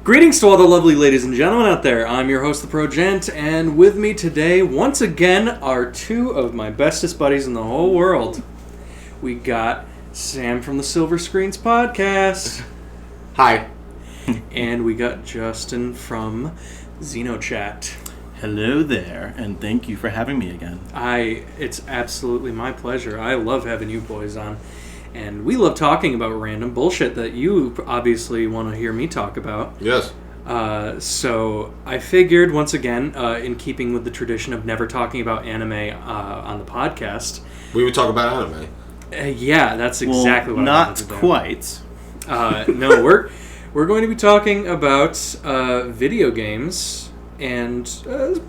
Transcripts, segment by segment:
Greetings to all the lovely ladies and gentlemen out there. I'm your host, the Pro Gent, and with me today, once again, are two of my bestest buddies in the whole world. We got Sam from the Silver Screens Podcast. Hi. And we got Justin from XenoChat. Hello there, and thank you for having me again. It's absolutely my pleasure. I love having you boys on. And we love talking about random bullshit that you obviously want to hear me talk about. Yes. So I figured, once again, in keeping with the tradition of never talking about anime on the podcast... We would talk about anime. Yeah, that's exactly what I wanted to do. Not quite. No, we're going to be talking about video games, and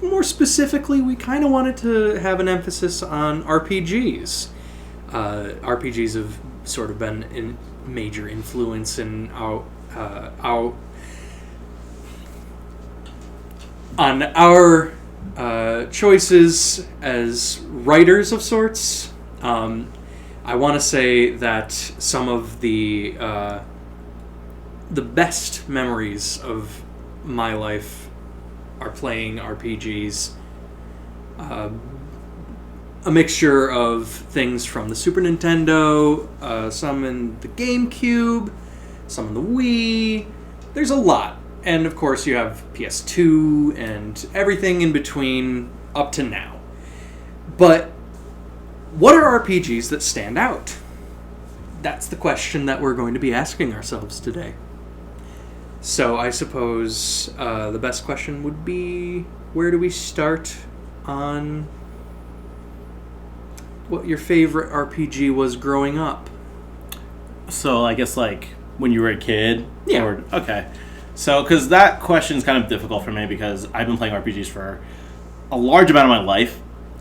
more specifically, we kind of wanted to have an emphasis on RPGs. RPGs have sort of been a major influence in our choices as writers of sorts. I want to say that some of the best memories of my life are playing RPGs. A mixture of things from the Super Nintendo, some in the GameCube, some in the Wii. There's a lot. And of course you have PS2 and everything in between up to now. But what are RPGs that stand out? That's the question that we're going to be asking ourselves today. So I suppose the best question would be, where do we start on what your favorite RPG was growing up? So I guess like when you were a kid? Yeah. Okay. So, because that question is kind of difficult for me because I've been playing RPGs for a large amount of my life.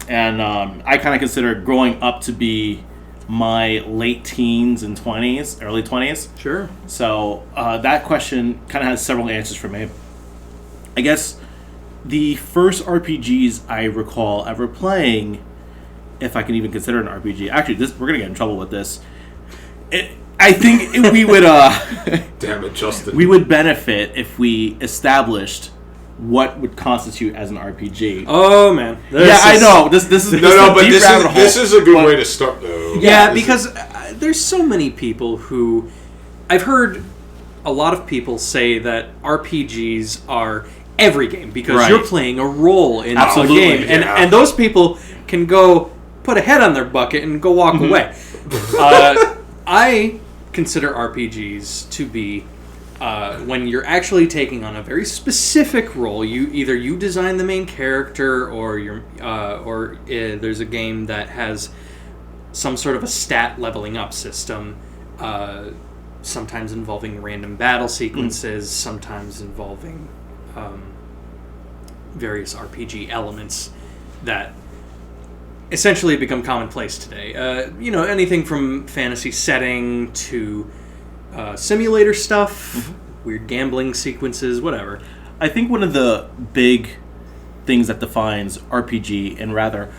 And I kind of consider growing up to be my late teens and 20s, early 20s. Sure. So that question kind of has several answers for me. I guess the first RPGs I recall ever playing, if I can even consider an RPG. Actually, we're going to get in trouble with this. I think we would... Damn it, Justin. We would benefit if we established what would constitute as an RPG. Oh, man. I know. This is a deep rabbit hole. This is a good way to start, though. Yeah, because there's so many people who... I've heard a lot of people say that RPGs are every game because you're playing a role in a game. Yeah. And those people can go put a head on their bucket and go walk away. I consider RPGs to be when you're actually taking on a very specific role. You design the main character, or there's a game that has some sort of a stat leveling up system. Sometimes involving random battle sequences, sometimes involving various RPG elements that essentially become commonplace today. Anything from fantasy setting to simulator stuff, weird gambling sequences, whatever. I think one of the big things that defines RPG, and rather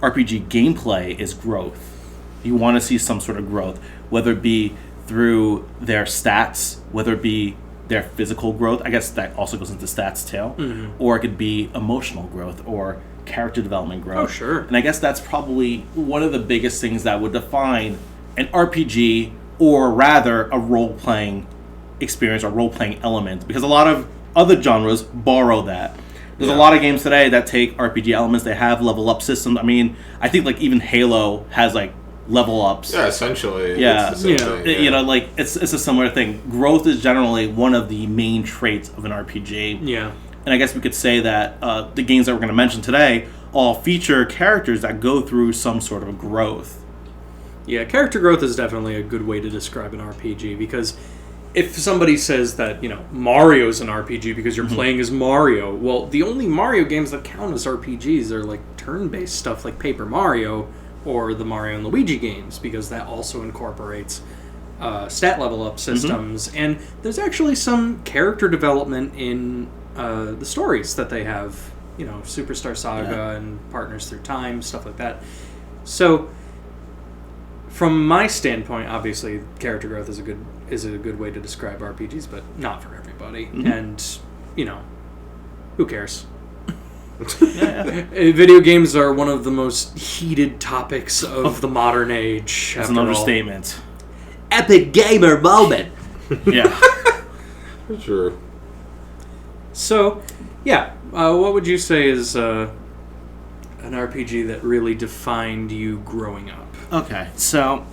RPG gameplay, is growth. You want to see some sort of growth, whether it be through their stats, whether it be their physical growth. I guess that also goes into stats too. Or it could be emotional growth or character development growth. Oh, sure. And I guess that's probably one of the biggest things that would define an RPG, or rather a role-playing experience or role-playing element, because a lot of other genres borrow that. There's a lot of games today that take RPG elements. They have level up systems. I mean, I think like even Halo has like level ups. Yeah, essentially. Yeah, it's the same thing, yeah. Like it's a similar thing. Growth is generally one of the main traits of an RPG. Yeah. And I guess we could say that the games that we're going to mention today all feature characters that go through some sort of growth. Yeah, character growth is definitely a good way to describe an RPG, because if somebody says that, Mario's an RPG because you're playing as Mario, well, the only Mario games that count as RPGs are like turn-based stuff like Paper Mario or the Mario and Luigi games, because that also incorporates stat level up systems. And there's actually some character development in the stories that they have, Superstar Saga and Partners Through Time, stuff like that. So from my standpoint, obviously, character growth is a good is a good way to describe RPGs, but not for everybody. Mm-hmm. And, who cares? Yeah. Video games are one of the most heated topics of the modern age. That's an understatement. Epic gamer moment. Yeah. Sure. So, what would you say is an RPG that really defined you growing up? Okay, so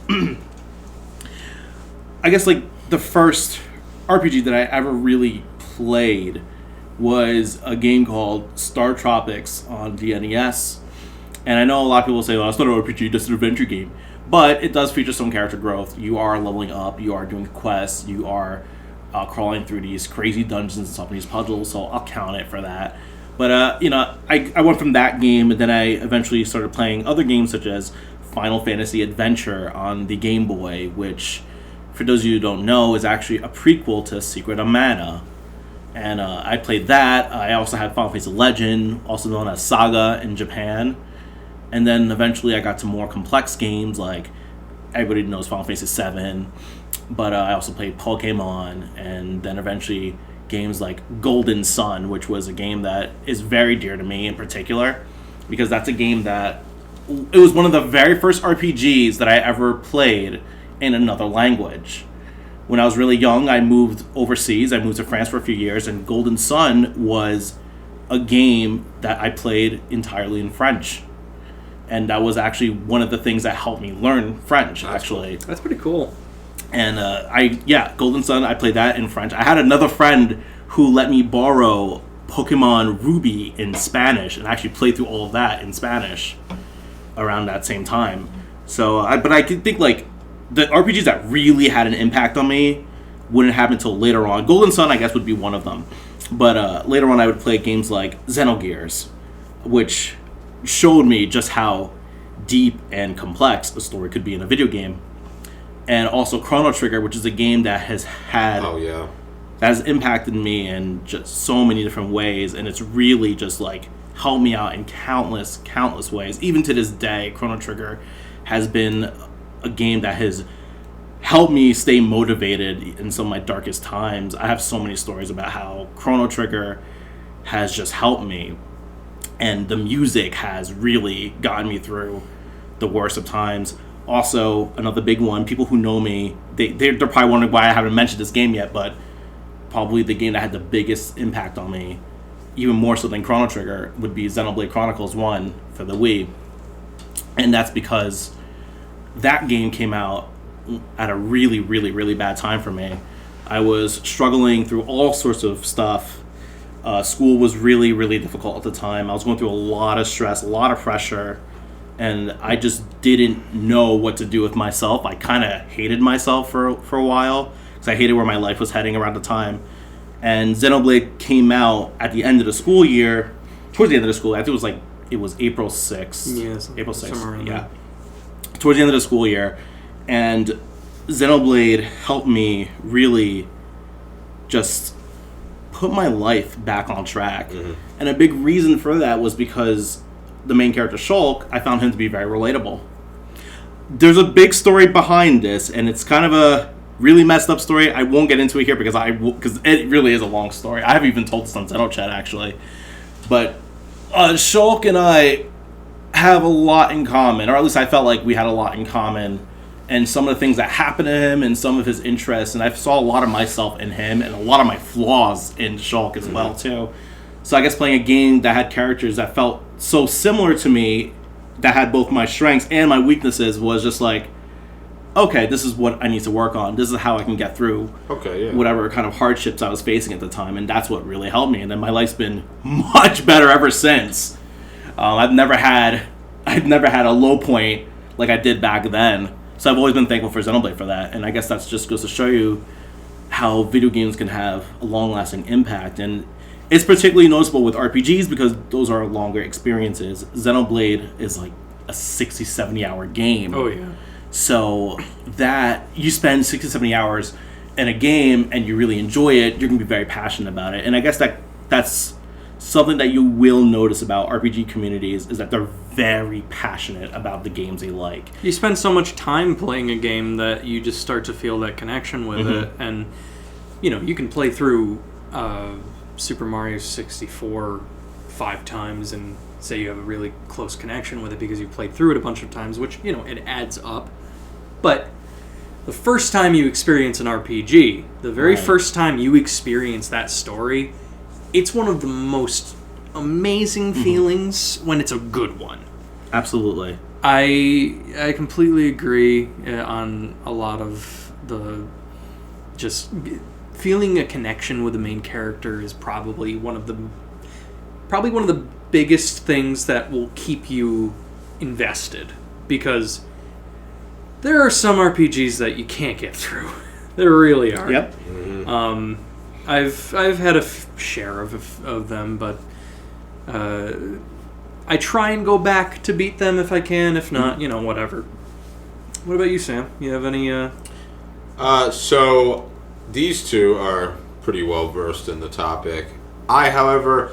I guess like the first RPG that I ever really played was a game called Star Tropics on the NES. And I know a lot of people say, "Oh, it's not an RPG, just an adventure game." But it does feature some character growth. You are leveling up, you are doing quests, you are crawling through these crazy dungeons and solving these puzzles, so I'll count it for that. But, I went from that game, and then I eventually started playing other games such as Final Fantasy Adventure on the Game Boy, which, for those of you who don't know, is actually a prequel to Secret of Mana. And I played that. I also had Final Fantasy Legend, also known as Saga in Japan. And then eventually I got to more complex games, like everybody knows Final Fantasy VII. But I also played Pokemon, and then eventually games like Golden Sun, which was a game that is very dear to me in particular, because that's a game that it was one of the very first RPGs that I ever played in another language. When I was really young, I moved overseas. I moved to France for a few years, and Golden Sun was a game that I played entirely in French. And that was actually one of the things that helped me learn French, actually. That's pretty cool. And Golden Sun, I played that in French. I had another friend who let me borrow Pokemon Ruby in Spanish, and actually played through all of that in Spanish around that same time. So, but I think like the RPGs that really had an impact on me wouldn't happen until later on. Golden Sun, I guess, would be one of them. But later on, I would play games like Xenogears, which showed me just how deep and complex a story could be in a video game. And also Chrono Trigger, which is a game that has had that has impacted me in just so many different ways, and it's really just like helped me out in countless ways. Even to this day, Chrono Trigger has been a game that has helped me stay motivated in some of my darkest times. I have so many stories about how Chrono Trigger has just helped me, and the music has really gotten me through the worst of times. Also, another big one, people who know me, they're probably wondering why I haven't mentioned this game yet, but probably the game that had the biggest impact on me, even more so than Chrono Trigger, would be Xenoblade Chronicles 1 for the Wii. And that's because that game came out at a really, really, really bad time for me. I was struggling through all sorts of stuff. School was really, really difficult at the time. I was going through a lot of stress, a lot of pressure, and I just didn't know what to do with myself. I kind of hated myself for a while, because I hated where my life was heading around the time. And Xenoblade came out at the end of the school year, towards the end of the school. I think it was April 6th. Yes, April 6th, yeah. There. Towards the end of the school year. And Xenoblade helped me really just put my life back on track. Mm-hmm. And a big reason for that was because the main character, Shulk, I found him to be very relatable. There's a big story behind this, and it's kind of a really messed up story. I won't get into it here because it really is a long story. I haven't even told this on Xenochat, actually. But Shulk and I have a lot in common, or at least I felt like we had a lot in common, and some of the things that happened to him and some of his interests, and I saw a lot of myself in him and a lot of my flaws in Shulk as well, too. So I guess playing a game that had characters that felt so similar to me, that had both my strengths and my weaknesses, was just like, okay, this is what I need to work on. This is how I can get through whatever kind of hardships I was facing at the time, and that's what really helped me. And then my life's been much better ever since. I've never had a low point like I did back then. So I've always been thankful for Xenoblade for that. And I guess that just goes to show you how video games can have a long-lasting impact. And it's particularly noticeable with RPGs because those are longer experiences. Xenoblade is like a 60, 70-hour game. Oh, yeah. So that you spend 60, 70 hours in a game and you really enjoy it, you're going to be very passionate about it. And I guess that's something that you will notice about RPG communities is that they're very passionate about the games they like. You spend so much time playing a game that you just start to feel that connection with it, and you can play through Super Mario 64 5 times and say you have a really close connection with it because you played through it a bunch of times, which it adds up. But the first time you experience an RPG, the very first time you experience that story, it's one of the most amazing feelings when it's a good one. Absolutely. I completely agree on a lot of the just feeling a connection with the main character is probably one of the biggest things that will keep you invested, because there are some RPGs that you can't get through. There really are. Yep. Mm-hmm. I've had a share of them, but I try and go back to beat them if I can. If not, whatever. What about you, Sam? You have any? So these two are pretty well versed in the topic. However,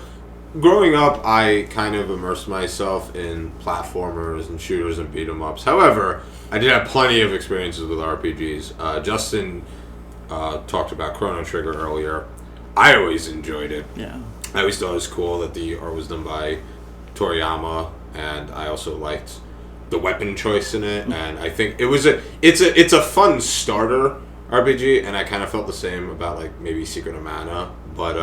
growing up, I kind of immersed myself in platformers and shooters and beat 'em ups. However, I did have plenty of experiences with RPGs. Justin talked about Chrono Trigger earlier. I always enjoyed it. Yeah. I always thought it was cool that the art was done by Toriyama, and I also liked the weapon choice in it. And I think it's a fun starter RPG, and I kind of felt the same about like maybe Secret of Mana. But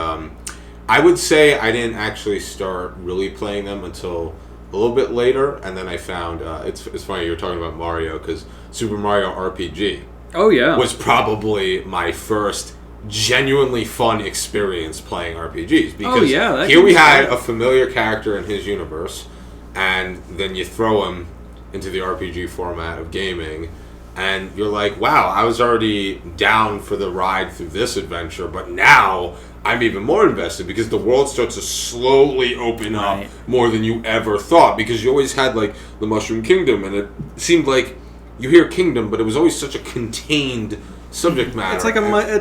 I would say I didn't actually start really playing them until a little bit later, and then I found it's funny you were talking about Mario, because Super Mario RPG was probably my first genuinely fun experience playing RPGs, because here we had a familiar character in his universe, and then you throw him into the RPG format of gaming, and you're like, wow, I was already down for the ride through this adventure, but now I'm even more invested, because the world starts to slowly open up more than you ever thought, because you always had like the Mushroom Kingdom, and it seemed like you hear kingdom, but it was always such a contained subject matter. It's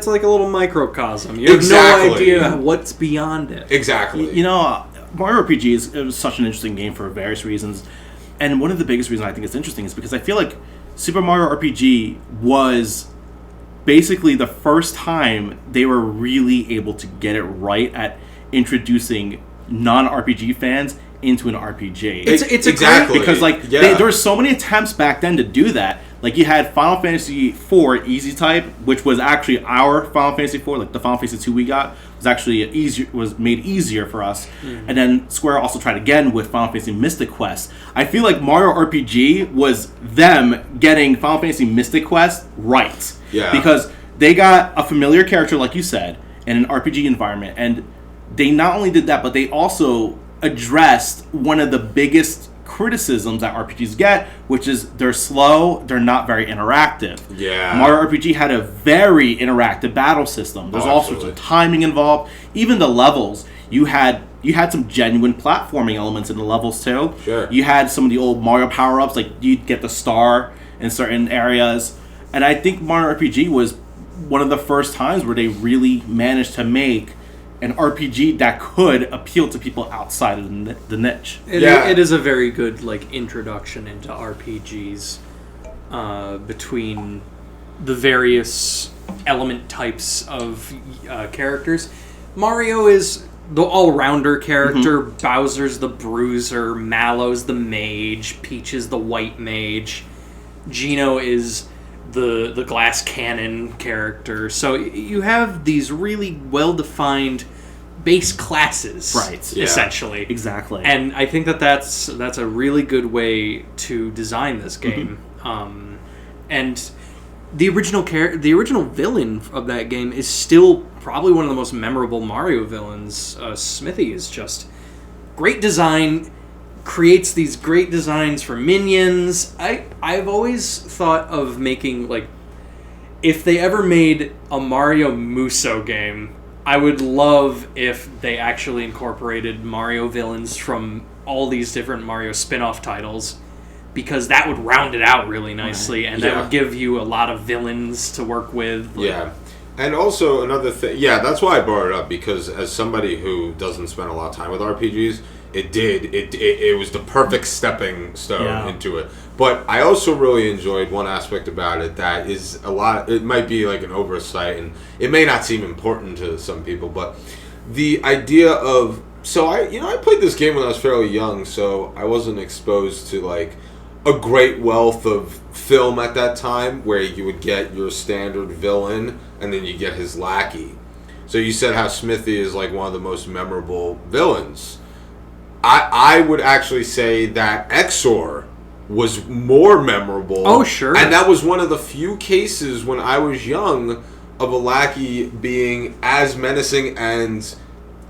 like a little microcosm. You have no idea what's beyond it. Exactly. Mario RPG it was such an interesting game for various reasons, and one of the biggest reasons I think it's interesting is because I feel like Super Mario RPG was basically the first time they were really able to get it right at introducing non-RPG fans into an RPG. It's exactly because there were so many attempts back then to do that. Like you had Final Fantasy IV Easy Type, which was actually our Final Fantasy IV, like the Final Fantasy 2 we got was made easier for us. Mm-hmm. And then Square also tried again with Final Fantasy Mystic Quest. I feel like Mario RPG was them getting Final Fantasy Mystic Quest right. Yeah. Because they got a familiar character, like you said, in an RPG environment, and they not only did that, but they also addressed one of the biggest criticisms that RPGs get, which is they're slow, they're not very interactive. Yeah. Mario RPG had a very interactive battle system. There's all sorts of timing involved. Even the levels, you had some genuine platforming elements in the levels too. Sure. You had some of the old Mario power-ups, like you'd get the star in certain areas. And I think Mario RPG was one of the first times where they really managed to make an RPG that could appeal to people outside of the niche. It is a very good introduction into RPGs between the various element types of characters. Mario is the all-rounder character. Mm-hmm. Bowser's the bruiser. Mallow's the mage. Peach is the white mage. Geno is the glass cannon character. So you have these really well-defined base classes, essentially. Yeah, exactly. And I think that's a really good way to design this game. Mm-hmm. And the original villain of that game is still probably one of the most memorable Mario villains. Smithy is just great design. Creates these great designs for minions. I've always thought of making, if they ever made a Mario Muso game, I would love if they actually incorporated Mario villains from all these different Mario spin-off titles, because that would round it out really nicely, and that would give you a lot of villains to work with. And also another thing, yeah, that's why I brought it up, because as somebody who doesn't spend a lot of time with RPGs, it was the perfect stepping stone into it. But I also really enjoyed one aspect about it that is it might be like an oversight, and it may not seem important to some people, but the idea of, so I played this game when I was fairly young, so I wasn't exposed to like a great wealth of film at that time, where you would get your standard villain and then you get his lackey. So you said how Smithy is like one of the most memorable villains. I would actually say that Exor was more memorable. Oh, sure. And that was one of the few cases when I was young of a lackey being as menacing and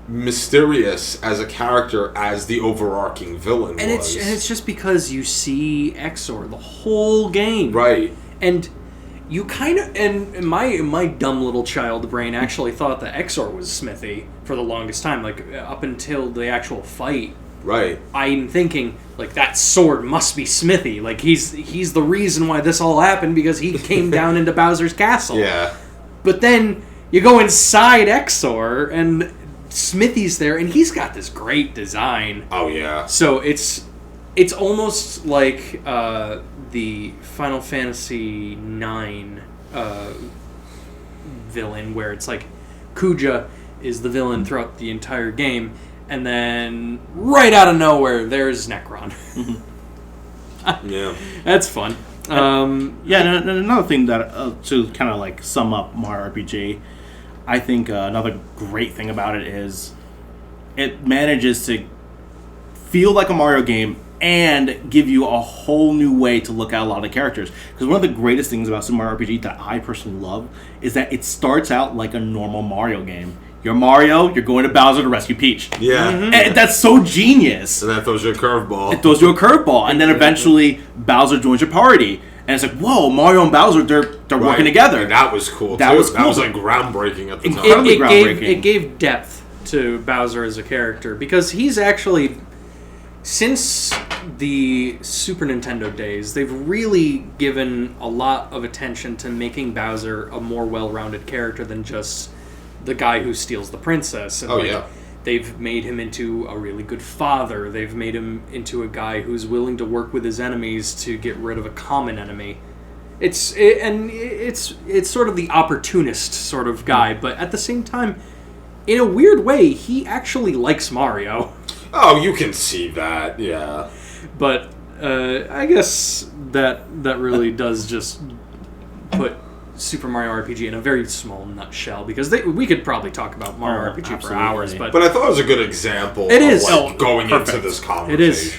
mysterious as a character as the overarching villain was. It's just because you see Exor the whole game. Right. And you kind of, and my dumb little child brain actually thought that Exor was Smithy for the longest time, like up until the actual fight. Right. I'm thinking, like, that sword must be Smithy. Like, he's the reason why this all happened, because he came down into Bowser's castle. Yeah. But then you go inside Exor, and Smithy's there, and he's got this great design. Oh, yeah. So it's almost like the Final Fantasy IX villain, where it's like Kuja is the villain throughout the entire game, and then right out of nowhere, there's Necron. Yeah. That's fun. And another thing that, to kind of like sum up Mario RPG, I think another great thing about it is it manages to feel like a Mario game and give you a whole new way to look at a lot of characters. Because one of the greatest things about Super Mario RPG that I personally love is that it starts out like a normal Mario game. You're Mario, you're going to Bowser to rescue Peach. Yeah. Mm-hmm. And that's so genius. And that throws you a curveball. It throws you a curveball. And then eventually Bowser joins your party. And it's like, whoa, Mario and Bowser, they're working together. And that was cool, That too. was cool. That was like groundbreaking at the time. It gave depth to Bowser as a character, because he's actually, since the Super Nintendo days, they've really given a lot of attention to making Bowser a more well-rounded character than just the guy who steals the princess. And they've made him into a really good father. They've made him into a guy who's willing to work with his enemies to get rid of a common enemy. It's sort of the opportunist sort of guy, but at the same time, in a weird way, he actually likes Mario. Oh, you can see that, yeah. But I guess that really does just put Super Mario RPG in a very small nutshell, because we could probably talk about Mario RPG absolutely. for hours, but I thought it was a good example It is. of going Perfect. into this conversation. it is.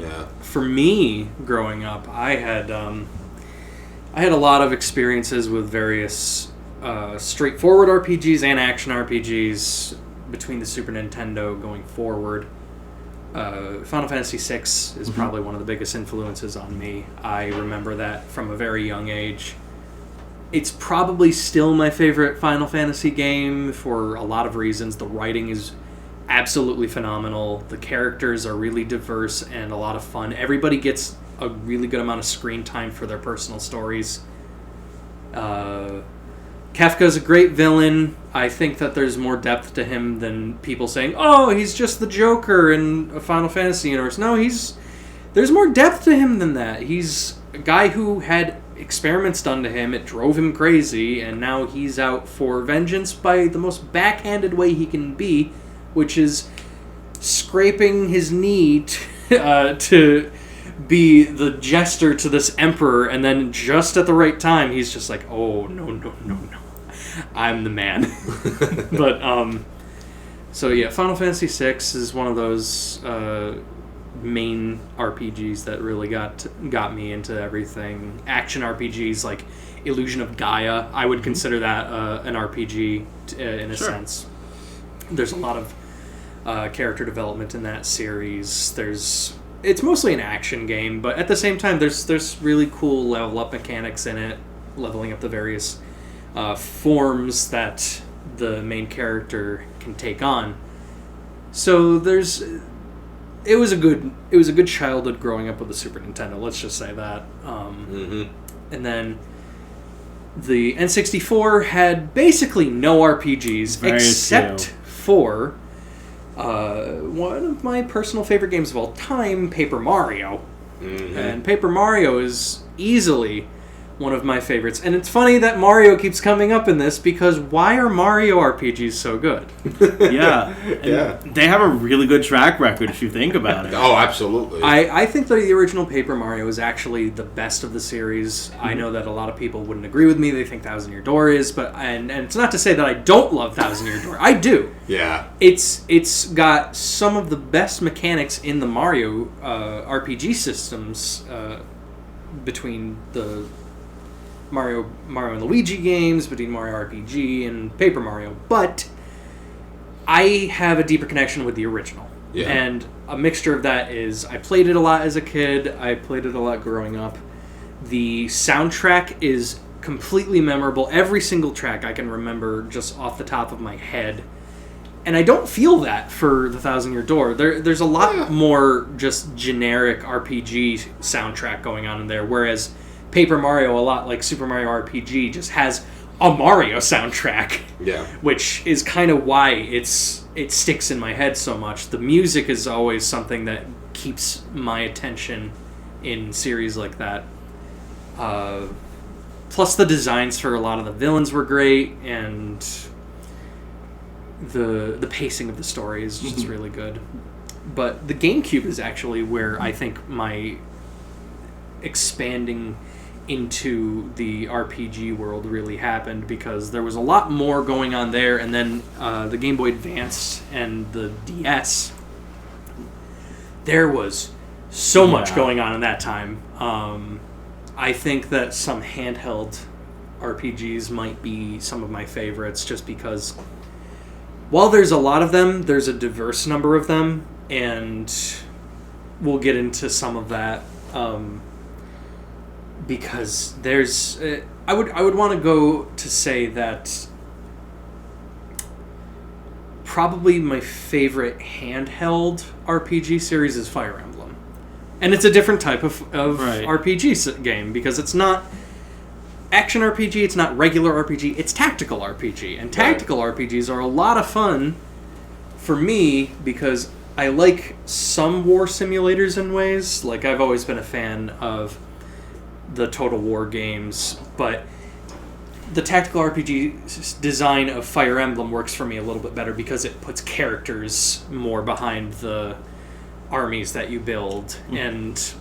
Yeah. For me, growing up, I had a lot of experiences with various straightforward RPGs and action RPGs between the Super Nintendo going forward. Final Fantasy VI is probably one of the biggest influences on me. I remember that from a very young age. It's probably still my favorite Final Fantasy game for a lot of reasons. The writing is absolutely phenomenal. The characters are really diverse and a lot of fun. Everybody gets a really good amount of screen time for their personal stories. Kefka's a great villain. I think that there's more depth to him than people saying, oh, he's just the Joker in a Final Fantasy universe. No, there's more depth to him than that. He's a guy who had experiments done to him. It drove him crazy, and now he's out for vengeance by the most backhanded way he can be, which is scraping his knee to be the jester to this emperor, and then just at the right time, he's just like, oh, no, I'm the man. But, so yeah, Final Fantasy VI is one of those main RPGs that really got me into everything. Action RPGs like Illusion of Gaia, I would consider that an RPG in a sense. There's a lot of character development in that series. It's mostly an action game, but at the same time, there's really cool level up mechanics in it, leveling up the various forms that the main character can take on. So it was a good childhood growing up with the Super Nintendo. Let's just say that. And then The N64 had basically no RPGs Very except true. for one of my personal favorite games of all time, Paper Mario. Mm-hmm. And Paper Mario is easily one of my favorites. And it's funny that Mario keeps coming up in this, because why are Mario RPGs so good? Yeah. And they have a really good track record if you think about it. Oh, absolutely. I think that the original Paper Mario is actually the best of the series. I know that a lot of people wouldn't agree with me. They think Thousand Year Door is, but and it's not to say that I don't love Thousand Year Door. I do. Yeah. It's got some of the best mechanics in the Mario RPG systems between the Mario and Luigi games, between Mario RPG and Paper Mario, but I have a deeper connection with the original. Yeah. And a mixture of that is I played it a lot as a kid, I played it a lot growing up. The soundtrack is completely memorable. Every single track I can remember just off the top of my head. And I don't feel that for the Thousand Year Door. There's a lot more just generic RPG soundtrack going on in there, whereas Paper Mario, a lot like Super Mario RPG, just has a Mario soundtrack. Yeah. Which is kind of why it sticks in my head so much. The music is always something that keeps my attention in series like that. Plus the designs for a lot of the villains were great, and the pacing of the story is just really good. But the GameCube is actually where I think my expanding into the RPG world really happened, because there was a lot more going on there, and then the Game Boy Advance and the DS, there was so much going on in that time. I think that some handheld RPGs might be some of my favorites, just because while there's a lot of them, there's a diverse number of them, and we'll get into some of that. Because there's, I would want to go to say that probably my favorite handheld RPG series is Fire Emblem, and it's a different type of RPG game, because it's not action RPG, it's not regular RPG, it's tactical RPG, and tactical RPGs are a lot of fun for me because I like some war simulators in ways. Like, I've always been a fan of the Total War games, but the tactical RPG design of Fire Emblem works for me a little bit better, because it puts characters more behind the armies that you build, and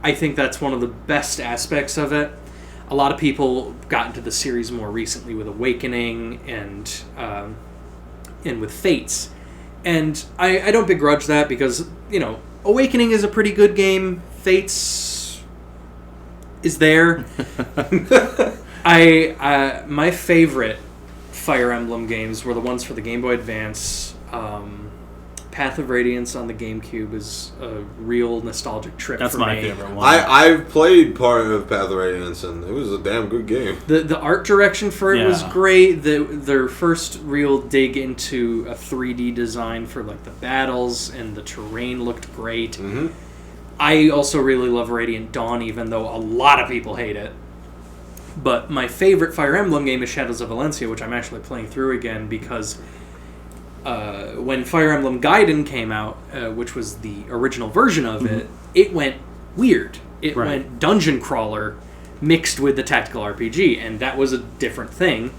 I think that's one of the best aspects of it. A lot of people got into the series more recently with Awakening and with Fates, and I don't begrudge that, because, you know, Awakening is a pretty good game. Fates is there. My favorite Fire Emblem games were the ones for the Game Boy Advance. Path of Radiance on the GameCube is a real nostalgic trip for me. That's my favorite one. I've played part of Path of Radiance, and it was a damn good game. The art direction for it was great. Their first real dig into a 3D design for like the battles, and the terrain looked great. Mm-hmm. I also really love Radiant Dawn, even though a lot of people hate it. But my favorite Fire Emblem game is Shadows of Valencia, which I'm actually playing through again, because when Fire Emblem Gaiden came out, which was the original version of it, it went weird. It went dungeon crawler mixed with the tactical RPG, and that was a different thing.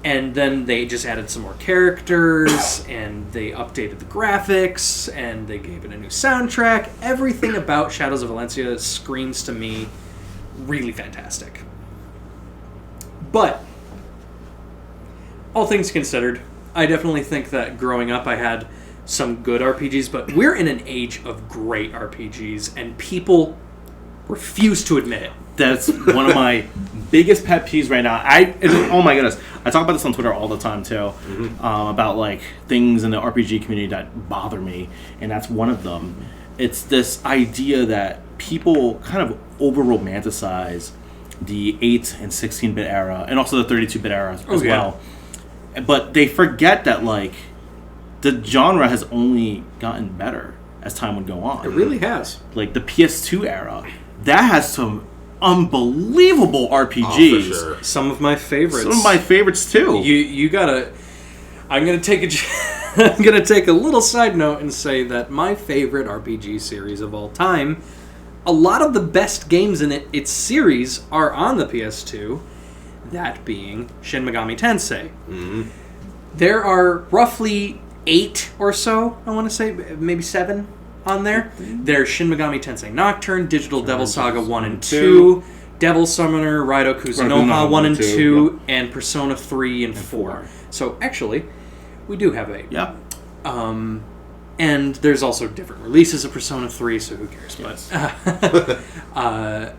And then they just added some more characters, and they updated the graphics, and they gave it a new soundtrack. Everything about Shadows of Valencia screams to me really fantastic. But, all things considered, I definitely think that growing up I had some good RPGs, but we're in an age of great RPGs, and people refuse to admit it. That's one of my biggest pet peeves right now. Oh my goodness, I talk about this on Twitter all the time too, about like things in the RPG community that bother me, and that's one of them. It's this idea that people kind of over romanticize the 8 and 16-bit era, and also the 32-bit era as well. But they forget that like the genre has only gotten better as time would go on. It really has. Like the PS2 era, that has some unbelievable RPGs. For sure. Some of my favorites. Some of my favorites too. You gotta. I'm gonna take I'm gonna take a little side note and say that my favorite RPG series of all time, a lot of the best games in its series are on the PS2. That being Shin Megami Tensei. Mm-hmm. There are roughly 8 or so. I want to say maybe 7 on there. There's Shin Megami Tensei Nocturne, Digital Devil Saga 1 and 2. Devil Summoner, Raido Kuzunoha 1 and 2, and Persona 3 and 4. So, actually, we do have 8. Yeah. And there's also different releases of Persona 3, so who cares? Yes. But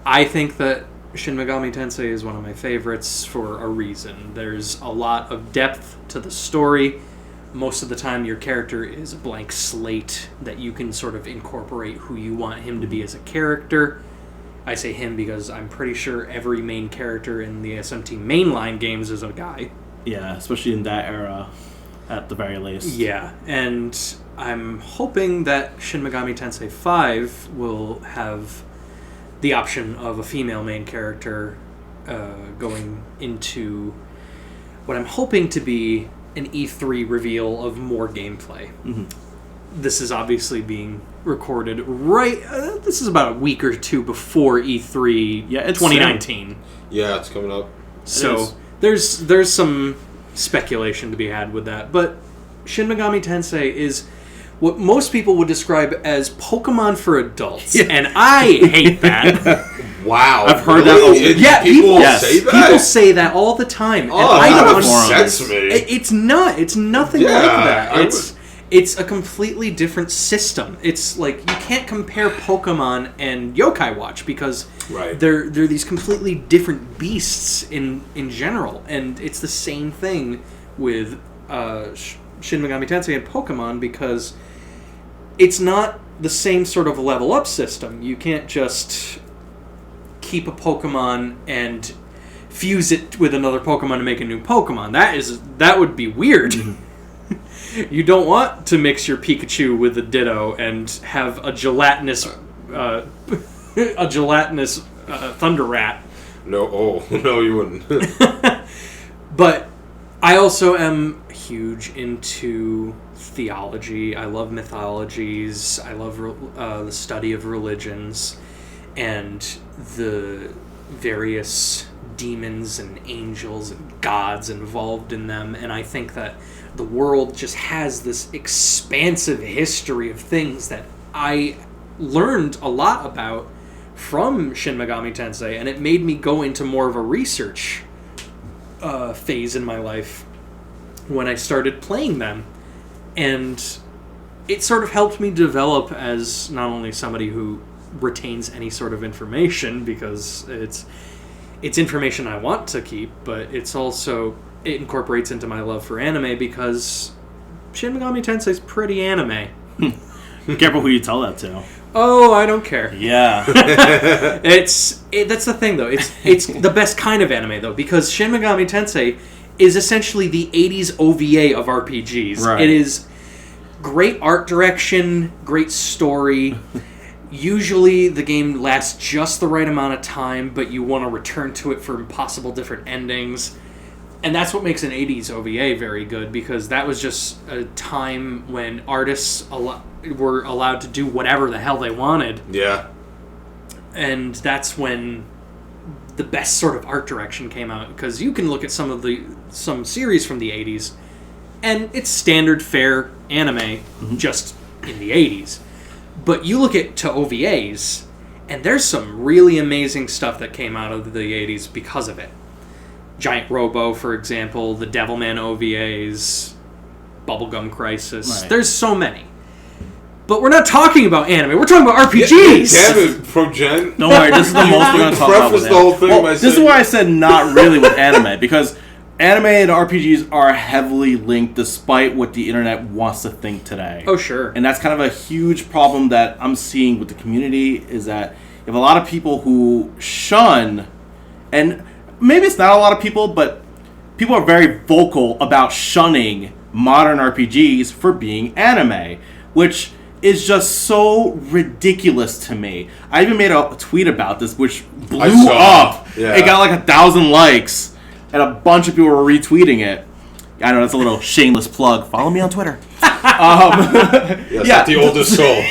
I think that Shin Megami Tensei is one of my favorites for a reason. There's a lot of depth to the story. Most of the time, your character is a blank slate that you can sort of incorporate who you want him to be as a character. I say him because I'm pretty sure every main character in the SMT mainline games is a guy. Yeah, especially in that era, at the very least. Yeah, and I'm hoping that Shin Megami Tensei 5 will have the option of a female main character going into what I'm hoping to be an E3 reveal of more gameplay. Mm-hmm. This is obviously being recorded this is about a week or two before E3 it's 2019. Yeah, it's coming up. So there's some speculation to be had with that. But Shin Megami Tensei is what most people would describe as Pokemon for adults. Yeah. And I hate that. Wow. I've heard really? that. Yeah, people yes. say that? People say that all the time. Oh, and I that don't upsets me. It's not. It's nothing Yeah, like that. I It's a completely different system. It's like you can't compare Pokemon and Yokai Watch because Right. they're these completely different beasts in general, and it's the same thing with Shin Megami Tensei and Pokemon because it's not the same sort of level up system. You can't just keep a Pokemon and fuse it with another Pokemon to make a new Pokemon. That would be weird. You don't want to mix your Pikachu with a Ditto and have a gelatinous Thunder Rat. No, no, you wouldn't. But I also am huge into theology. I love mythologies. I love the study of religions and the various demons and angels and gods involved in them. And I think that the world just has this expansive history of things that I learned a lot about from Shin Megami Tensei, and it made me go into more of a research phase in my life when I started playing them. And it sort of helped me develop as not only somebody who retains any sort of information, because it's information I want to keep, but it's also, it incorporates into my love for anime because Shin Megami Tensei is pretty anime. Be careful who you tell that to. Oh, I don't care. Yeah. That's the thing, though. It's the best kind of anime, though, because Shin Megami Tensei is essentially the 80s OVA of RPGs. Right. It is great art direction, great story. Usually the game lasts just the right amount of time, but you want to return to it for possible different endings. And that's what makes an 80s OVA very good, because that was just a time when artists were allowed to do whatever the hell they wanted. Yeah. And that's when the best sort of art direction came out, because you can look at some series from the 80s, and it's standard fare anime, just in the 80s. But you look at to OVAs, and there's some really amazing stuff that came out of the 80s because of it. Giant Robo, for example, the Devilman OVAs, Bubblegum Crisis. Right. There's so many. But we're not talking about anime. We're talking about RPGs. Damn it, ProGen. Don't worry, this is the most we're going to talk about Preface with the whole anime. thing Well, by this is saying- why I said not really with anime, because anime and RPGs are heavily linked despite what the internet wants to think today. Oh, sure. And that's kind of a huge problem that I'm seeing with the community, is that you have a lot of people who shun, and maybe it's not a lot of people, but people are very vocal about shunning modern RPGs for being anime, which is just so ridiculous to me. I even made a tweet about this, which blew up. Yeah. It got like 1,000 likes, and a bunch of people were retweeting it. I know, that's a little shameless plug. Follow me on Twitter. The oldest soul.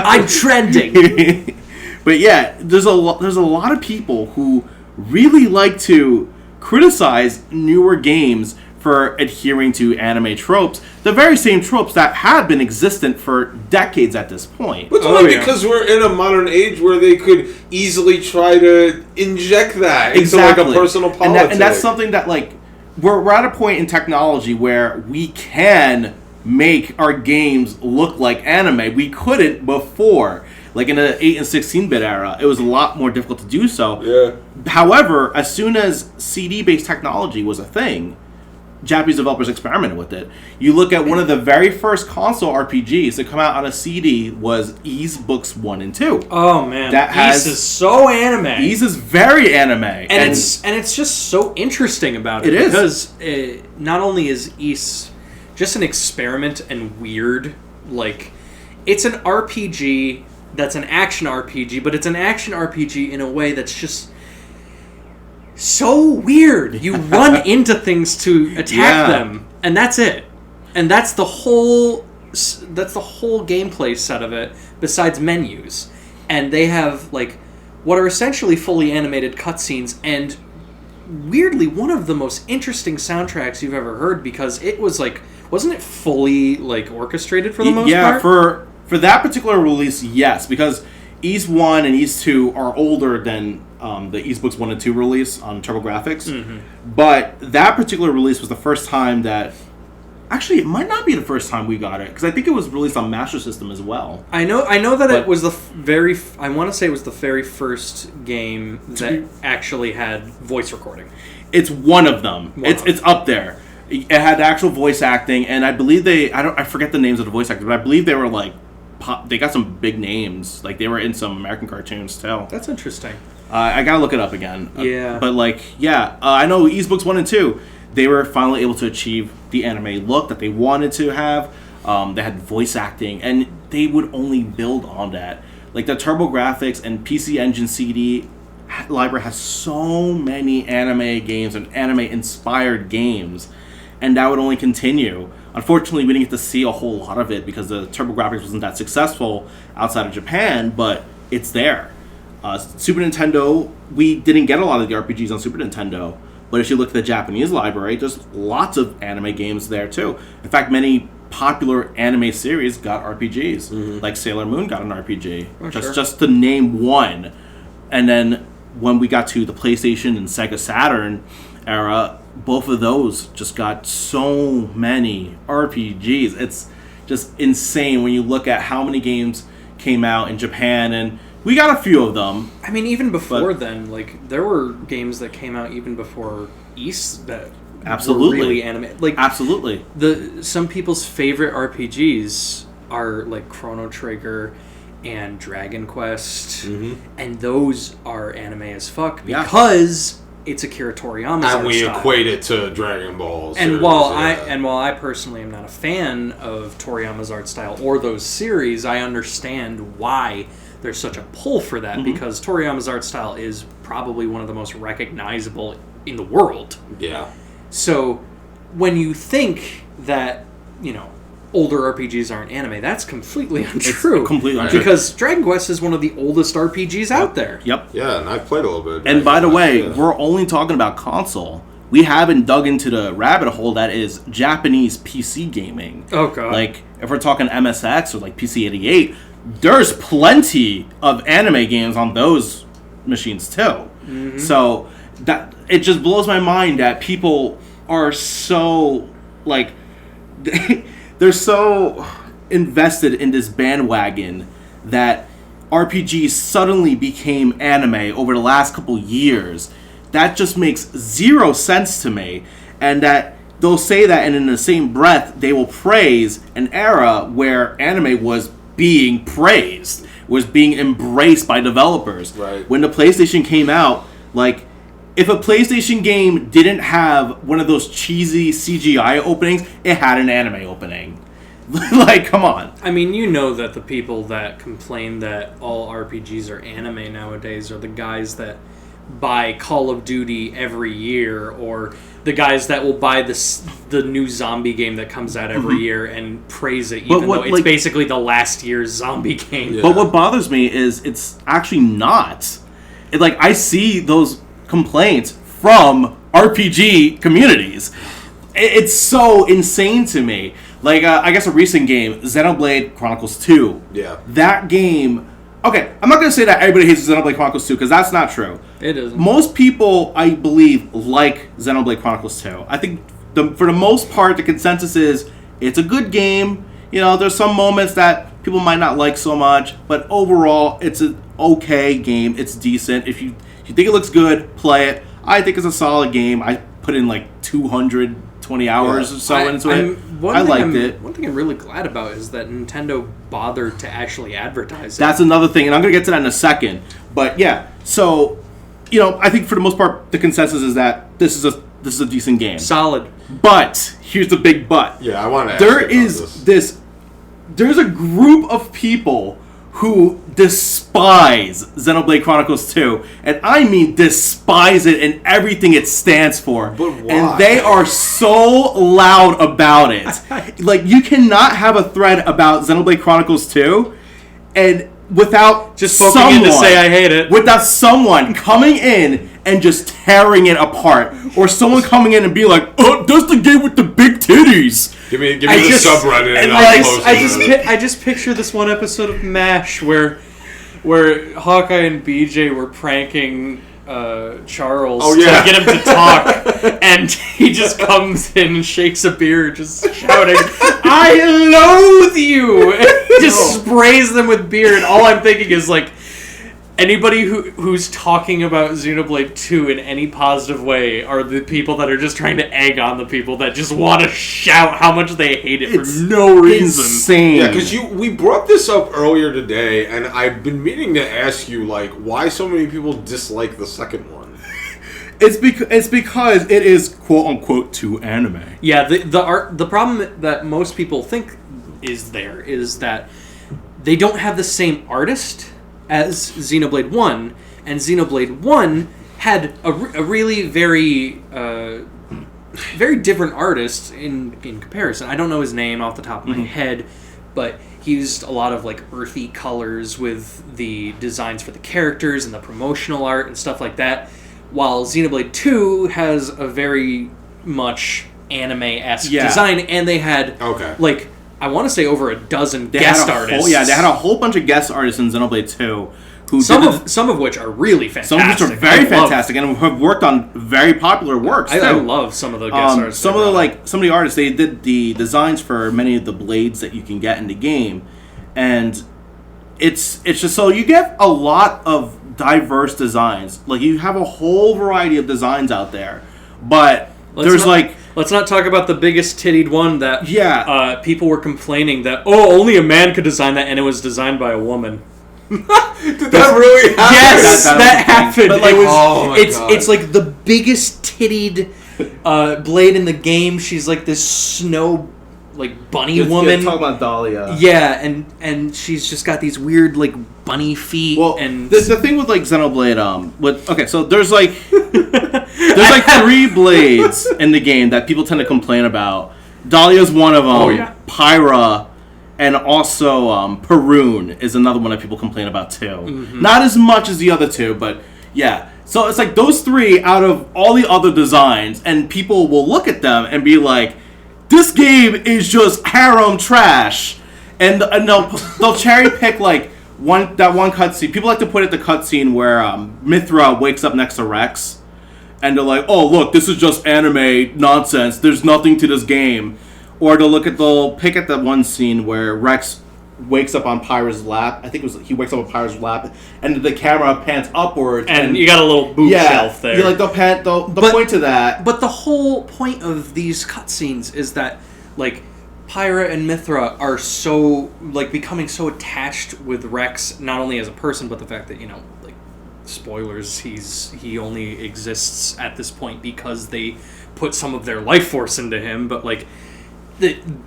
I'm trending. But yeah, there's a lot of people who really like to criticize newer games for adhering to anime tropes, the very same tropes that have been existent for decades at this point. But it's only because we're in a modern age where they could easily try to inject that into like a personal politics. And that's something that, like, we're at a point in technology where we can make our games look like anime. We couldn't before. Like in the 8 and 16-bit era, it was a lot more difficult to do so. Yeah. However, as soon as CD-based technology was a thing, Japanese developers experimented with it. You look at one of the very first console RPGs to come out on a CD was Ys Books 1 and 2. Oh man, Ys is so anime. Ys is very anime, and it's just so interesting about it. Because not only is Ys just an experiment and weird, like it's an RPG that's an action RPG, but it's an action RPG in a way that's just so weird. You run into things to attack them, and that's it. And that's the whole gameplay set of it, besides menus. And they have like what are essentially fully animated cutscenes, and weirdly one of the most interesting soundtracks you've ever heard, because it was like, wasn't it fully like orchestrated for the most part? Yeah, for that particular release, yes, because Ys 1 and Ys 2 are older than the Ys Books 1 and 2 release on TurboGrafx. Mm-hmm. But that particular release was the first time that... Actually, it might not be the first time we got it, because I think it was released on Master System as well. I know that it was I want to say it was the very first game that actually had voice recording. It's one of them. It's up there. It had actual voice acting, and I believe I forget the names of the voice actors, but I believe they were like... They got some big names. Like, they were in some American cartoons, too. That's interesting. I gotta look it up again. Yeah. But, like, I know Ys Books 1 and 2, they were finally able to achieve the anime look that they wanted to have. They had voice acting, and they would only build on that. Like, the TurboGrafx and PC Engine CD library has so many anime games and anime-inspired games, and that would only continue. Unfortunately, we didn't get to see a whole lot of it because the TurboGrafx wasn't that successful outside of Japan, but it's there. Super Nintendo, we didn't get a lot of the RPGs on Super Nintendo, but if you look at the Japanese library, there's lots of anime games there too. In fact, many popular anime series got RPGs, like Sailor Moon got an RPG, just to name one. And then when we got to the PlayStation and Sega Saturn era, both of those just got so many RPGs. It's just insane when you look at how many games came out in Japan, and we got a few of them. I mean, even before then, like, there were games that came out even before Ys that were really anime. Like, absolutely. Some people's favorite RPGs are like Chrono Trigger and Dragon Quest, and those are anime as fuck because it's Akira Toriyama's art and we style. Equate it to Dragon Ball. And while I personally am not a fan of Toriyama's art style or those series, I understand why there's such a pull for that, because Toriyama's art style is probably one of the most recognizable in the world. Yeah. So when you think that, older RPGs aren't anime, that's completely untrue. It's completely untrue. Because Dragon Quest is one of the oldest RPGs out there. Yep. Yeah, and I've played a little bit of And by the way, we're only talking about console. We haven't dug into the rabbit hole that is Japanese PC gaming. Oh, God. Like, if we're talking MSX or like PC-88, there's plenty of anime games on those machines too. So that it just blows my mind that people are so like they're so invested in this bandwagon that RPGs suddenly became anime over the last couple years. That just makes zero sense to me, and that they'll say that, and in the same breath they will praise an era where anime was being praised, was being embraced by developers. Right. When the PlayStation came out, like, if a PlayStation game didn't have one of those cheesy CGI openings, it had an anime opening. Like, come on. I mean, you know that the people that complain that all RPGs are anime nowadays are the guys that buy Call of Duty every year, or the guys that will buy the new zombie game that comes out every year and praise it, even though it's basically the last year's zombie game. Yeah. But what bothers me is it's actually not. I see those complaints from RPG communities. It's so insane to me. I guess a recent game, Xenoblade Chronicles 2. Yeah. That game... Okay, I'm not going to say that everybody hates Xenoblade Chronicles 2, because that's not true. It isn't. Most people, I believe, like Xenoblade Chronicles 2. I think, for the most part, the consensus is it's a good game. There's some moments that people might not like so much, but overall, it's an okay game. It's decent. If you think it looks good, play it. I think it's a solid game. I put in 220 hours or so into it. I liked it. One thing I'm really glad about is that Nintendo bothered to actually advertise it. That's another thing, and I'm going to get to that in a second. But yeah, so I think for the most part, the consensus is that this is a decent game. Solid. But here's the big but. Yeah, I want to. There's a group of people who despise Xenoblade Chronicles 2, and I mean despise it and everything it stands for. But why? And they are so loud about it. You cannot have a thread about Xenoblade Chronicles 2 and without just poking in to say I hate it. Without someone coming in and just tearing it apart, or someone coming in and be like, "Oh, that's the game with the big titties." Give me the subreddit, and I just picture this one episode of MASH where Hawkeye and BJ were pranking Charles to get him to talk, and he just comes in and shakes a beer, just shouting, "I loathe you!" And he just sprays them with beer, and all I'm thinking is anybody who's talking about Xenoblade 2 in any positive way are the people that are just trying to egg on the people that just want to shout how much they hate it for no reason. Insane. Yeah, because we brought this up earlier today, and I've been meaning to ask you, why so many people dislike the second one. It's because it is quote unquote too anime. Yeah, the problem that most people think is that they don't have the same artist as Xenoblade 1, and Xenoblade 1 had a really very very different artist in comparison. I don't know his name off the top of my head, but he used a lot of earthy colors with the designs for the characters and the promotional art and stuff like that, while Xenoblade 2 has a very much anime-esque design, and they had I want to say over a dozen guest artists. They had a whole bunch of guest artists in Xenoblade 2. Some of which are really fantastic. Some of which are very fantastic and have worked on very popular works. I love some of the guest artists. Some of the artists, they did the designs for many of the blades that you can get in the game, and it's just so you get a lot of diverse designs. You have a whole variety of designs out there, but let's not talk about the biggest tittied one that people were complaining that only a man could design that, and it was designed by a woman. Did that really happen? Yes, that happened. But it's the biggest tittied blade in the game. She's this snow bunny woman. Talk about Dahlia. Yeah, and she's just got these weird bunny feet. Well, and the thing with Xenoblade, so there's there's 3 blades in the game that people tend to complain about. Dahlia's one of them. Oh yeah. Pyra, and also Perun is another one that people complain about too. Mm-hmm. Not as much as the other two, but yeah. So it's those 3 out of all the other designs, and people will look at them and be like, "This game is just harem trash," and they'll cherry pick one cutscene. People like to put it the cutscene where Mithra wakes up next to Rex, and they're like, "Oh look, this is just anime nonsense. There's nothing to this game." Or they'll pick at that one scene where Rex wakes up on Pyra's lap. I think he wakes up on Pyra's lap, and the camera pans upward, and you got a little bookshelf there. Yeah, they'll point to that. But the whole point of these cutscenes is that Pyra and Mithra are so becoming so attached with Rex, not only as a person, but the fact that spoilers, he only exists at this point because they put some of their life force into him, but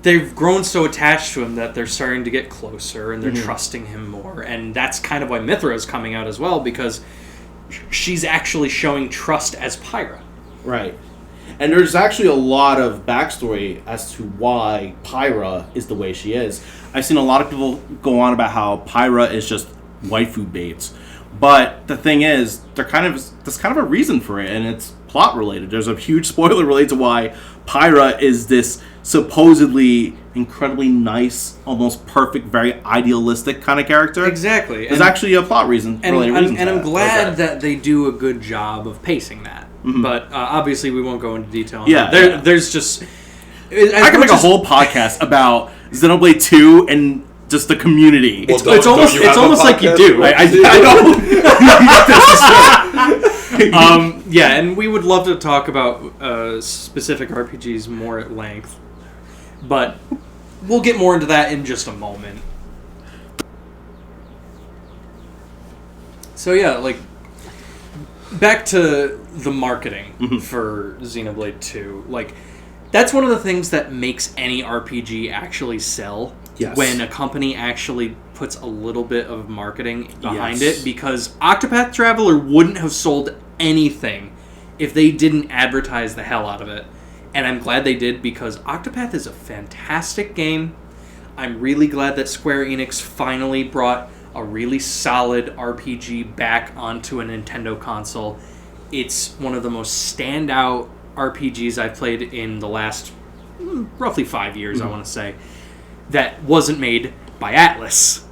they've grown so attached to him that they're starting to get closer and they're trusting him more. And that's kind of why Mithra is coming out as well, because she's actually showing trust as Pyra. Right. And there's actually a lot of backstory as to why Pyra is the way she is. I've seen a lot of people go on about how Pyra is just waifu bait. But the thing is, there's kind of a reason for it, and it's plot related. There's a huge spoiler related to why Pyra is this supposedly incredibly nice, almost perfect, very idealistic kind of character. Exactly. There's actually a plot reason. And I'm glad that they do a good job of pacing that. Mm-hmm. But obviously we won't go into detail on that. There's just... I can make a whole podcast about Xenoblade 2 and just the community. Well, it's almost like you do. I don't. Yeah, and we would love to talk about specific RPGs more at length, but we'll get more into that in just a moment. So yeah, like back to the marketing for Xenoblade 2. Like that's one of the things that makes any RPG actually sell. Yes. When a company actually puts a little bit of marketing behind it, because Octopath Traveler wouldn't have sold anything if they didn't advertise the hell out of it. And I'm glad they did, because Octopath is a fantastic game. I'm really glad that Square Enix finally brought a really solid RPG back onto a Nintendo console. It's one of the most standout RPGs I've played in the last roughly 5 years, I want to say. That wasn't made by Atlas,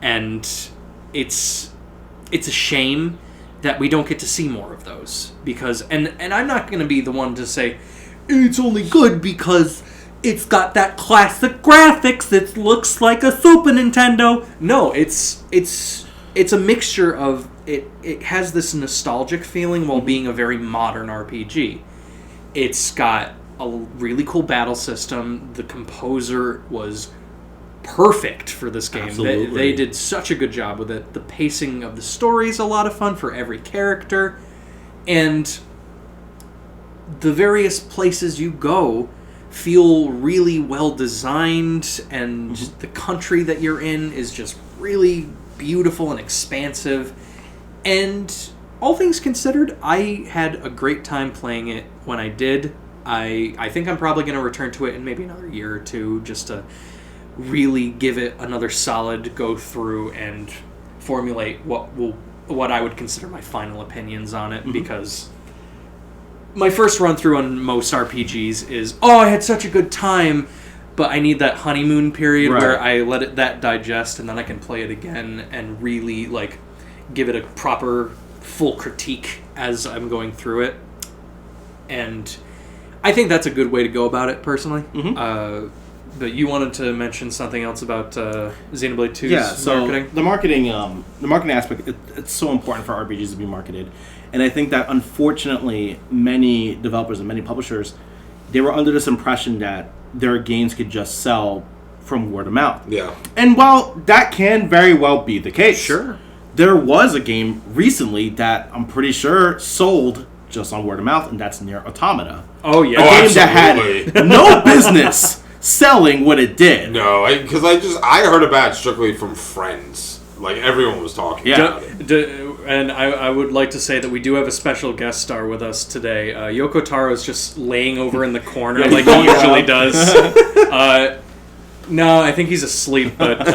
and it's a shame that we don't get to see more of those, because and I'm not going to be the one to say it's only good because it's got that classic graphics that looks like a Super Nintendo. No, it's a mixture of it has this nostalgic feeling while being a very modern RPG. It's got a really cool battle system. The composer was perfect for this game. They did such a good job with it. The pacing of the story is a lot of fun for every character. And the various places you go feel really well designed, and the country that you're in is just really beautiful and expansive. And all things considered, I had a great time playing it when I did. I think I'm probably going to return to it in maybe another year or two, just to really give it another solid go through and formulate what I would consider my final opinions on it, because my first run through on most RPGs is, I had such a good time, but I need that honeymoon period where I let that digest, and then I can play it again and really like give it a proper full critique as I'm going through it. And I think that's a good way to go about it, personally. But you wanted to mention something else about Xenoblade 2's marketing? The marketing aspect, it's so important for RPGs to be marketed. And I think that, unfortunately, many developers and many publishers, they were under this impression that their games could just sell from word of mouth. Yeah. And while that can very well be the case, sure, there was a game recently that I'm pretty sure sold just on word of mouth, and that's Nier Automata. Oh, yeah. A game that had no business selling what it did. No, because I heard about it strictly from friends. Like, everyone was talking about it. And I would like to say that we do have a special guest star with us today. Yoko Taro is just laying over in the corner like he usually does. No, I think he's asleep. But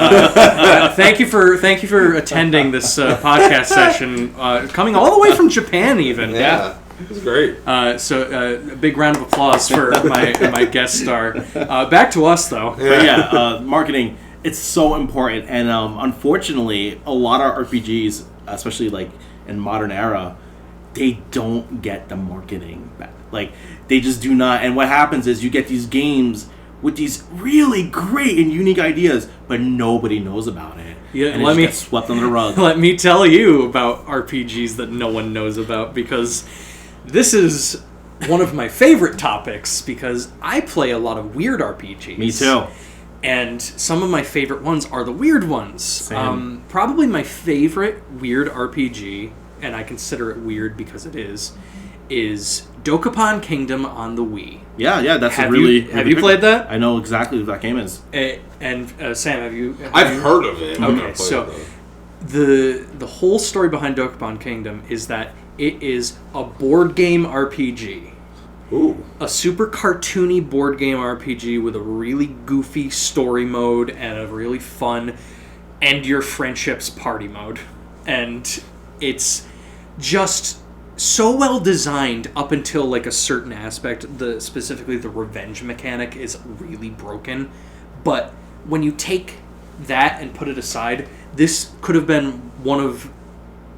thank you for attending this podcast session, coming all the way from Japan, even. Yeah. It was great. So a big round of applause for my guest star. Back to us, though. Marketing, it's so important. And unfortunately, a lot of RPGs, especially like in modern era, they don't get the marketing back. Like, they just do not. And what happens is you get these games with these really great and unique ideas, but nobody knows about it. Yeah, and it gets swept under the rug. Let me tell you about RPGs that no one knows about, because this is one of my favorite topics, because I play a lot of weird RPGs. Me too. And some of my favorite ones are the weird ones. Same. Probably my favorite weird RPG, and I consider it weird because it is is Dokapon Kingdom on the Wii. Yeah, that's Have a really... you, have you played that? I know exactly what that game is. And Sam, have you... I've heard of it. I've never Okay, played so the whole story behind Dokapon Kingdom is that it is a board game RPG. Ooh. A super cartoony board game RPG with a really goofy story mode and a really fun end your friendships party mode. And it's just so well designed up until like a certain aspect. Specifically the revenge mechanic is really broken. But when you take that and put it aside, this could have been one of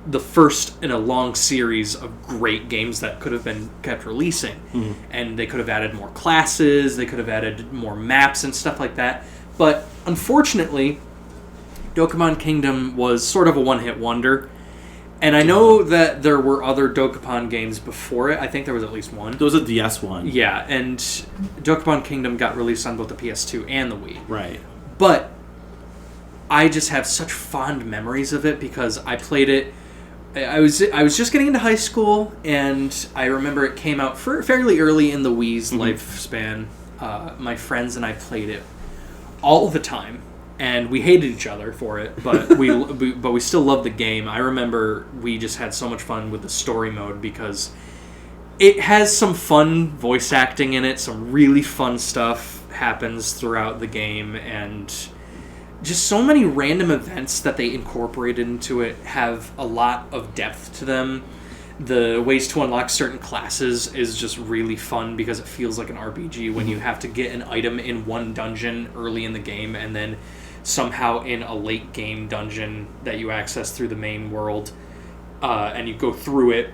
the first in a long series of great games that could have been kept releasing. And they could have added more classes, they could have added more maps and stuff like that. But unfortunately, Dokapon Kingdom was sort of a one-hit wonder. And I know that there were other Dokapon games before it. I think there was at least one. There was a DS one. Yeah, and Dokapon Kingdom got released on both the PS2 and the Wii. Right. But I just have such fond memories of it because I played it. I was just getting into high school, and I remember it came out fairly early in the Wii's lifespan. My friends and I played it all the time, and we hated each other for it, but we still loved the game. I remember we just had so much fun with the story mode because it has some fun voice acting in it. Some really fun stuff happens throughout the game, and just so many random events that they incorporated into it have a lot of depth to them. The ways to unlock certain classes is just really fun because it feels like an RPG when you have to get an item in one dungeon early in the game and then somehow in a late game dungeon that you access through the main world, and you go through it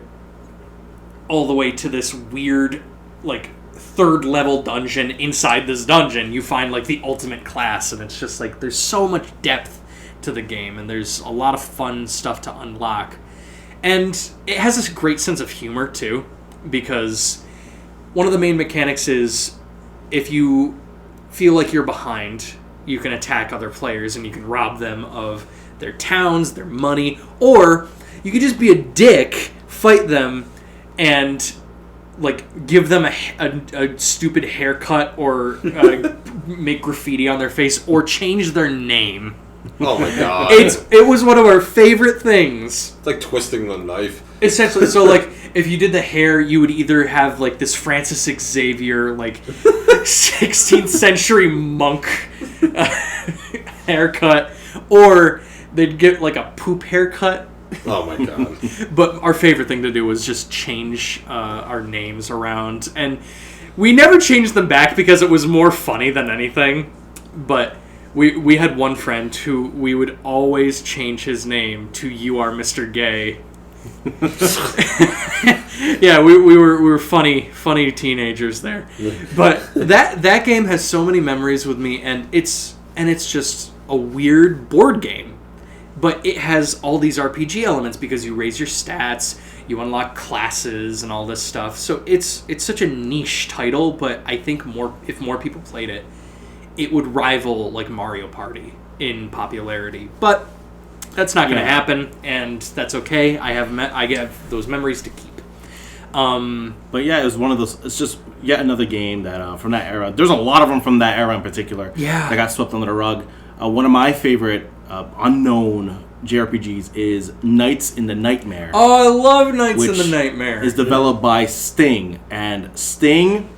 all the way to this weird, like, third level dungeon. Inside this dungeon you find like the ultimate class, and it's just like there's so much depth to the game, and there's a lot of fun stuff to unlock, and it has this great sense of humor too, because one of the main mechanics is if you feel like you're behind, you can attack other players and you can rob them of their towns, their money, or you could just be a dick, fight them, and like give them a stupid haircut, or make graffiti on their face, or change their name. Oh my god. It was one of our favorite things. It's like twisting the knife. Essentially, so like if you did the hair, you would either have like this Francis Xavier, like 16th century monk haircut, or they'd get like a poop haircut. Oh my god. But our favorite thing to do was just change our names around, and we never changed them back because it was more funny than anything. But we had one friend who we would always change his name to "You Are Mr. Gay." Yeah, we were funny teenagers there. But that game has so many memories with me, and it's just a weird board game. But it has all these RPG elements because you raise your stats, you unlock classes, and all this stuff. So it's such a niche title, but I think if more people played it, it would rival like Mario Party in popularity. But that's not going to happen, and that's okay. I have those memories to keep. But yeah, it was one of those. It's just yet another game that from that era. There's a lot of them from that era in particular. Yeah, that got swept under the rug. One of my favorite unknown JRPGs is Nights in the Nightmare. Oh, I love Nights in the Nightmare. Is developed by Sting, and Sting,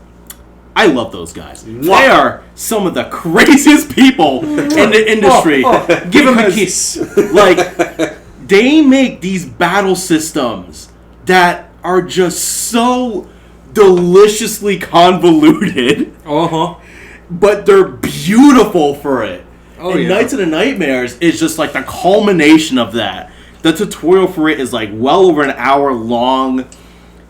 I love those guys. They are some of the craziest people in the industry. Give them a kiss. Like, they make these battle systems that are just so deliciously convoluted. But they're beautiful for it. And Nights in the Nightmares is just like the culmination of that. The tutorial for it is like well over an hour long.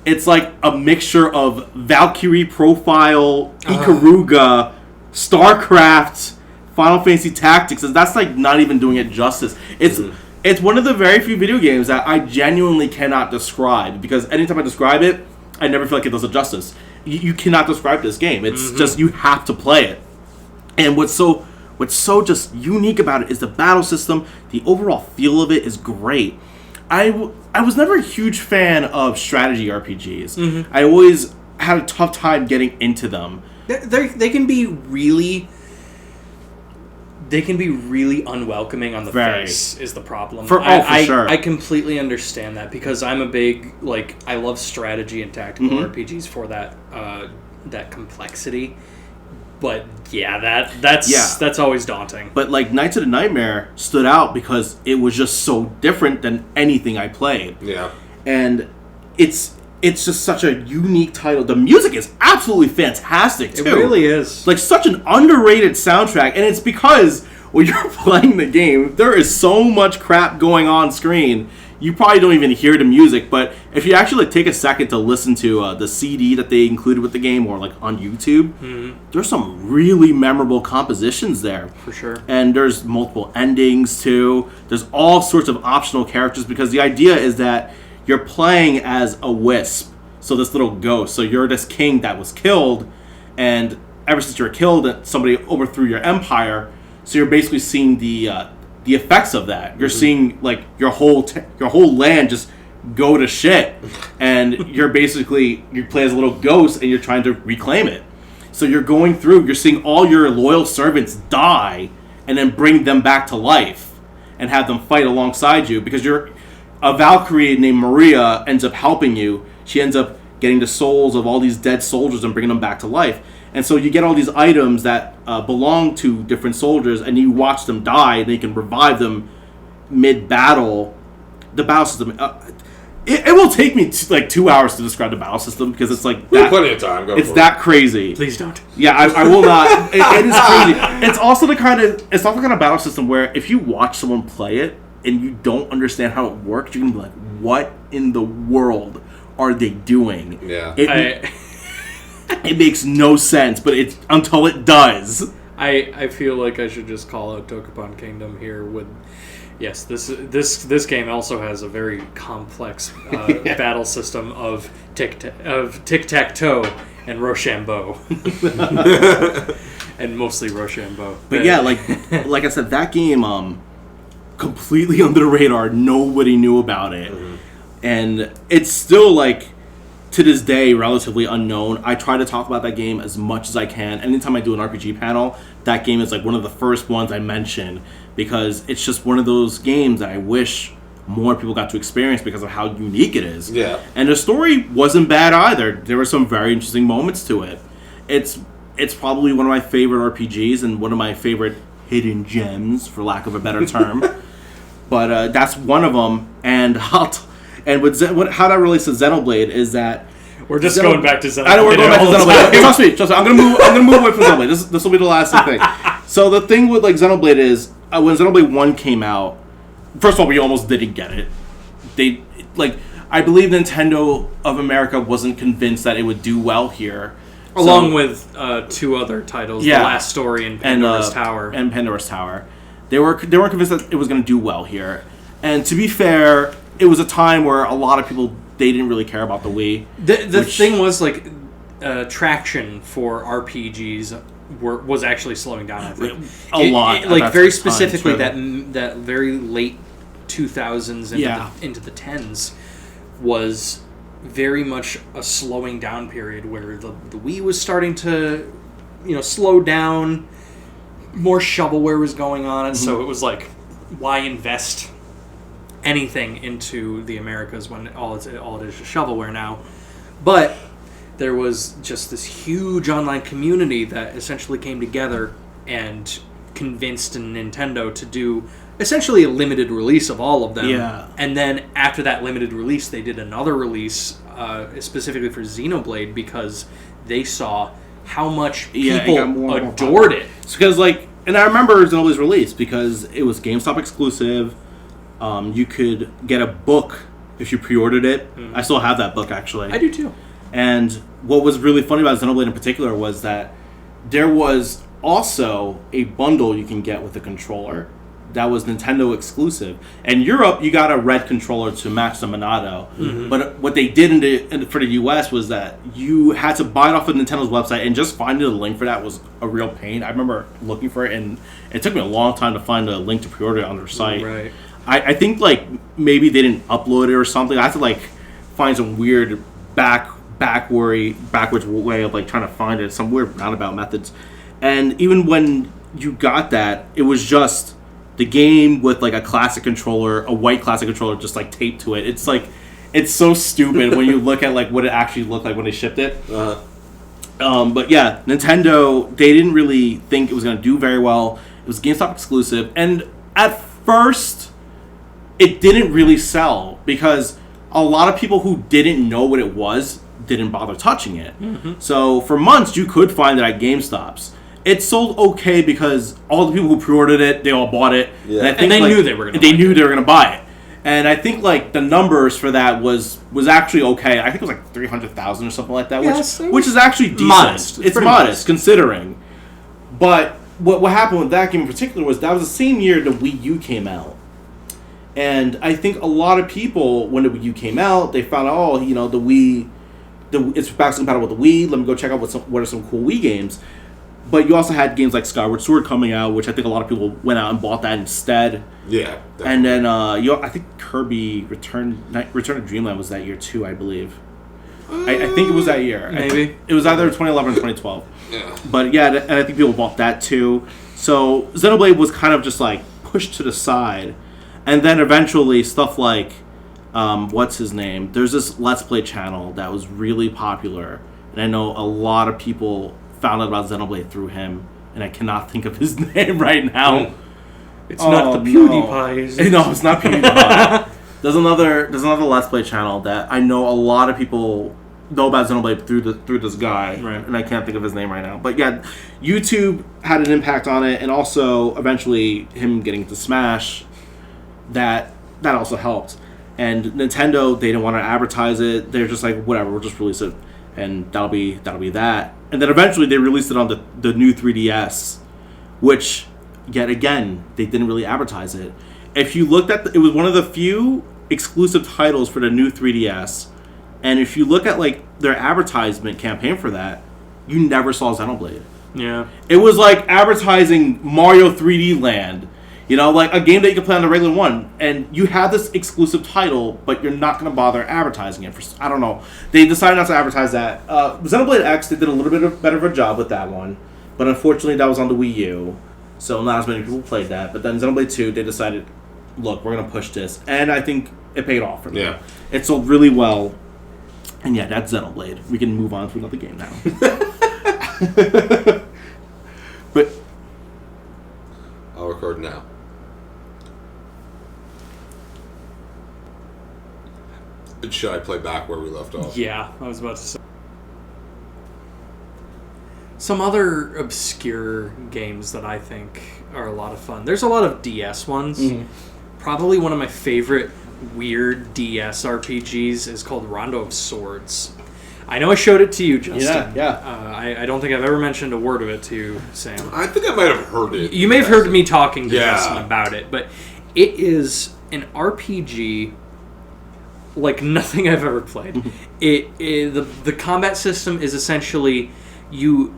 It's like a mixture of Valkyrie Profile, Ikaruga, StarCraft, Final Fantasy Tactics. And that's like not even doing it justice. It's one of the very few video games that I genuinely cannot describe, because anytime I describe it, I never feel like it does it justice. You cannot describe this game. It's just, you have to play it. And what's so just unique about it is the battle system. The overall feel of it is great. I was never a huge fan of strategy RPGs. I always had a tough time getting into them. They can be really unwelcoming on the face is the problem. For sure. I completely understand that because I'm a big I love strategy and tactical RPGs for that complexity. But yeah, that's always daunting. But Knights of the Nightmare stood out because it was just so different than anything I played. Yeah. And it's just such a unique title. The music is absolutely fantastic too. It really is. Such an underrated soundtrack, and it's because when you're playing the game, there is so much crap going on screen. You probably don't even hear the music, but if you actually take a second to listen to the CD that they included with the game, or on YouTube, there's some really memorable compositions there. For sure. And there's multiple endings too. There's all sorts of optional characters because the idea is that you're playing as a wisp, so this little ghost. So you're this king that was killed, and ever since you were killed, somebody overthrew your empire. So you're basically seeing the effects of that. You're seeing your whole land just go to shit, and you play as a little ghost and you're trying to reclaim it. So you're going through, you're seeing all your loyal servants die, and then bring them back to life and have them fight alongside you because a Valkyrie named Maria ends up helping you. She ends up getting the souls of all these dead soldiers and bringing them back to life. And so you get all these items that belong to different soldiers, and you watch them die, and you can revive them mid-battle. The battle system... it will take me 2 hours to describe the battle system, because it's we have plenty of time. It's that crazy. Please don't. Yeah, I will not. It is crazy. It's also the kind of battle system where if you watch someone play it, and you don't understand how it works, you're going to be like, what in the world are they doing? Yeah. It makes no sense, but it's until it does. I feel like I should just call out Dokapon Kingdom here with... Yes, this game also has a very complex battle system of tic-tac-toe and Rochambeau. And mostly Rochambeau. But yeah, like I said, that game... completely under the radar. Nobody knew about it. And it's still to this day relatively unknown. I try to talk about that game as much as I can. Anytime I do an RPG panel, that game is one of the first ones I mention because it's just one of those games that I wish more people got to experience because of how unique it is. Yeah. And the story wasn't bad either. There were some very interesting moments to it. It's probably one of my favorite RPGs and one of my favorite hidden gems, for lack of a better term. But that's one of them, and how that relates to Xenoblade is that we're just going back to Xenoblade. I know we're going back to Xenoblade. Trust me. I'm gonna move away from Xenoblade. This will be the last thing. So the thing with Xenoblade is when Xenoblade 1 came out, first of all, we almost didn't get it. I believe Nintendo of America wasn't convinced that it would do well here. Along with two other titles, The Last Story and Pandora's Tower. And Pandora's Tower. They weren't convinced that it was going to do well here. And to be fair, it was a time where a lot of people, they didn't really care about the Wii. The thing was, traction for RPGs was actually slowing down, I think. A lot. Very specifically, that very late 2000s into the 10s was very much a slowing down period where the Wii was starting to, slow down. More shovelware was going on, and so it was why invest anything into the Americas when all it is just shovelware now? But there was just this huge online community that essentially came together and convinced Nintendo to do essentially a limited release of all of them. Yeah. And then after that limited release, they did another release specifically for Xenoblade because they saw how much people adored it. Because, and I remember Xenoblade's release because it was GameStop exclusive. You could get a book if you pre-ordered it. Mm. I still have that book, actually. I do, too. And what was really funny about Xenoblade in particular was that there was also a bundle you can get with the controller that was Nintendo exclusive. In Europe, you got a red controller to match the Monado. Mm-hmm. But what they did for the US was that you had to buy it off of Nintendo's website, and just finding a link for that was a real pain. I remember looking for it, and it took me a long time to find a link to pre-order it on their site. Right. I think like maybe they didn't upload it or something. I have to like find some weird backwards way of like trying to find it, some weird roundabout methods. And even when you got that, it was just the game with like a classic controller, a white classic controller, just like taped to it. It's like it's so stupid when you look at like what it actually looked like when they shipped it. But yeah, Nintendo, they didn't really think it was going to do very well. It was GameStop exclusive, and at first, it didn't really sell because a lot of people who didn't know what it was didn't bother touching it. Mm-hmm. So for months, you could find it at GameStops. It sold okay because all the people who pre-ordered it, they all bought it. Yeah. And, I think, they like, knew they were going to. They knew they were going to buy it. And I think like the numbers for that was actually okay. I think it was like 300,000 or something like that, which is actually decent. Modest. It's modest considering. But what happened with that game in particular was that was the same year the Wii U came out, and I think a lot of people when the Wii U came out, they found out the Wii, it's backwards compatible with the Wii. Let me go check out what are some cool Wii games. But you also had games like Skyward Sword coming out, which I think a lot of people went out and bought that instead. Yeah, definitely. And then I think Kirby Return to Dreamland was that year too, I believe. I think it was that year. Maybe. It was either 2011 or 2012. Yeah. But yeah, and I think people bought that too. So Xenoblade was kind of just like pushed to the side. And then eventually stuff like, what's his name? There's this Let's Play channel that was really popular. And I know a lot of people found out about Xenoblade through him. And I cannot think of his name right now. It's not the PewDiePie, is it? No, it's not PewDiePie. There's another Let's Play channel that I know a lot of people know about Xenoblade through this guy, right. And I can't think of his name right now. But yeah, YouTube had an impact on it, and also eventually him getting to Smash, that also helped. And Nintendo, they didn't want to advertise it. They're just like, whatever, we'll just release it, and that'll be that. And then eventually they released it on the new 3DS, which yet again they didn't really advertise it. If you looked at it was one of the few exclusive titles for the new 3DS. And if you look at like their advertisement campaign for that, you never saw Xenoblade. Yeah. It was like advertising Mario 3D Land, like a game that you can play on the regular one, and you have this exclusive title, but you're not going to bother advertising it. I don't know. They decided not to advertise that. Xenoblade X, they did a little bit better of a job with that one, but unfortunately that was on the Wii U, so not as many people played that. But then Xenoblade 2, they decided, look, we're going to push this, and I think it paid off for them. Yeah. It sold really well. And yeah, that's Xenoblade. We can move on to another game now. But I'll record now. Should I play back where we left off? Yeah, I was about to say. Some other obscure games that I think are a lot of fun. There's a lot of DS ones. Mm-hmm. Probably one of my favorite weird DS RPGs is called Rondo of Swords. I know I showed it to you, Justin. Yeah. I don't think I've ever mentioned a word of it to you, Sam. I think I might have heard it. You may have heard me talking to Justin about it, but it is an RPG like nothing I've ever played. The combat system is essentially you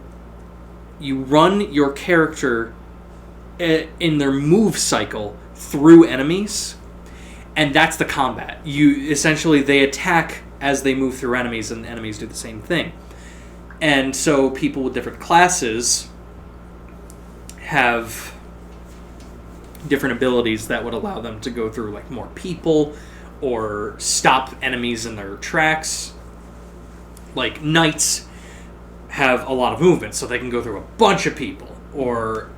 run your character in their move cycle through enemies. And that's the combat. They attack as they move through enemies, and enemies do the same thing. And so people with different classes have different abilities that would allow them to go through like more people or stop enemies in their tracks. Like knights have a lot of movement, so they can go through a bunch of people. Or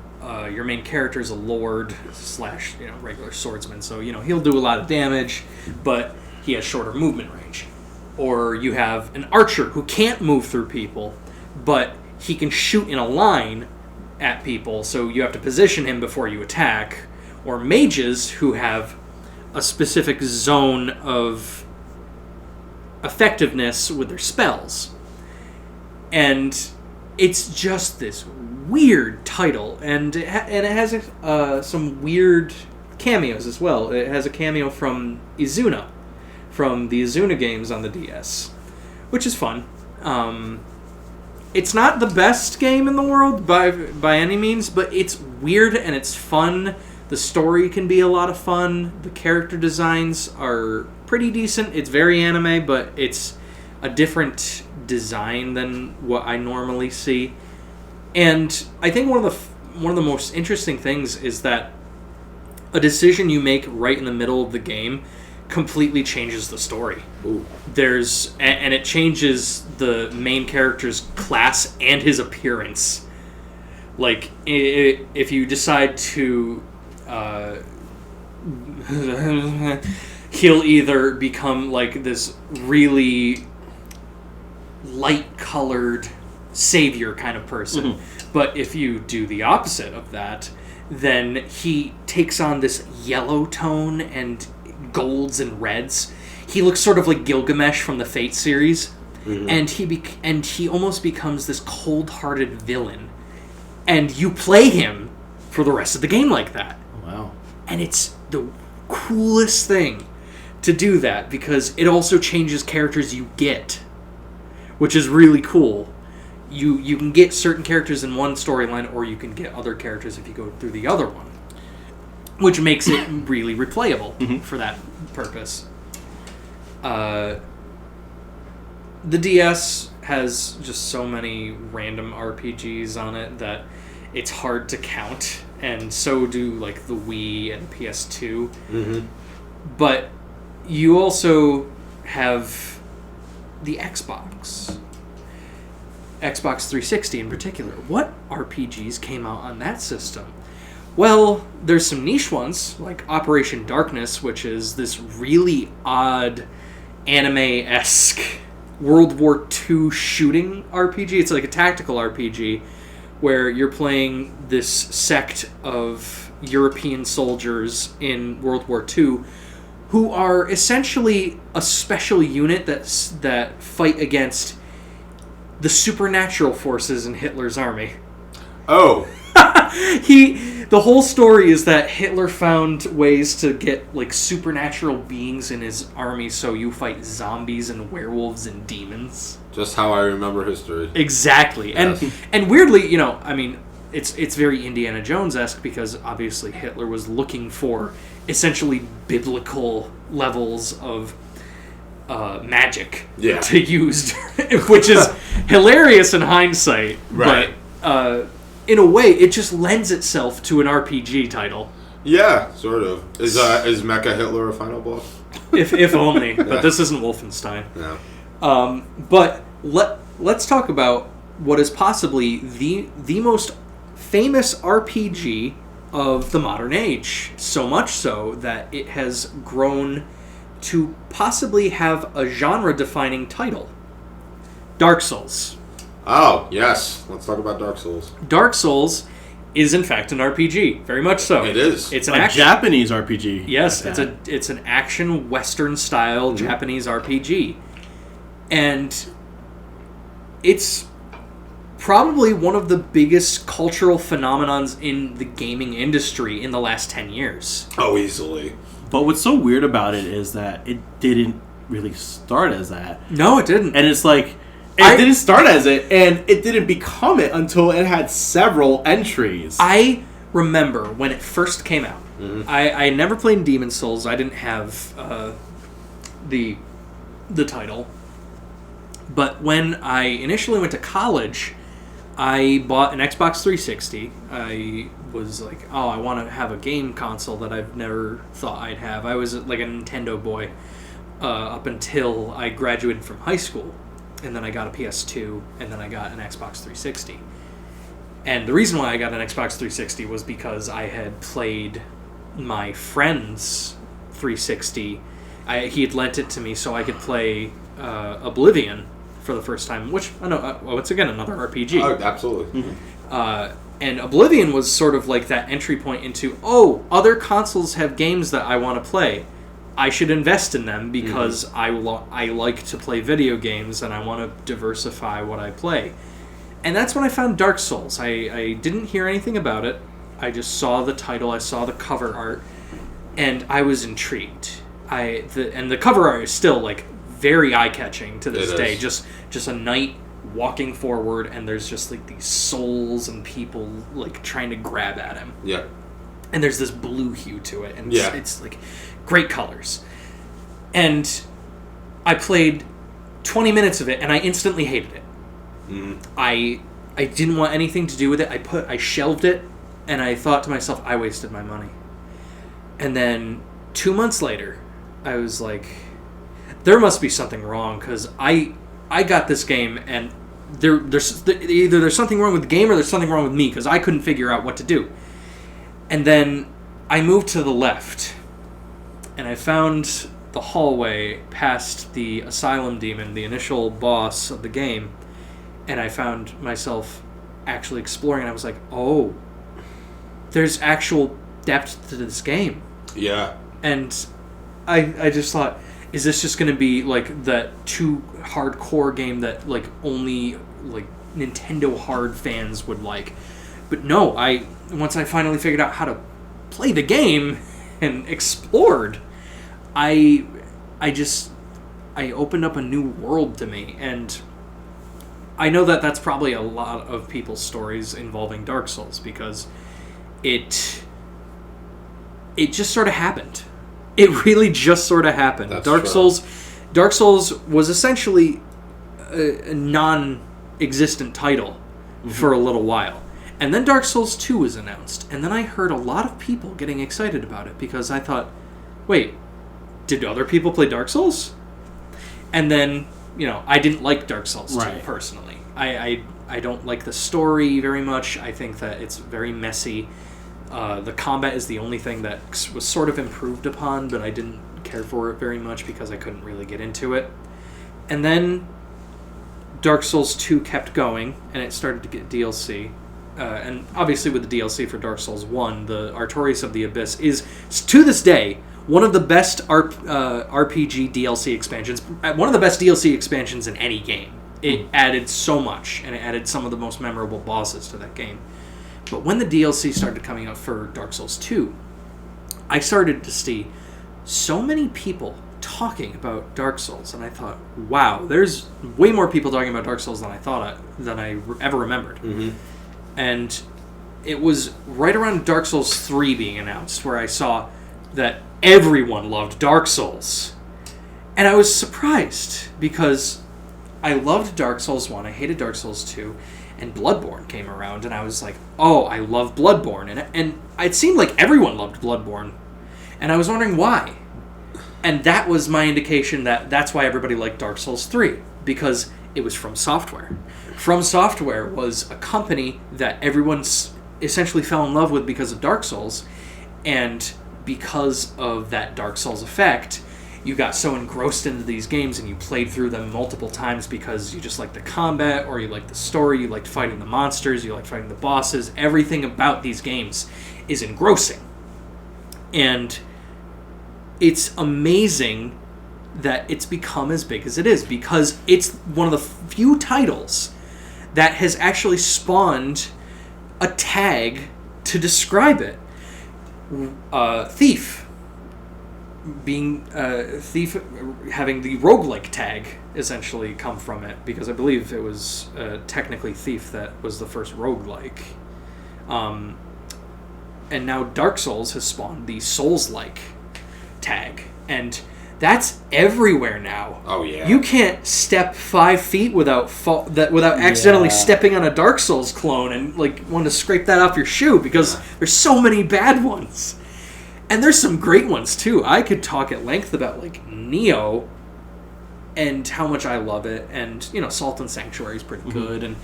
your main character is a lord / regular swordsman, so he'll do a lot of damage, but he has shorter movement range. Or you have an archer who can't move through people, but he can shoot in a line at people, so you have to position him before you attack. Or mages who have a specific zone of effectiveness with their spells. And it's just this weird title, and it has some weird cameos as well. It has a cameo from Izuna, from the Izuna games on the DS, which is fun. It's not the best game in the world by any means, but it's weird and it's fun The story can be a lot of fun. The character designs are pretty decent. It's very anime, but it's a different design than what I normally see. And I think one of the most interesting things is that a decision you make right in the middle of the game completely changes the story. Ooh. And it changes the main character's class and his appearance. Like, if you decide to... he'll either become, like, this really light-colored savior kind of person. Mm-hmm. But if you do the opposite of that, then he takes on this yellow tone and golds and reds. He looks sort of like Gilgamesh from the Fate series. Mm-hmm. And he almost becomes this cold-hearted villain. And you play him for the rest of the game like that. Wow. And it's the coolest thing to do that, because it also changes characters you get, which is really cool. You can get certain characters in one storyline, or you can get other characters if you go through the other one, which makes it really replayable mm-hmm. for that purpose. The DS has just so many random RPGs on it that it's hard to count, and so do like the Wii and PS2. Mm-hmm. But you also have the Xbox 360 in particular. What RPGs came out on that system? Well, there's some niche ones, like Operation Darkness, which is this really odd anime-esque World War II shooting RPG. It's like a tactical RPG where you're playing this sect of European soldiers in World War II who are essentially a special unit that fight against the supernatural forces in Hitler's army. Oh. The whole story is that Hitler found ways to get like supernatural beings in his army, so you fight zombies and werewolves and demons. Just how I remember history. Exactly. Yes. And weirdly, I mean, it's very Indiana Jones-esque, because obviously Hitler was looking for essentially biblical levels of magic to use, which is hilarious in hindsight. Right. But in a way, it just lends itself to an RPG title. Yeah, sort of. Is Mecha Hitler a final boss? If only. But this isn't Wolfenstein. No. But let's talk about what is possibly the most famous RPG of the modern age. So much so that it has grown to possibly have a genre-defining title. Dark Souls. Oh, yes. Let's talk about Dark Souls. Dark Souls is, in fact, an RPG. Very much so. It is. It's a Japanese RPG. Yes, it's an action, Western-style mm-hmm. Japanese RPG. And it's probably one of the biggest cultural phenomenons in the gaming industry in the last 10 years. Oh, easily. But what's so weird about it is that it didn't really start as that. No, it didn't. And it's like... It didn't start as it, and it didn't become it until it had several entries. I remember when it first came out. Mm-hmm. I never played Demon's Souls. I didn't have the title. But when I initially went to college, I bought an Xbox 360. I was like, oh, I want to have a game console that I've never thought I'd have. I was like a Nintendo boy up until I graduated from high school. And then I got a PS2, and then I got an Xbox 360. And the reason why I got an Xbox 360 was because I had played my friend's 360. He had lent it to me so I could play Oblivion for the first time, which, I know, once again, another RPG. Oh, absolutely. Mm-hmm. And Oblivion was sort of like that entry point into, other consoles have games that I want to play. I should invest in them because mm-hmm. I like to play video games and I want to diversify what I play. And that's when I found Dark Souls. I didn't hear anything about it. I just saw the title, I saw the cover art, and I was intrigued. And the cover art is still like very eye-catching to this day. Just a knight walking forward, and there's just like these souls and people like trying to grab at him. Yeah. and there's this blue hue to it, and Yeah. it's like great colors. And I played 20 minutes of it, and I instantly hated it. Mm. I didn't want anything to do with it. I shelved it, and I thought to myself, I wasted my money. And then 2 months later, I was like, there must be something wrong, because I got this game, and either there's something wrong with the game or there's something wrong with me, because I couldn't figure out what to do. And then I moved to the left, and I found the hallway past the Asylum Demon, the initial boss of the game, and I found myself actually exploring, and I was like, oh, there's actual depth to this game. Yeah. And I just thought, is this just going to be like that too hardcore game that like only like Nintendo hard fans would like? But no, once I finally figured out how to play the game and explored, I opened up a new world to me. And I know that that's probably a lot of people's stories involving Dark Souls, because it just sort of happened. It really just sort of happened. That's Dark true. Dark Souls was essentially a non-existent title for a little while. And then Dark Souls 2 was announced. And then I heard a lot of people getting excited about it, because I thought, wait, did other people play Dark Souls? And then, I didn't like Dark Souls 2 Right. personally. I don't like the story very much. I think that it's very messy. The combat is the only thing that was sort of improved upon, but I didn't care for it very much because I couldn't really get into it. And then Dark Souls 2 kept going, and it started to get DLC. And obviously with the DLC for Dark Souls 1, the Artorias of the Abyss is, to this day, one of the best RPG DLC expansions. One of the best DLC expansions in any game. It added so much, and it added some of the most memorable bosses to that game. But when the DLC started coming out for Dark Souls 2, I started to see so many people talking about Dark Souls, and I thought, wow, there's way more people talking about Dark Souls than I ever remembered. Mm-hmm. And it was right around Dark Souls 3 being announced where I saw that everyone loved Dark Souls. And I was surprised, because I loved Dark Souls 1, I hated Dark Souls 2, and Bloodborne came around, and I was like, oh, I love Bloodborne. And it seemed like everyone loved Bloodborne. And I was wondering why. And that was my indication that that's why everybody liked Dark Souls 3, because it was From Software. From Software was a company that everyone essentially fell in love with because of Dark Souls, and because of that Dark Souls effect, you got so engrossed into these games and you played through them multiple times because you just liked the combat, or you liked the story, you liked fighting the monsters, you liked fighting the bosses. Everything about these games is engrossing. And it's amazing that it's become as big as it is, because it's one of the few titles that has actually spawned a tag to describe it. Thief. Thief having the roguelike tag essentially come from it, because I believe it was technically Thief that was the first roguelike. And now Dark Souls has spawned the Souls-like tag, and that's everywhere now. Oh yeah. You can't step 5 feet without accidentally stepping on a Dark Souls clone and want to scrape that off your shoe, because there's so many bad ones. And there's some great ones too. I could talk at length about Neo and how much I love it, and Salt and Sanctuary is pretty good,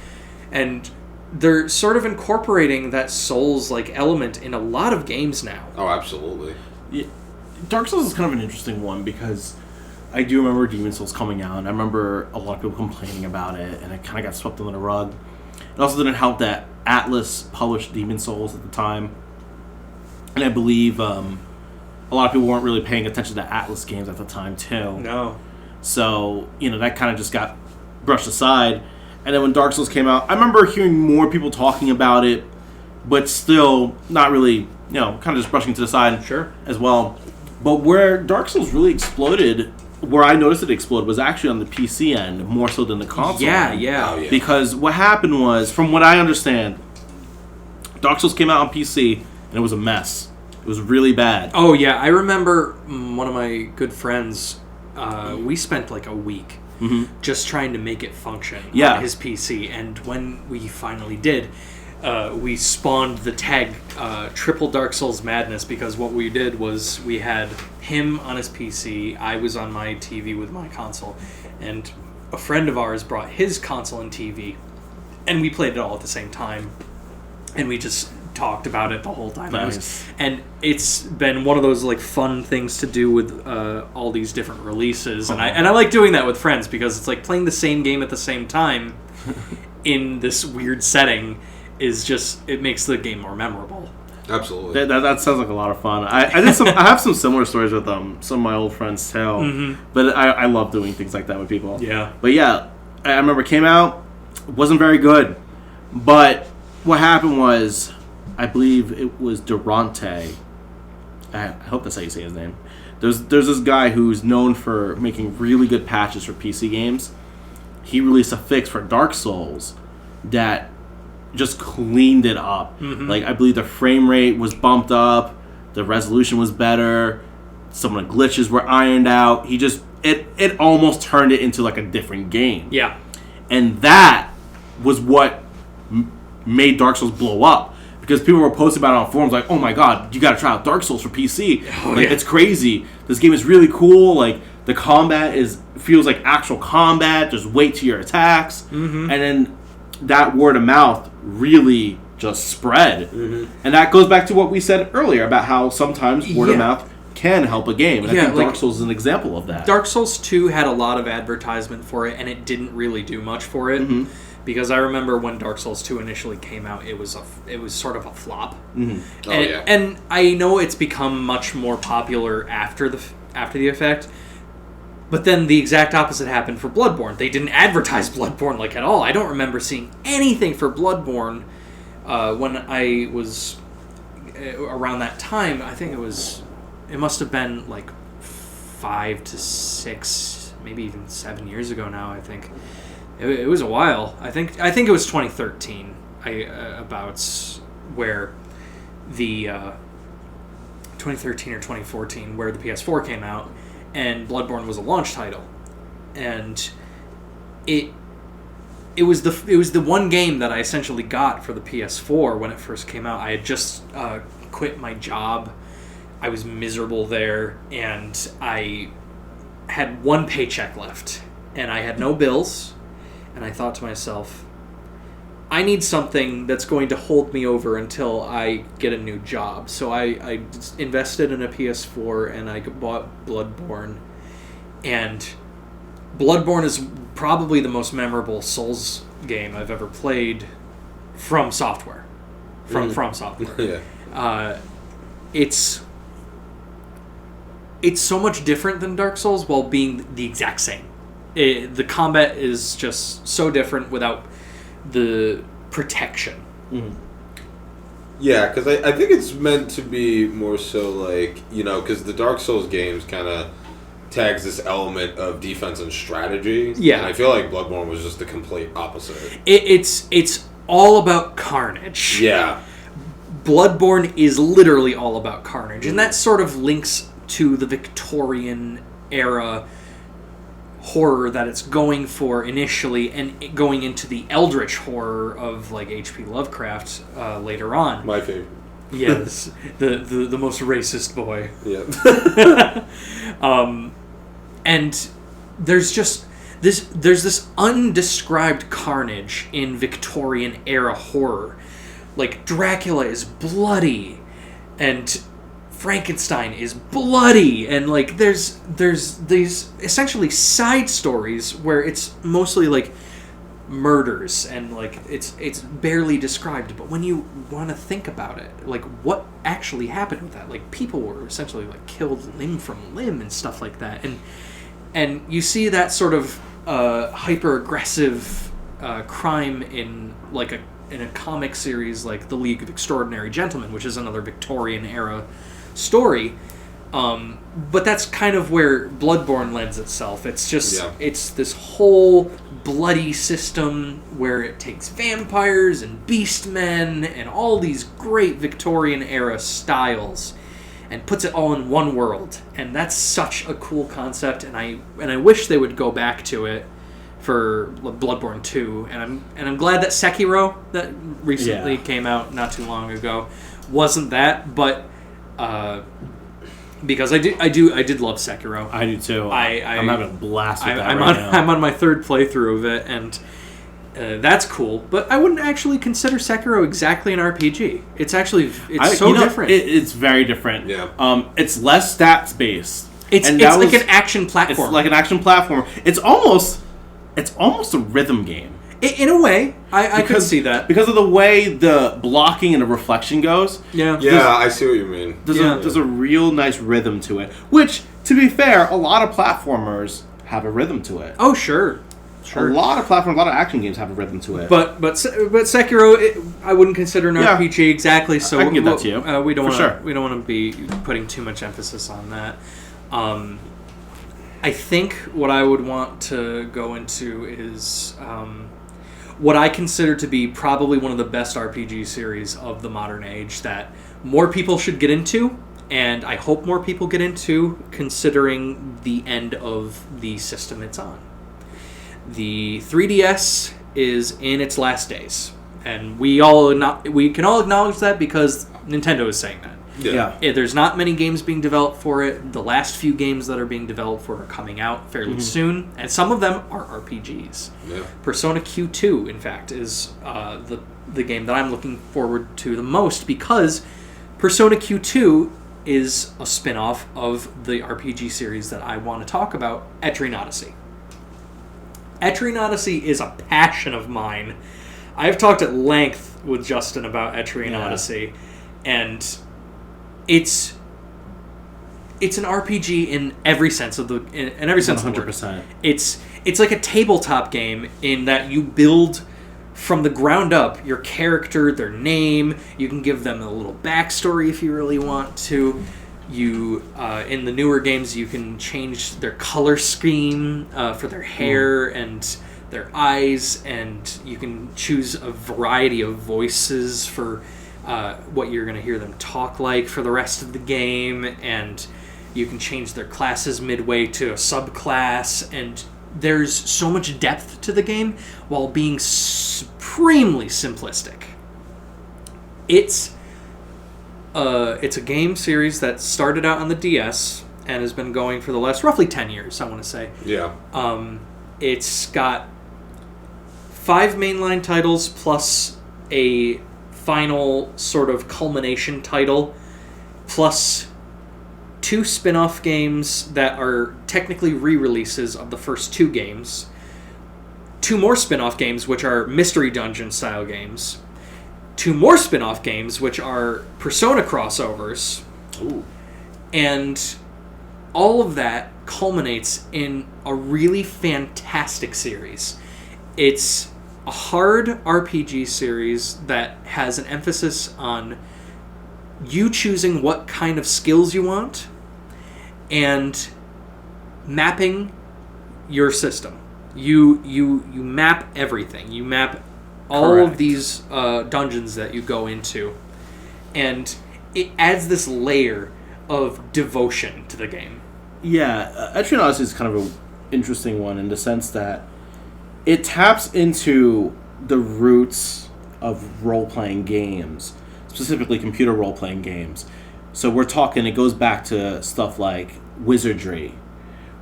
and they're sort of incorporating that Souls-like element in a lot of games now. Oh, absolutely. Yeah. Dark Souls is kind of an interesting one, because I do remember Demon Souls coming out, and I remember a lot of people complaining about it, and it kind of got swept under the rug. It also didn't help that Atlas published Demon Souls at the time. And I believe a lot of people weren't really paying attention to Atlas games at the time, too. No. So, that kind of just got brushed aside. And then when Dark Souls came out, I remember hearing more people talking about it, but still not really, kind of just brushing to the side as well. But where Dark Souls really exploded, where I noticed it explode, was actually on the PC end, more so than the console end. Oh, yeah. Because what happened was, from what I understand, Dark Souls came out on PC, and it was a mess. It was really bad. Oh yeah, I remember one of my good friends. We spent like a week just trying to make it function on his PC, and when we finally did, we spawned the tag Triple Dark Souls Madness, because what we did was we had him on his PC, I was on my TV with my console, and a friend of ours brought his console and TV, and we played it all at the same time, and we just talked about it the whole time. Nice. And it's been one of those like fun things to do with all these different releases, and I like doing that with friends, because it's like playing the same game at the same time in this weird setting is just, it makes the game more memorable. Absolutely. That sounds like a lot of fun. I have some similar stories with some of my old friends too. But I love doing things like that with people. Yeah. But yeah, I remember it came out, wasn't very good. But what happened was, I believe it was Durante. I hope that's how you say his name. There's this guy who's known for making really good patches for PC games. He released a fix for Dark Souls that just cleaned it up. Like, I believe the frame rate was bumped up, the resolution was better, some of the glitches were ironed out. He just it almost turned it into like a different game. Yeah. And that was what made Dark Souls blow up, because people were posting about it on forums like, "Oh my god, you got to try out Dark Souls for PC. It's crazy. This game is really cool. Like, the combat feels like actual combat. There's weight to your attacks." And then that word of mouth really just spread. And that goes back to what we said earlier about how sometimes word of mouth can help a game. And I think Dark Souls is an example of that. Dark Souls 2 had a lot of advertisement for it, and it didn't really do much for it. Because I remember when Dark Souls 2 initially came out, it was sort of a flop. And I know it's become much more popular after the effect. But then the exact opposite happened for Bloodborne. They didn't advertise Bloodborne like at all. I don't remember seeing anything for Bloodborne when I was around that time. I think it must have been like 5 to 6, maybe even 7 years ago now. I think it was a while. I think it was 2013. About where the 2013 or 2014, where the PS4 came out. And Bloodborne was a launch title, and it was the one game that I essentially got for the PS4 when it first came out. I had just quit my job. I was miserable there, and I had one paycheck left, and I had no bills. And I thought to myself, I need something that's going to hold me over until I get a new job. So I invested in a PS4 and I bought Bloodborne. And Bloodborne is probably the most memorable Souls game I've ever played from software. From software. It's so much different than Dark Souls while being the exact same. The combat is just so different without the protection. Yeah, because I think it's meant to be more so like, because the Dark Souls games kind of tags this element of defense and strategy. Yeah. And I feel like Bloodborne was just the complete opposite. It's all about carnage. Yeah. Bloodborne is literally all about carnage. And that sort of links to the Victorian era horror that it's going for initially, and going into the eldritch horror of like H.P. Lovecraft later on. My favorite. Yes, the most racist boy. Yeah. And there's just this undescribed carnage in Victorian era horror. Like, Dracula is bloody, and Frankenstein is bloody, and like there's these essentially side stories where it's mostly like murders, and like it's barely described, but when you want to think about it, like what actually happened with that, like people were essentially like killed limb from limb and stuff like that, and you see that sort of hyper aggressive crime in like in a comic series like The League of Extraordinary Gentlemen, which is another Victorian era story, but that's kind of where Bloodborne lends itself. It's just it's this whole bloody system where it takes vampires and beastmen and all these great Victorian era styles and puts it all in one world. And that's such a cool concept, and I wish they would go back to it for Bloodborne 2, and I'm glad that Sekiro, that recently came out not too long ago, wasn't that, but because I did love Sekiro. I do too. I'm having a blast with that now. now. I'm on my third playthrough of it, and that's cool. But I wouldn't actually consider Sekiro exactly an RPG. It's so different. It's very different. Yeah. It's less stats based. It's like an action platform. It's like an action platform. It's almost a rhythm game. In a way, I could see that. Because of the way the blocking and the reflection goes. Yeah, I see what you mean. There's a real nice rhythm to it. Which, to be fair, a lot of platformers have a rhythm to it. Oh, sure. A lot of platforms, a lot of action games have a rhythm to it. But Sekiro, I wouldn't consider an RPG exactly. So I can give that to you. We don't want to be putting too much emphasis on that. I think what I would want to go into is what I consider to be probably one of the best RPG series of the modern age that more people should get into, and I hope more people get into, considering the end of the system it's on. The 3DS is in its last days, and we can all acknowledge that because Nintendo is saying that. Yeah. There's not many games being developed for it. The last few games that are being developed for it are coming out fairly soon, and some of them are RPGs. Yeah. Persona Q2, in fact, is the game that I'm looking forward to the most, because Persona Q2 is a spin-off of the RPG series that I want to talk about, Etrian Odyssey. Etrian Odyssey is a passion of mine. I've talked at length with Justin about Etrian Odyssey, and it's an RPG in every sense of the word. 100%. It's like a tabletop game in that you build from the ground up your character, their name. You can give them a little backstory if you really want to. You in the newer games you can change their color scheme for their hair and their eyes, and you can choose a variety of voices for what you're going to hear them talk like for the rest of the game, and you can change their classes midway to a subclass, and there's so much depth to the game while being supremely simplistic. It's a game series that started out on the DS and has been going for the last roughly 10 years, I want to say. Yeah. It's got 5 mainline titles plus a final sort of culmination title, plus 2 spin-off games that are technically re-releases of the first 2 games, 2 more spin-off games which are Mystery Dungeon style games, 2 more spin-off games which are Persona crossovers. Ooh. And all of that culminates in a really fantastic series. It's a hard RPG series that has an emphasis on you choosing what kind of skills you want and mapping your system. You map everything. You map all of these dungeons that you go into, and it adds this layer of devotion to the game. Yeah, Etrian Odyssey is kind of an interesting one in the sense that it taps into the roots of role-playing games, specifically computer role-playing games. So we're talking, it goes back to stuff like Wizardry,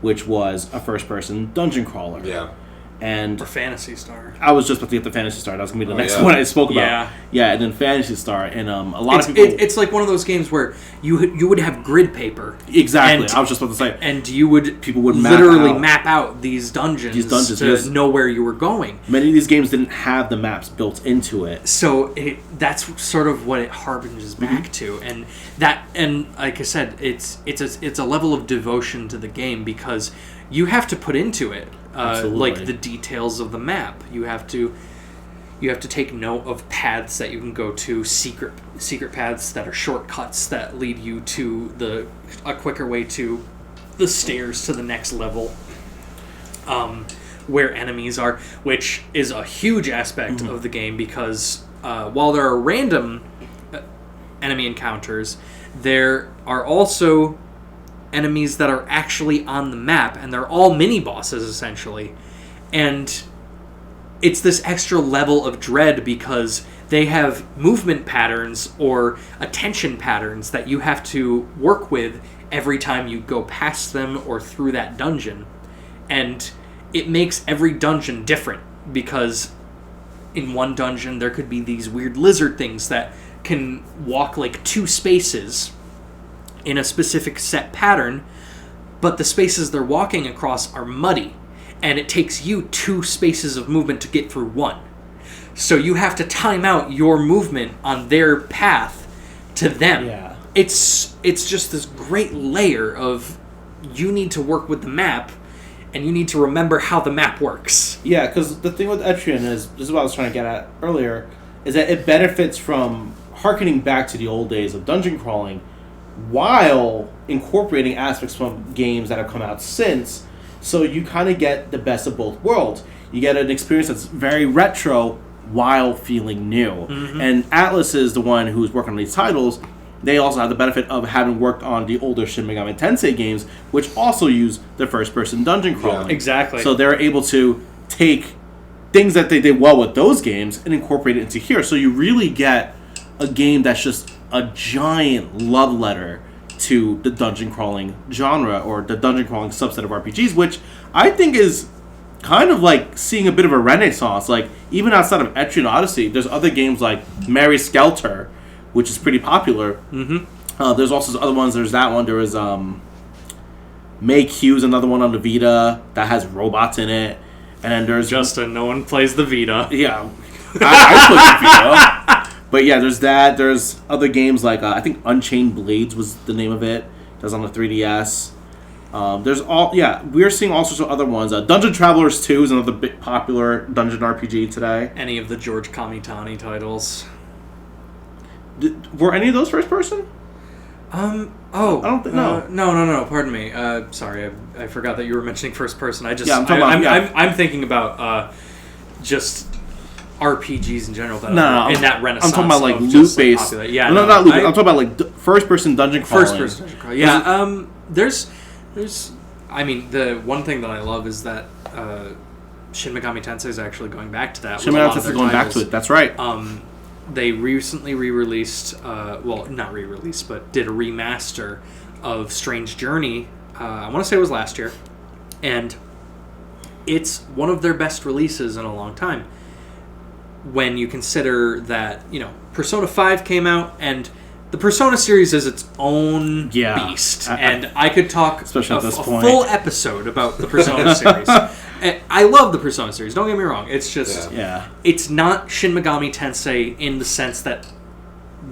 which was a first-person dungeon crawler. Yeah. And Or Phantasy Star. I was just about to get the Phantasy Star. That was going to be the next one I spoke about. Yeah, and then Phantasy Star. And a lot of people... It's like one of those games where you would have grid paper. Exactly. I was just about to say. And people would literally map out these dungeons to know where you were going. Many of these games didn't have the maps built into it. So that's sort of what it harbinges back to. And like I said, it's a level of devotion to the game because you have to put into it. Like the details of the map. You have to take note of paths that you can go to, secret paths that are shortcuts that lead you to a quicker way to the stairs to the next level, where enemies are, which is a huge aspect of the game because while there are random enemy encounters, there are also enemies that are actually on the map, and they're all mini-bosses, essentially. And it's this extra level of dread because they have movement patterns or attention patterns that you have to work with every time you go past them or through that dungeon. And it makes every dungeon different because in one dungeon there could be these weird lizard things that can walk like 2 spaces in a specific set pattern, but the spaces they're walking across are muddy, and it takes you 2 spaces of movement to get through one. So you have to time out your movement on their path to them. Yeah. It's just this great layer of you need to work with the map, and you need to remember how the map works. Yeah, because the thing with Etrian is, this is what I was trying to get at earlier, is that it benefits from harkening back to the old days of dungeon crawling while incorporating aspects from games that have come out since, so you kind of get the best of both worlds. You get an experience that's very retro while feeling new. Mm-hmm. And Atlas is the one who's working on these titles. They also have the benefit of having worked on the older Shin Megami Tensei games, which also use the first-person dungeon crawling. Yeah, exactly. So they're able to take things that they did well with those games and incorporate it into here. So you really get a game that's just a giant love letter to the dungeon crawling genre, or the dungeon crawling subset of RPGs, which I think is kind of like seeing a bit of a renaissance. Like, even outside of Etrian Odyssey, there's other games like Mary Skelter, which is pretty popular. Mm-hmm. There's also other ones. There's that one. There is Make Hughes, another one on the Vita that has robots in it. And then there's... Justin, no one plays the Vita. Yeah. I play the Vita. But yeah, there's that. There's other games like, I think Unchained Blades was the name of it. That's on the 3DS. There's all... Yeah, we're seeing all sorts of other ones. Dungeon Travelers 2 is another big popular dungeon RPG today. Any of the George Kamitani titles. Were any of those first person? I don't think no. Pardon me. Sorry, I forgot that you were mentioning first person. I'm thinking about just RPGs in general. That in that renaissance. I'm talking about like loot based. Yeah, not loot. I'm talking about like first person dungeon crawling. First person dungeon crawling. Yeah. There's. I mean, the one thing that I love is that Shin Megami Tensei is actually going back to that. Shin Megami Tensei is going back to it. That's right. They recently re-released, not re-released, but did a remaster of Strange Journey. I want to say it was last year. And it's one of their best releases in a long time. When you consider that, Persona 5 came out, and the Persona series is its own beast. And I could talk especially at this point. Full episode about the Persona series. I love the Persona series, don't get me wrong. It's just... It's not Shin Megami Tensei in the sense that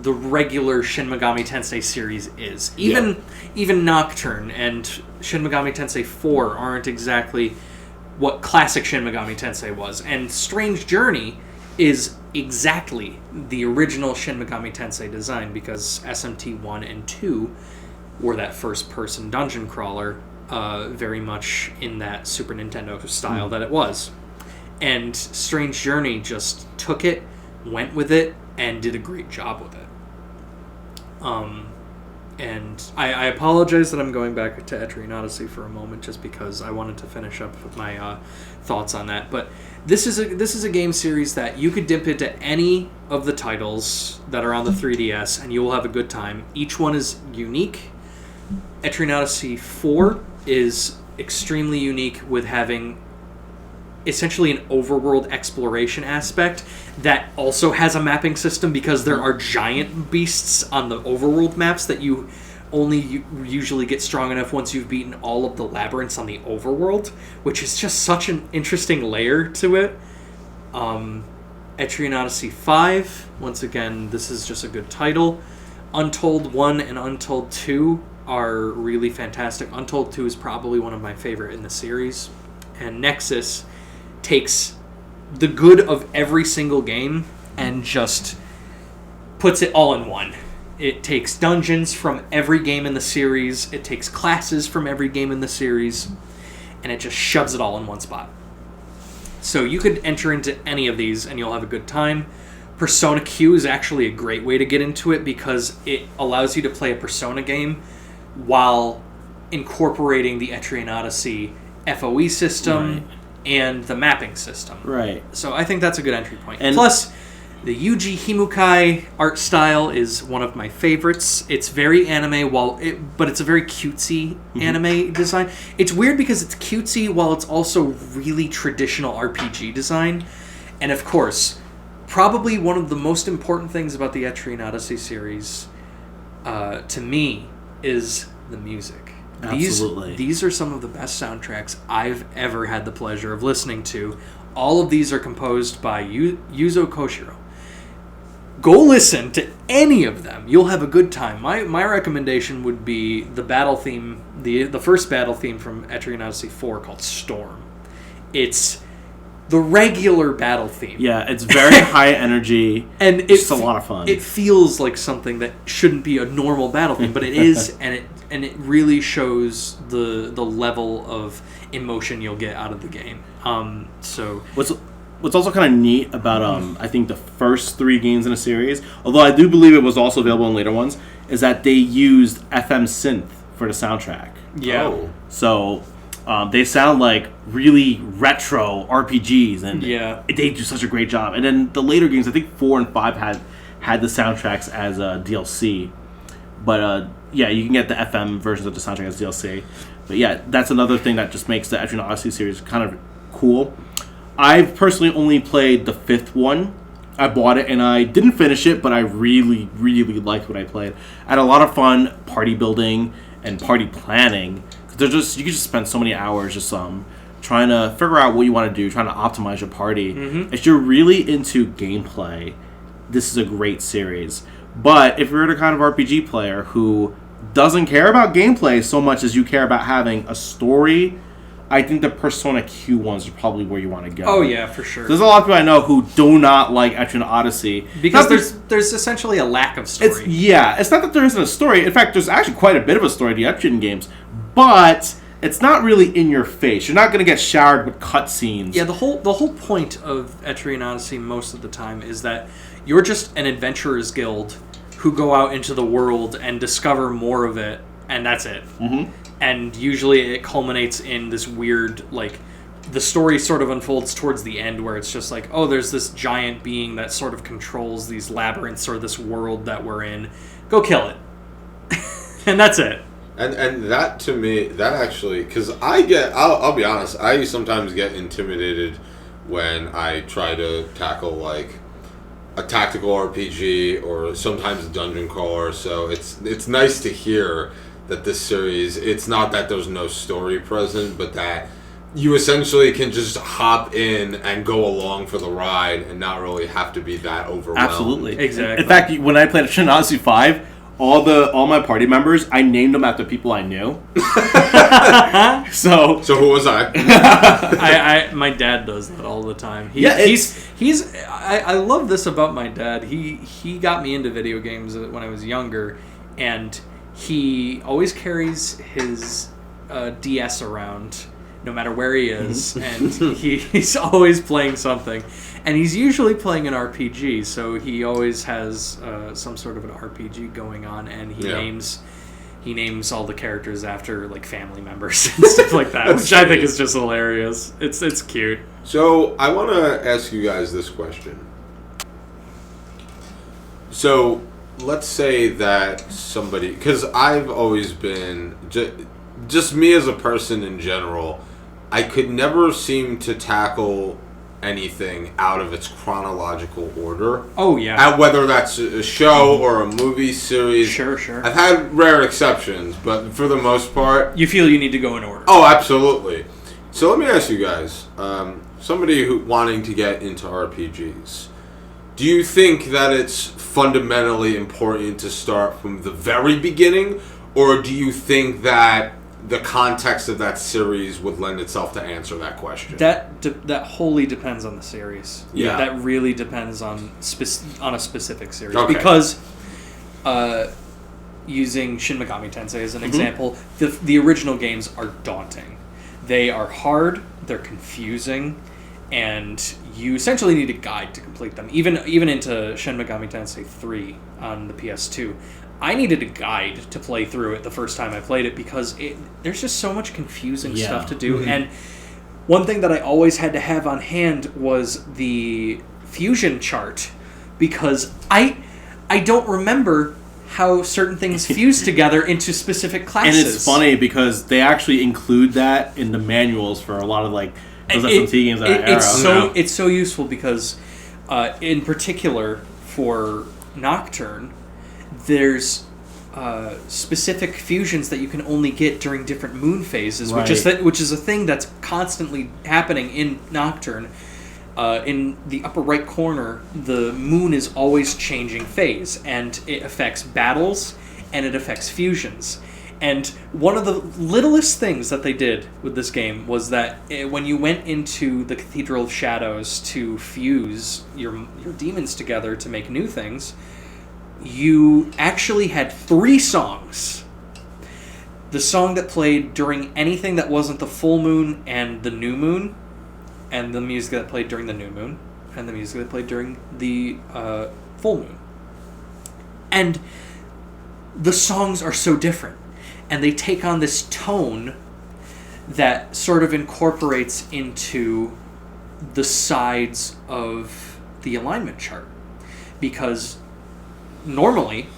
the regular Shin Megami Tensei series is. Even Nocturne and Shin Megami Tensei 4 aren't exactly what classic Shin Megami Tensei was. And Strange Journey is exactly the original Shin Megami Tensei design, because SMT 1 and 2 were that first-person dungeon crawler, very much in that Super Nintendo style that it was. And Strange Journey just took it, went with it, and did a great job with it. And I apologize that I'm going back to Etrian Odyssey for a moment, just because I wanted to finish up with my thoughts on that. But this is a game series that you could dip into any of the titles that are on the 3DS, and you will have a good time. Each one is unique. Etrian Odyssey 4 is extremely unique, with having essentially an overworld exploration aspect that also has a mapping system, because there are giant beasts on the overworld maps that you only usually get strong enough once you've beaten all of the labyrinths on the overworld, which is just such an interesting layer to it. Etrian Odyssey 5, once again, this is just a good title. Untold 1 and Untold 2 are really fantastic. Untold 2 is probably one of my favorite in the series. And Nexus takes the good of every single game and just puts it all in one. It takes dungeons from every game in the series, it takes classes from every game in the series, and it just shoves it all in one spot. So you could enter into any of these and you'll have a good time. Persona Q is actually a great way to get into it because it allows you to play a Persona game while incorporating the Etrian Odyssey FOE system and the mapping system. Right. So I think that's a good entry point. And plus, the Yuji Himukai art style is one of my favorites. It's very anime, but it's a very cutesy anime design. It's weird because it's cutesy while it's also really traditional RPG design. And of course, probably one of the most important things about the Etrian Odyssey series, to me, is the music. Absolutely. These are some of the best soundtracks I've ever had the pleasure of listening to. All of these are composed by Yuzo Koshiro. Go listen to any of them. You'll have a good time. My recommendation would be the battle theme, the first battle theme from Etrian Odyssey 4 called Storm. It's the regular battle theme. Yeah, it's very high energy, and it's a lot of fun. It feels like something that shouldn't be a normal battle theme, but it is, and it really shows the level of emotion you'll get out of the game. So What's also kind of neat about I think the first 3 games in a series, although I do believe it was also available in later ones, is that they used FM synth for the soundtrack. Yeah. Oh. So they sound like really retro RPGs, and they do such a great job. And then the later games, I think 4 and 5 had the soundtracks as a DLC, but you can get the FM versions of the soundtrack as DLC. But yeah, that's another thing that just makes the Etrian Odyssey series kind of cool. I've personally only played the 5th one. I bought it and I didn't finish it, but I really, really liked what I played. I had a lot of fun party building and party planning. You can just spend so many hours just trying to figure out what you want to do, trying to optimize your party. If you're really into gameplay, this is a great series. But if you're the kind of RPG player who doesn't care about gameplay so much as you care about having a story, I think the Persona Q ones are probably where you want to go. Oh yeah, for sure. There's a lot of people I know who do not like Etrian Odyssey because there's essentially a lack of story. It's not that there isn't a story. In fact, there's actually quite a bit of a story to the Etrian games, but it's not really in your face. You're not going to get showered with cutscenes. Yeah, the whole point of Etrian Odyssey most of the time is that you're just an adventurers guild who go out into the world and discover more of it, and that's it. And usually it culminates in this weird, the story sort of unfolds towards the end where it's just like, oh, there's this giant being that sort of controls these labyrinths or this world that we're in. Go kill it. And that's it. And that, to me, that actually, because I'll be honest, I sometimes get intimidated when I try to tackle, a tactical RPG or sometimes a dungeon crawler, so it's nice to hear that this series, it's not that there's no story present, but that you essentially can just hop in and go along for the ride and not really have to be that overwhelmed. Absolutely. Exactly. In fact, when I played Etrian Odyssey 5, all my party members, I named them after people I knew. So who was I? My dad does that all the time. I love this about my dad. He got me into video games when I was younger, and he always carries his DS around no matter where he is, and he's always playing something. And he's usually playing an RPG, so he always has some sort of an RPG going on, and he names all the characters after family members and stuff like that, which I think is just hilarious. It's cute. So I want to ask you guys this question. So let's say that somebody, because I've always been just me as a person in general, I could never seem to tackle anything out of its chronological order. Oh yeah. Whether that's a show or a movie series. Sure. I've had rare exceptions, but for the most part, you feel you need to go in order. Oh, absolutely. So let me ask you guys, somebody who wanting to get into RPGs, do you think that it's fundamentally important to start from the very beginning, or do you think that the context of that series would lend itself to answer that question? That wholly depends on the series. Yeah. That really depends on a specific series. Okay. Because using Shin Megami Tensei as an example, the original games are daunting. They are hard, they're confusing, and you essentially need a guide to complete them. Even into Shin Megami Tensei 3 on the PS2, I needed a guide to play through it the first time I played it because there's just so much confusing stuff to do. And one thing that I always had to have on hand was the fusion chart, because I don't remember how certain things fuse together into specific classes. And it's funny because they actually include that in the manuals for a lot of like those SMT games that era. It's so useful because, in particular for Nocturne, there's specific fusions that you can only get during different moon phases, which is a thing that's constantly happening in Nocturne. In the upper right corner, the moon is always changing phase, and it affects battles, and it affects fusions. And one of the littlest things that they did with this game was that when you went into the Cathedral of Shadows to fuse your demons together to make new things, you actually had 3 songs. The song that played during anything that wasn't the full moon and the new moon, and the music that played during the new moon, and the music that played during the full moon. And the songs are so different, and they take on this tone that sort of incorporates into the sides of the alignment chart. Because normally,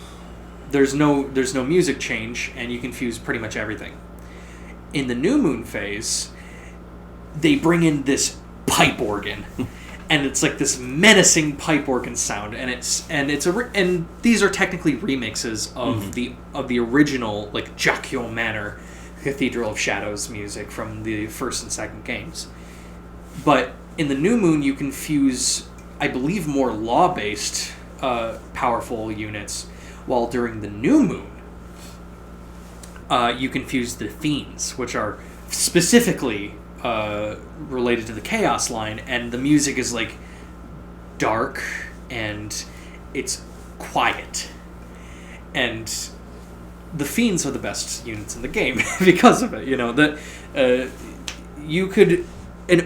there's no music change, and you can fuse pretty much everything. In the new moon phase, they bring in this pipe organ, and it's like this menacing pipe organ sound, and these are technically remixes of the original like Jakyo Manor Cathedral of Shadows music from the first and second games. But in the new moon, you can fuse, I believe, more law-based powerful units, while during the new moon, you can fuse the fiends, which are specifically related to the Chaos line, and the music is like dark and it's quiet. And the fiends are the best units in the game because of it. You know, an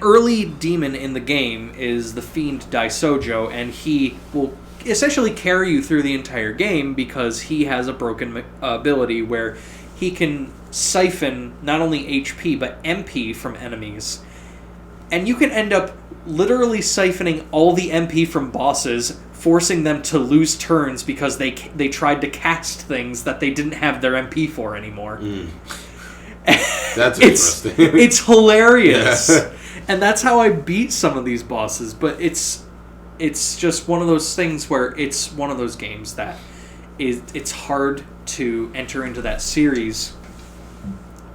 early demon in the game is the fiend Daisojo, and he will essentially carry you through the entire game because he has a broken ability where he can siphon not only HP but MP from enemies, and you can end up literally siphoning all the MP from bosses, forcing them to lose turns because they tried to cast things that they didn't have their MP for anymore. That's interesting. It's hilarious. Yeah. And that's how I beat some of these bosses, but it's just one of those things where it's one of those games that it's hard to enter into that series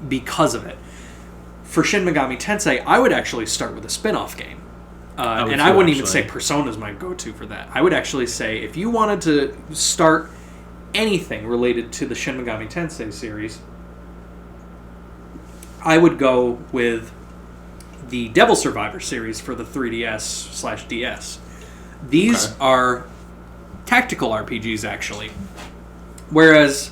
because of it. For Shin Megami Tensei, I would actually start with a spin-off game. I wouldn't even say Persona is my go-to for that. I would actually say, if you wanted to start anything related to the Shin Megami Tensei series, I would go with the Devil Survivor series for the 3DS/DS. These are tactical RPGs, actually. Whereas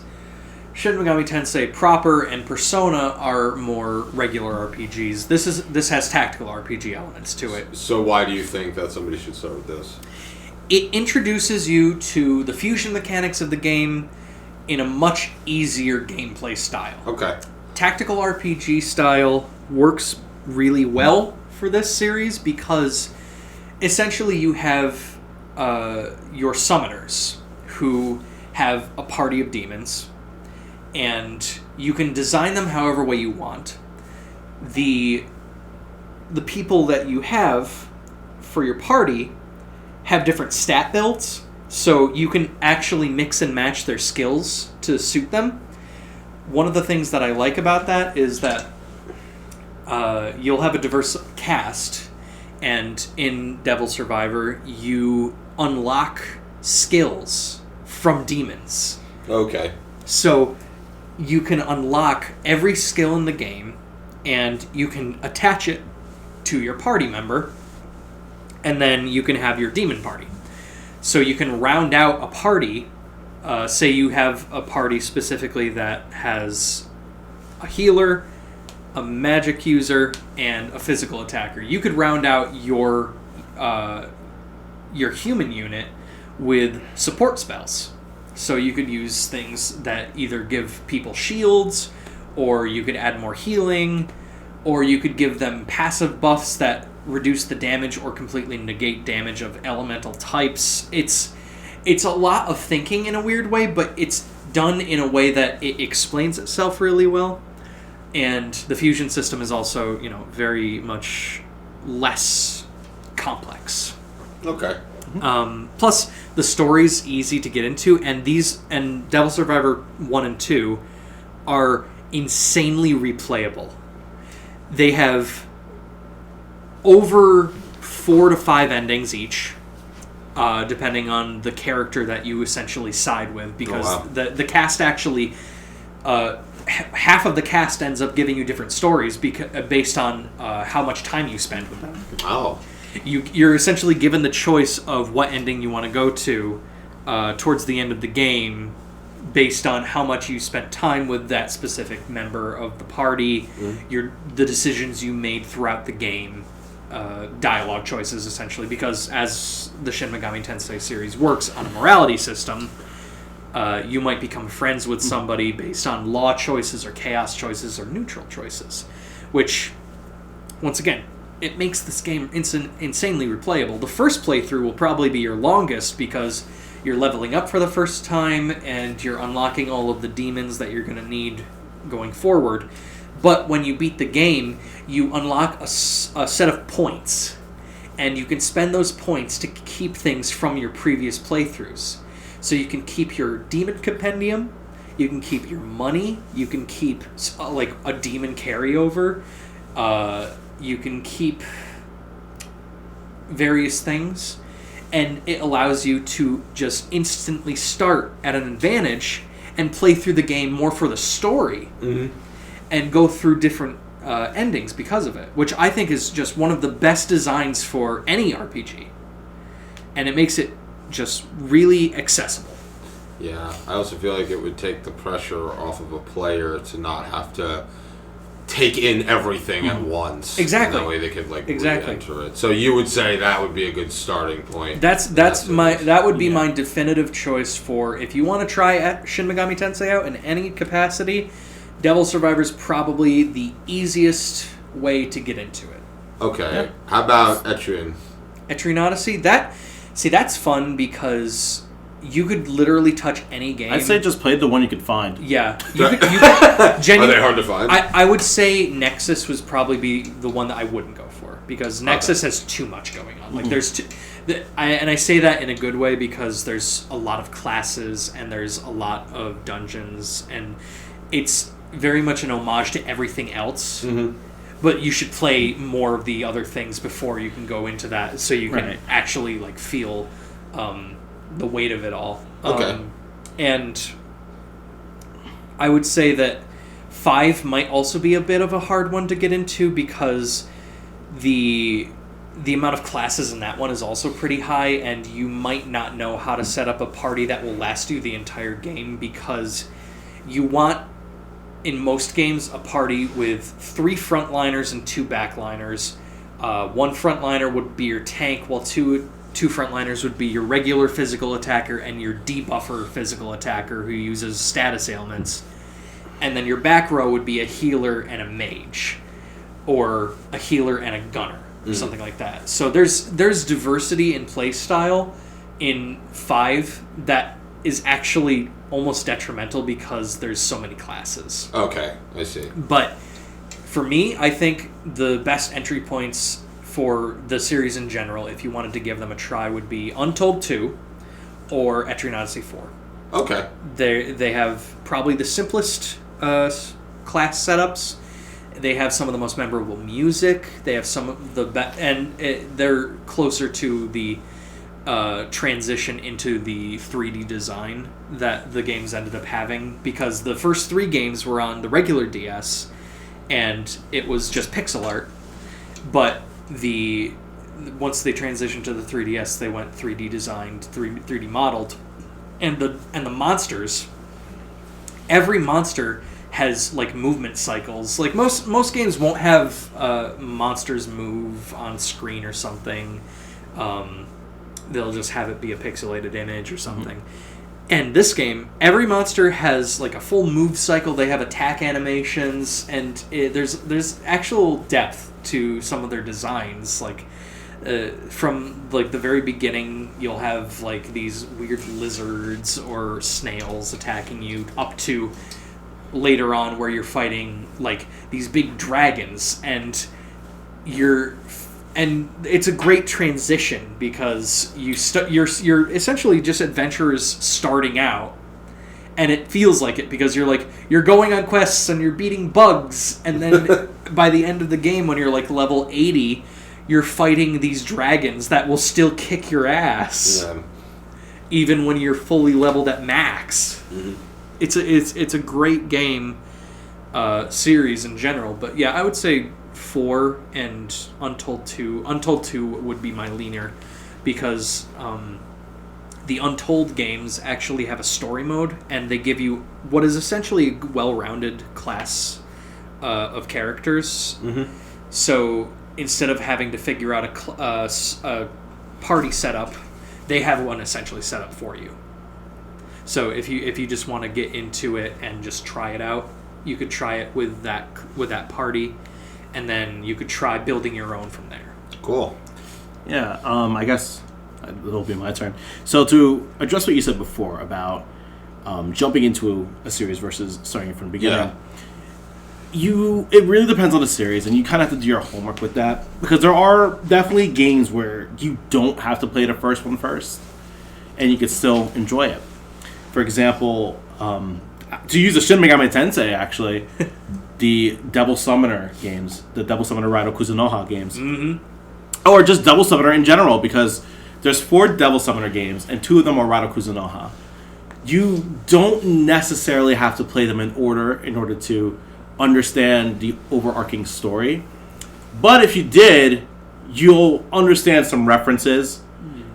Shin Megami Tensei proper and Persona are more regular RPGs. This has tactical RPG elements to it. So why do you think that somebody should start with this? It introduces you to the fusion mechanics of the game in a much easier gameplay style. Okay. Tactical RPG style works really well for this series because essentially you have your summoners who have a party of demons, and you can design them however way you want. The people that you have for your party have different stat builds, so you can actually mix and match their skills to suit them. One of the things that I like about that is that you'll have a diverse cast, and in Devil Survivor, you unlock skills from demons. Okay. So you can unlock every skill in the game, and you can attach it to your party member, and then you can have your demon party. So you can round out a party. Say you have a party specifically that has a healer, a magic user, and a physical attacker. You could round out your human unit with support spells. So you could use things that either give people shields, or you could add more healing, or you could give them passive buffs that reduce the damage or completely negate damage of elemental types. It's a lot of thinking in a weird way, but it's done in a way that it explains itself really well. And the fusion system is also, very much less complex. Okay. Plus, the story's easy to get into, and Devil Survivor 1 and 2 are insanely replayable. They have over 4 to 5 endings each, depending on the character that you essentially side with, because the cast actually... half of the cast ends up giving you different stories based on how much time you spend with them. Oh. You're essentially given the choice of what ending you want to go to towards the end of the game based on how much you spent time with that specific member of the party, the decisions you made throughout the game, dialogue choices, essentially, because as the Shin Megami Tensei series works on a morality system, you might become friends with somebody based on law choices or chaos choices or neutral choices, which, once again, it makes this game insanely replayable. The first playthrough will probably be your longest because you're leveling up for the first time and you're unlocking all of the demons that you're going to need going forward. But when you beat the game, you unlock a set of points, and you can spend those points to keep things from your previous playthroughs. So you can keep your demon compendium, you can keep your money, you can keep like a demon carryover, you can keep various things, and it allows you to just instantly start at an advantage and play through the game more for the story, and go through different endings because of it, which I think is just one of the best designs for any RPG. And it makes it just really accessible. Yeah, I also feel like it would take the pressure off of a player to not have to take in everything at once. Exactly. And that way they could re-enter it. So you would say that would be a good starting point. That would be my definitive choice for if you want to try Shin Megami Tensei out in any capacity. Devil Survivor is probably the easiest way to get into it. Okay. Yep. How about Etrian? Etrian Odyssey? That's fun because you could literally touch any game. I'd say just play the one you could find. Yeah. You could are they hard to find? I would say Nexus would probably be the one that I wouldn't go for, because Nexus has too much going on. Like there's and I say that in a good way because there's a lot of classes and there's a lot of dungeons, and it's very much an homage to everything else. But you should play more of the other things before you can go into that, so you can actually feel the weight of it all. Okay. And I would say that 5 might also be a bit of a hard one to get into because the amount of classes in that one is also pretty high, and you might not know how to set up a party that will last you the entire game, because you want, in most games, a party with 3 frontliners and 2 backliners. One frontliner would be your tank, while two frontliners would be your regular physical attacker and your debuffer physical attacker who uses status ailments. And then your back row would be a healer and a mage, or a healer and a gunner, or something like that. So there's diversity in play style in 5 that is actually almost detrimental because there's so many classes. Okay, I see. But for me, I think the best entry points for the series in general, if you wanted to give them a try, would be Untold 2 or Etrian Odyssey 4. Okay. They have probably the simplest class setups. They have some of the most memorable music. They have some of the they're closer to the transition into the 3D design that the games ended up having, because the first 3 games were on the regular DS and it was just pixel art, but once they transitioned to the 3DS, they went 3D designed, 3D modeled, and the monsters, every monster has like movement cycles. Like most games won't have monsters move on screen or something. They'll just have it be a pixelated image or something. And this game, every monster has like a full move cycle. They have attack animations, and there's actual depth to some of their designs. Like from like the very beginning, you'll have like these weird lizards or snails attacking you, up to later on where you're fighting like these big dragons, and it's a great transition because you're essentially just adventurers starting out, and it feels like it because you're going on quests and you're beating bugs, and then by the end of the game when you're like level 80, you're fighting these dragons that will still kick your ass, even when you're fully leveled at max. It's a great game series in general, but yeah, I would say 4 and Untold 2. Untold 2 would be my leaner because the Untold games actually have a story mode, and they give you what is essentially a well-rounded class of characters. So instead of having to figure out a party setup, they have one essentially set up for you. So if you just want to get into it and just try it out, you could try it with that party, and then you could try building your own from there. Cool. Yeah, I guess it'll be my turn. So to address what you said before about jumping into a series versus starting from the beginning, it really depends on the series, and you kind of have to do your homework with that, because there are definitely games where you don't have to play the first one first, and you could still enjoy it. For example, to use a Shin Megami Tensei, actually, the Devil Summoner games, the Devil Summoner Raido Kuzunoha games, or just Devil Summoner in general, because there's 4 Devil Summoner games, and 2 of them are Raido Kuzunoha. You don't necessarily have to play them in order to understand the overarching story, but if you did, you'll understand some references.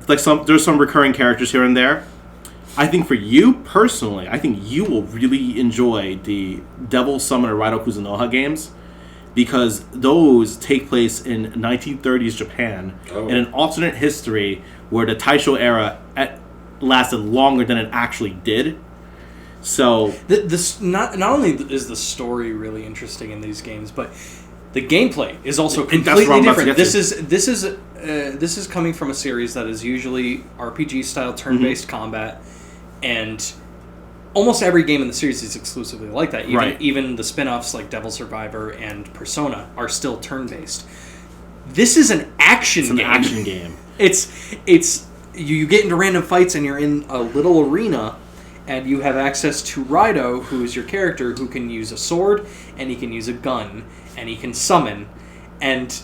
Like there's some recurring characters here and there. I think for you personally, I think you will really enjoy the Devil Summoner Raido Kuzunoha games, because those take place in 1930s Japan in an alternate history where the Taisho era lasted longer than it actually did. So this not only is the story really interesting in these games, but the gameplay is also completely different. This is coming from a series that is usually RPG style turn-based combat, and almost every game in the series is exclusively like that. Even the spin-offs like Devil Survivor and Persona are still turn-based. This is an action game. It's you get into random fights and you're in a little arena, and you have access to Raido, who is your character, who can use a sword, and he can use a gun, and he can summon, and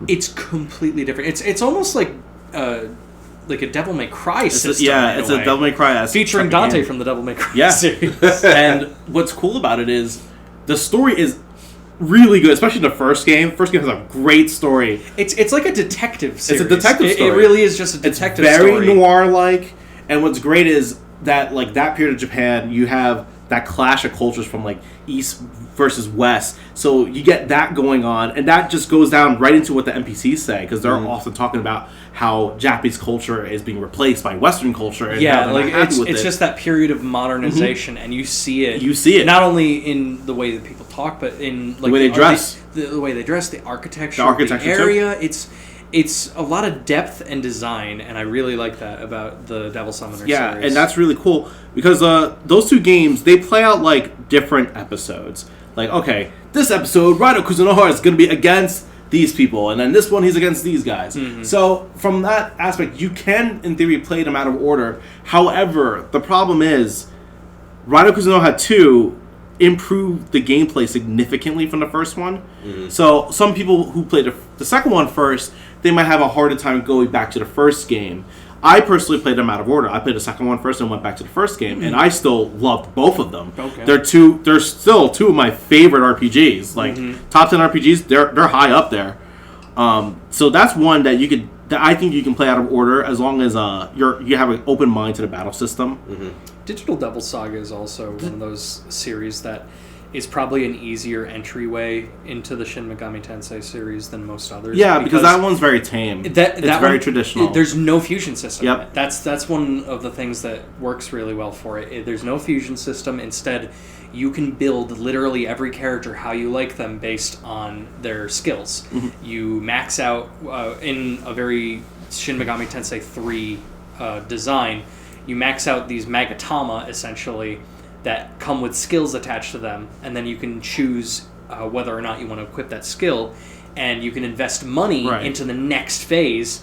it's completely different. It's almost like a Devil May Cry system. It's a Devil May Cry featuring Dante from the Devil May Cry series. And what's cool about it is the story is really good, especially the first game. First game has a great story. It's like a detective series. It's a detective story. It really is just a detective story. story. Very noir-like, and what's great is that like that period of Japan, you have that clash of cultures from like East versus West. So you get that going on, and that just goes down right into what the NPCs say, because they're often talking about how Japanese culture is being replaced by Western culture. And it's just that period of modernization, and you see it. You see it not only in the way that people talk, but in like the way they dress, the way they dress, the architecture of the area. Too. It's a lot of depth and design, and I really like that about the Devil Summoner series. Yeah, and that's really cool, because those 2 games, they play out like different episodes. Like, okay, this episode, Raido Kuzunoha is going to be against these people, and then this one, he's against these guys. So, from that aspect, you can, in theory, play them out of order. However, the problem is, Raido Kuzunoha 2 improved the gameplay significantly from the first one. So, some people who played the second one first, they might have a harder time going back to the first game. I personally played them out of order. I played the second one first and went back to the first game, and I still loved both of them. Okay. They're still 2 of my favorite RPGs. Like top 10 RPGs, they're high up there. So that's one that I think you can play out of order, as long as you have an open mind to the battle system. Digital Devil Saga is also one of those series that is probably an easier entryway into the Shin Megami Tensei series than most others. Yeah, because that one's very tame. It's very traditional. There's no fusion system. Yep. In it. That's one of the things that works really well for it. There's no fusion system. Instead, you can build literally every character how you like them based on their skills. Mm-hmm. You max out in a very Shin Megami Tensei 3 design. You max out these Magatama, essentially, that come with skills attached to them, and then you can choose whether or not you want to equip that skill, and you can invest money into the next phase,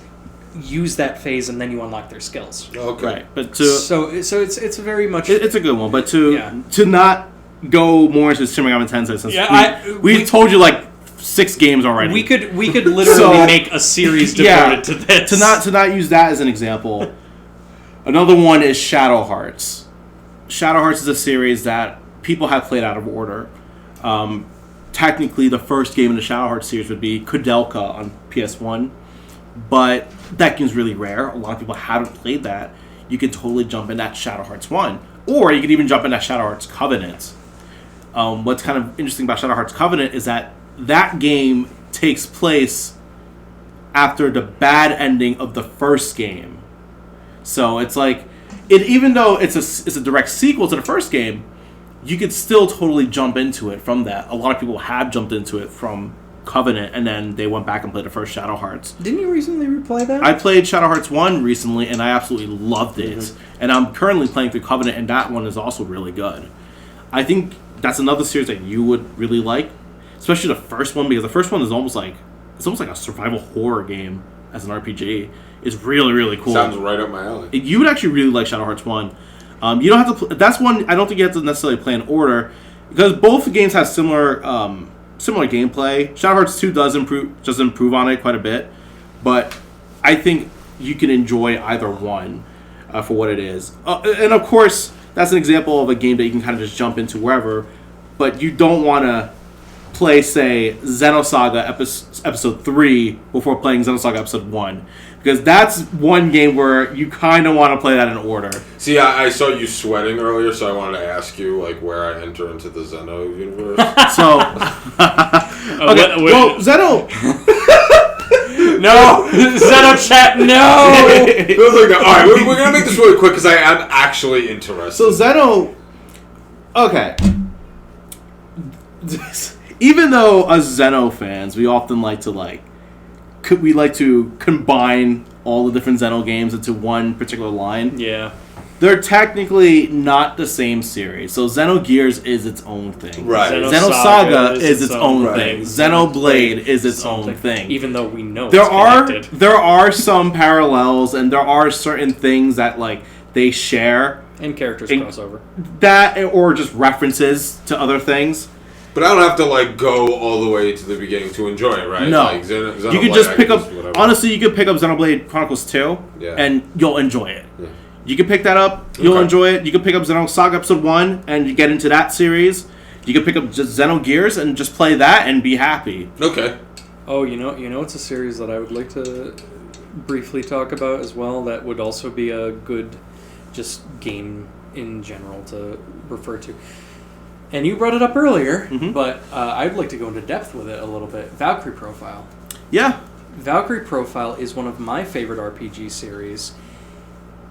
use that phase, and then you unlock their skills. Okay. Right, but so it's very much... It's a good one, but to not go more into Shin Megami Tensei, since we told you like 6 games already. We could literally make a series devoted to this. To not use that as an example, another one is Shadow Hearts. Shadow Hearts is a series that people have played out of order. Technically, the first game in the Shadow Hearts series would be Kudelka on PS1, but that game's really rare. A lot of people haven't played that. You can totally jump in that Shadow Hearts 1, or you can even jump in that Shadow Hearts Covenant. What's kind of interesting about Shadow Hearts Covenant is that game takes place after the bad ending of the first game. So it's like, even though it's a direct sequel to the first game, you could still totally jump into it from that. A lot of people have jumped into it from Covenant, and then they went back and played the first Shadow Hearts. Didn't you recently replay that? I played Shadow Hearts 1 recently, and I absolutely loved it. Mm-hmm. And I'm currently playing through Covenant, and that one is also really good. I think that's another series that you would really like, especially the first one, because the first one is almost like a survival horror game as an RPG. It's really, really cool. Sounds right up my alley. You would actually really like Shadow Hearts 1. You don't have to. That's one. I don't think you have to necessarily play in order, because both games have similar gameplay. Shadow Hearts 2 does improve on it quite a bit, but I think you can enjoy either one for what it is. And of course, that's an example of a game that you can kind of just jump into wherever, but you don't want to play, say, Xenosaga Episode 3 before playing Xenosaga Episode 1. Because that's one game where you kind of want to play that in order. See, I saw you sweating earlier, so I wanted to ask you like where I enter into the Xeno universe. So, okay, well, Xeno... No! Xeno chat, no! Feels like that. Alright, we're going to make this really quick because I am actually interested. So Xeno... Okay. Even though as Xeno fans, we often like to combine all the different Xeno games into one particular line. Yeah. They're technically not the same series. So Xenogears is its own thing. Right. Xenosaga is its own thing. Xenoblade is its own thing. Even though we know there are some parallels, and there are certain things that like they share. And characters crossover. That, or just references to other things. But I don't have to like go all the way to the beginning to enjoy it, right? No, like, you can just pick up. Honestly, you could pick up Xenoblade Chronicles 2, and you'll enjoy it. Yeah. You can pick that up, you'll enjoy it. You can pick up Xenosaga Episode 1, and you get into that series. You can pick up just Xenogears and just play that and be happy. Okay. Oh, you know, it's a series that I would like to briefly talk about as well. That would also be a good, just game in general to refer to. And you brought it up earlier, but I'd like to go into depth with it a little bit. Valkyrie Profile. Yeah. Valkyrie Profile is one of my favorite RPG series,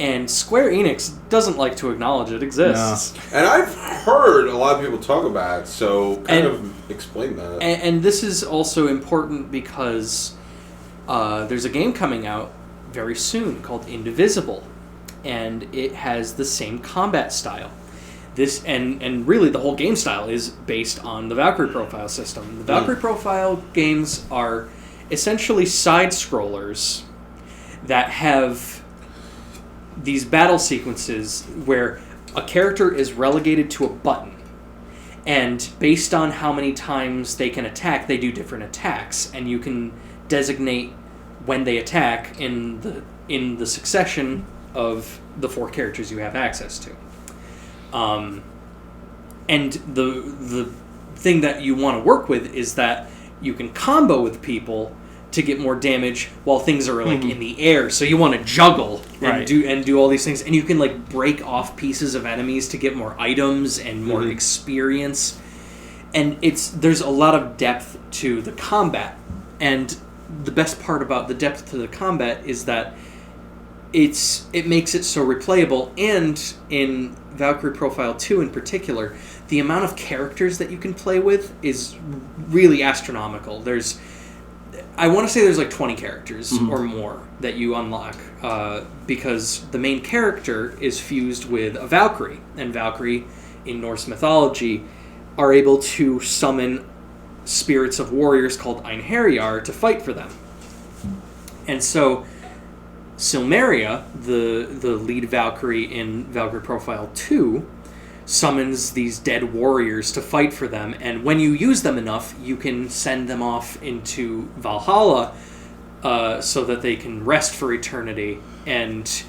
and Square Enix doesn't like to acknowledge it exists. No. And I've heard a lot of people talk about it, so kind of explain that. And this is also important because there's a game coming out very soon called Indivisible, and it has the same combat style. This and really the whole game style is based on the Valkyrie Profile system. The Valkyrie Profile games are essentially side scrollers that have these battle sequences where a character is relegated to a button, and based on how many times they can attack, they do different attacks, and you can designate when they attack in the succession of the 4 characters you have access to. And the thing that you want to work with is that you can combo with people to get more damage while things are like in the air. So you want to juggle and do all these things, and you can like break off pieces of enemies to get more items and more experience. and there's a lot of depth to the combat, and the best part about the depth to the combat is that it makes it so replayable, and in Valkyrie Profile 2 in particular, the amount of characters that you can play with is really astronomical. I want to say there's like 20 characters or more that you unlock, because the main character is fused with a Valkyrie, and Valkyrie in Norse mythology are able to summon spirits of warriors called Einherjar to fight for them. And so Silmeria, the lead Valkyrie in Valkyrie Profile 2, summons these dead warriors to fight for them, and when you use them enough, you can send them off into Valhalla so that they can rest for eternity, and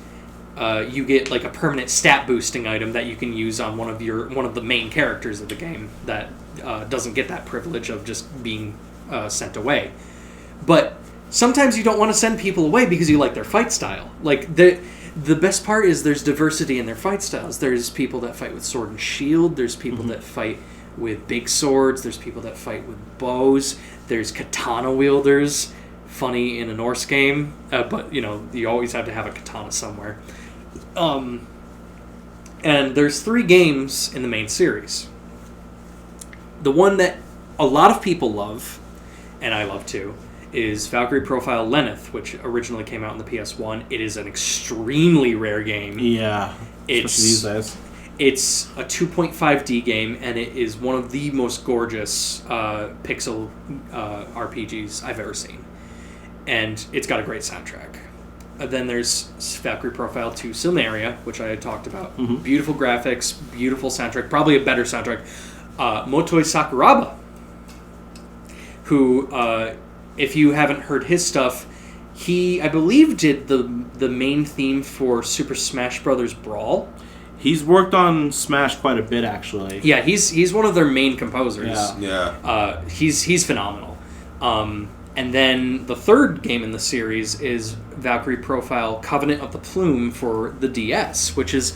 you get like a permanent stat boosting item that you can use on one of the main characters of the game that doesn't get that privilege of just being sent away. But sometimes you don't want to send people away because you like their fight style. Like the best part is there's diversity in their fight styles. There's people that fight with sword and shield. There's people that fight with big swords. There's people that fight with bows. There's katana wielders. Funny in a Norse game, but you always have to have a katana somewhere. And there's 3 games in the main series. The one that a lot of people love, and I love too, is Valkyrie Profile Lenneth, which originally came out on the PS1. It is an extremely rare game. Yeah, especially these days. It's a 2.5D game, and it is one of the most gorgeous pixel RPGs I've ever seen. And it's got a great soundtrack. Then there's Valkyrie Profile 2 Silmeria, which I had talked about. Beautiful graphics, beautiful soundtrack, probably a better soundtrack. Motoi Sakuraba, who... if you haven't heard his stuff, he, I believe, did the main theme for Super Smash Bros. Brawl. He's worked on Smash quite a bit, actually. Yeah, he's one of their main composers. Yeah. He's phenomenal. And then the third game in the series is Valkyrie Profile Covenant of the Plume for the DS, which is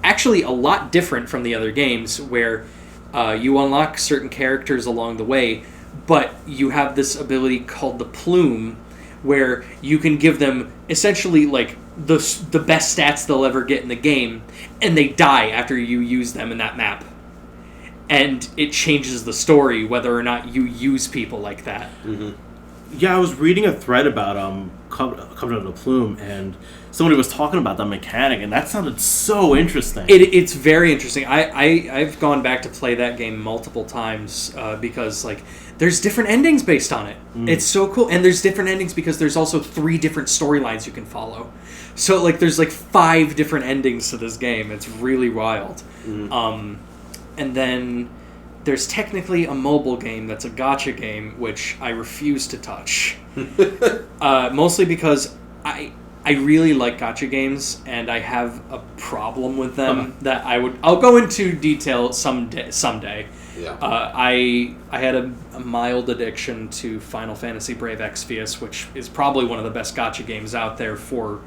actually a lot different from the other games, where you unlock certain characters along the way, but you have this ability called the Plume, where you can give them essentially like the best stats they'll ever get in the game, and they die after you use them in that map. And it changes the story whether or not you use people like that. Yeah, I was reading a thread about Covenant of the Plume, and somebody was talking about the mechanic, and that sounded so interesting. It's very interesting. I've gone back to play that game multiple times because like there's different endings based on it. It's so cool, and there's different endings because there's also 3 different storylines you can follow. So like there's like 5 different endings to this game. It's really wild. And then there's technically a mobile game that's a gacha game, which I refuse to touch. Mostly because I really like gacha games, and I have a problem with them that I'll go into detail someday. Yeah. I had a mild addiction to Final Fantasy Brave Exvius, which is probably one of the best gacha games out there for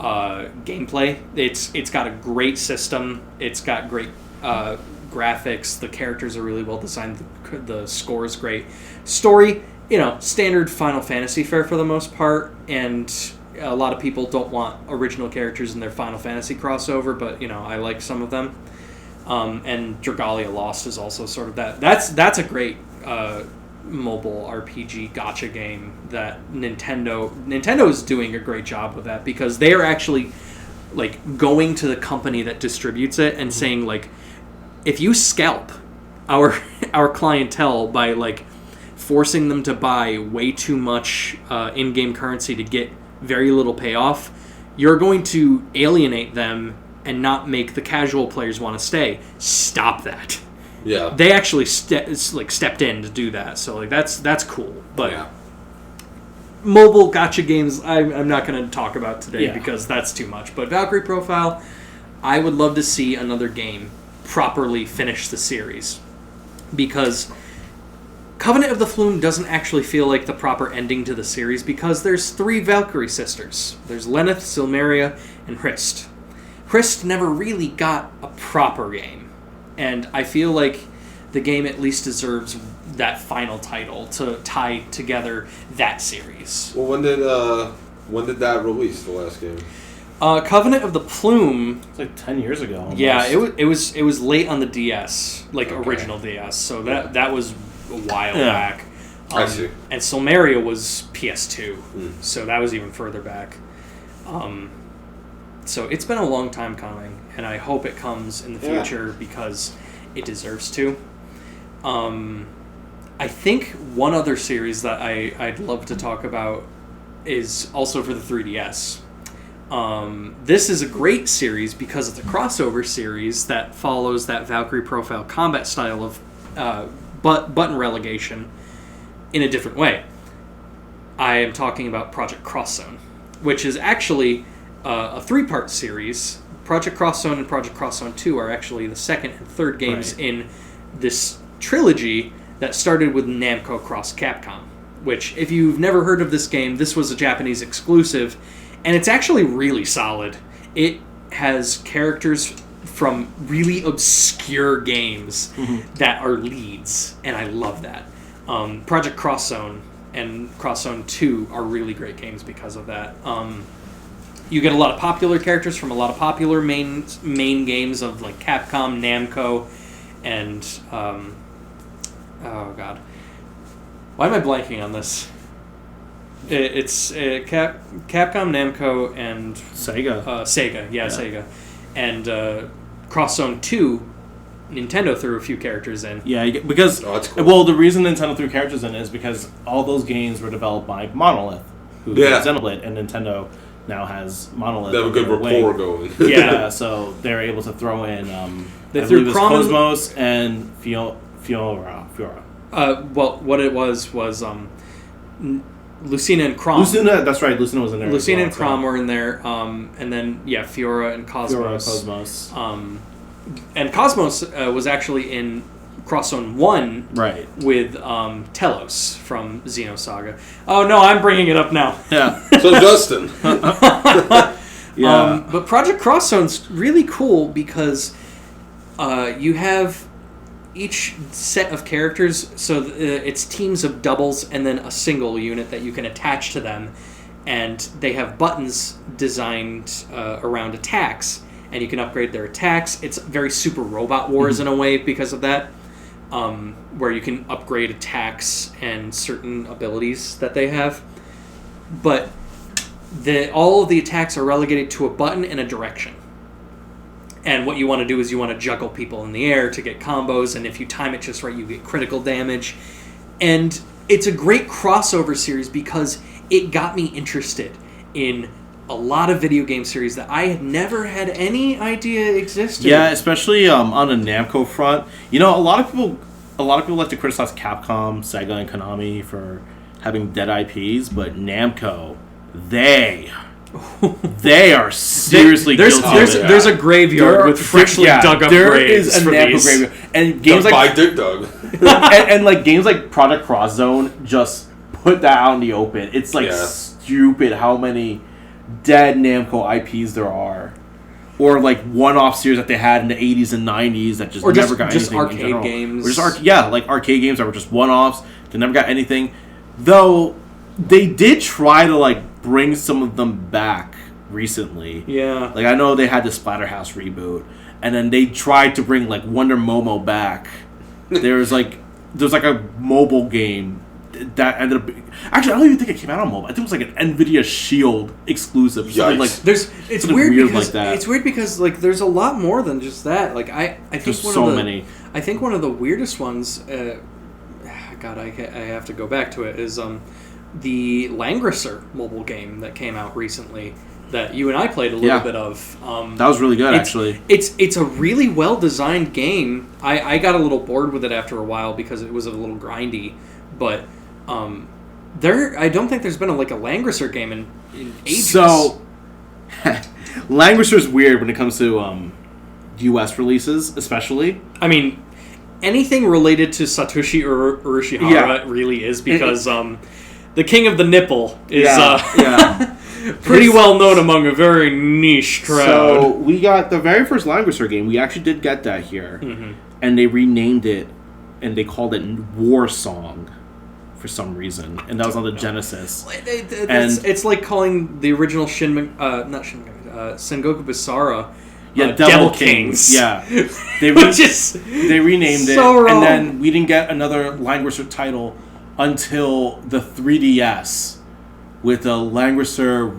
gameplay. It's got a great system. It's got great graphics. The characters are really well designed. The score is great. Story, standard Final Fantasy fare for the most part, and a lot of people don't want original characters in their Final Fantasy crossover, but I like some of them. And Dragalia Lost is also sort of that. That's a great mobile RPG gacha game that Nintendo is doing a great job with that, because they are actually like going to the company that distributes it and saying like, if you scalp our clientele by like forcing them to buy way too much in-game currency to get very little payoff, you're going to alienate them and not make the casual players want to stay. Stop that. Yeah. They actually stepped in to do that, so like that's cool. But mobile gacha games, I'm not going to talk about today because that's too much. But Valkyrie Profile, I would love to see another game properly finish the series, because Covenant of the Plume doesn't actually feel like the proper ending to the series, because there's 3 Valkyrie sisters. There's Lenneth, Silmeria, and Hrist. Hrist never really got a proper game, and I feel like the game at least deserves that final title to tie together that series. Well, when did that release, the last game? Covenant of the Plume. It's like 10 years ago. Almost. Yeah, it was late on the DS, like Okay. original DS. So that was a while back. I see. And Silmaria was PS2, so that was even further back. So it's been a long time coming, and I hope it comes in the future because it deserves to. I think one other series that I'd love to talk about is also for the 3DS. This is a great series because it's a crossover series that follows that Valkyrie profile combat style of button relegation in a different way. I am talking about Project Cross Zone, which is actually a 3-part series. Project Cross Zone and Project Cross Zone 2 are actually the second and third games in this trilogy that started with Namco Cross Capcom, which, if you've never heard of this game, this was a Japanese exclusive, and it's actually really solid. It has characters from really obscure games that are leads, and I love that. Project Cross Zone and Cross Zone 2 are really great games because of that. You get a lot of popular characters from a lot of popular main games of like Capcom, Namco, and oh god, why am I blanking on this? It's Capcom, Namco, and Sega. Sega, and Cross Zone 2. Nintendo threw a few characters in. Yeah, because that's cool. Well, the reason Nintendo threw characters in is because all those games were developed by Monolith, who did Xenoblade, and Nintendo now has Monolith. They have a good rapport going. Yeah, so they're able to throw in. They threw threw Cosmos and Fiora. Well, what it was Lucina and Chrom. Lucina, that's right. Lucina was in there. Lucina and Chrom were in there, and then Fiora and Cosmos. And Cosmos was actually in Cross Zone 1 with Telos from Xenosaga. Oh no, I'm bringing it up now. Yeah. So Justin. But Project Cross Zone's really cool because you have each set of characters, so it's teams of doubles and then a single unit that you can attach to them, and they have buttons designed around attacks. And you can upgrade their attacks. It's very Super Robot Wars in a way because of that, where you can upgrade attacks and certain abilities that they have. But all of the attacks are relegated to a button and a direction. And what you want to do is you want to juggle people in the air to get combos, and if you time it just right, you get critical damage. And it's a great crossover series because it got me interested in a lot of video game series that I had never had any idea existed. Yeah, especially on the Namco front. You know, a lot of people like to criticize Capcom, Sega, and Konami for having dead IPs, but Namco, they are seriously guilty. There's a graveyard with freshly dug up there graves is a for Namco these. graveyard, and games by Dick Dug. and like games like Project Cross Zone just put that out in the open. It's like stupid how many dead Namco IPs there are, or like one-off series that they had in the 80s and 90s that just never got anything. Or just arcade games. Or just like arcade games that were just one-offs that never got anything. Though they did try to like bring some of them back recently. Yeah. Like I know they had the Splatterhouse reboot, and then they tried to bring like Wonder Momo back. There's like a mobile game that ended up. Actually, I don't even think it came out on mobile. I think it was like an NVIDIA Shield exclusive. Something like it's weird because like that. It's weird because like there's a lot more than just that. Like I think there's many. I think one of the weirdest ones. God, I have to go back to it. Is the Langrisser mobile game that came out recently that you and I played a little bit of. That was really good, actually. It's a really well designed game. I got a little bored with it after a while because it was a little grindy, but. I don't think there's been a Langrisser game in ages. So, Langrisser's weird when it comes to U.S. releases, especially. I mean, anything related to Satoshi Urashihara really is because the King of the Nipple is pretty well known among a very niche crowd. So we got the very first Langrisser game. We actually did get that here, and they renamed it and they called it War Song for some reason, and that was on the Genesis. It's like calling the original Sengoku Basara Devil Kings. Yeah, they renamed it, wrong. and then we didn't get another Langrisser title until the 3DS with the Langrisser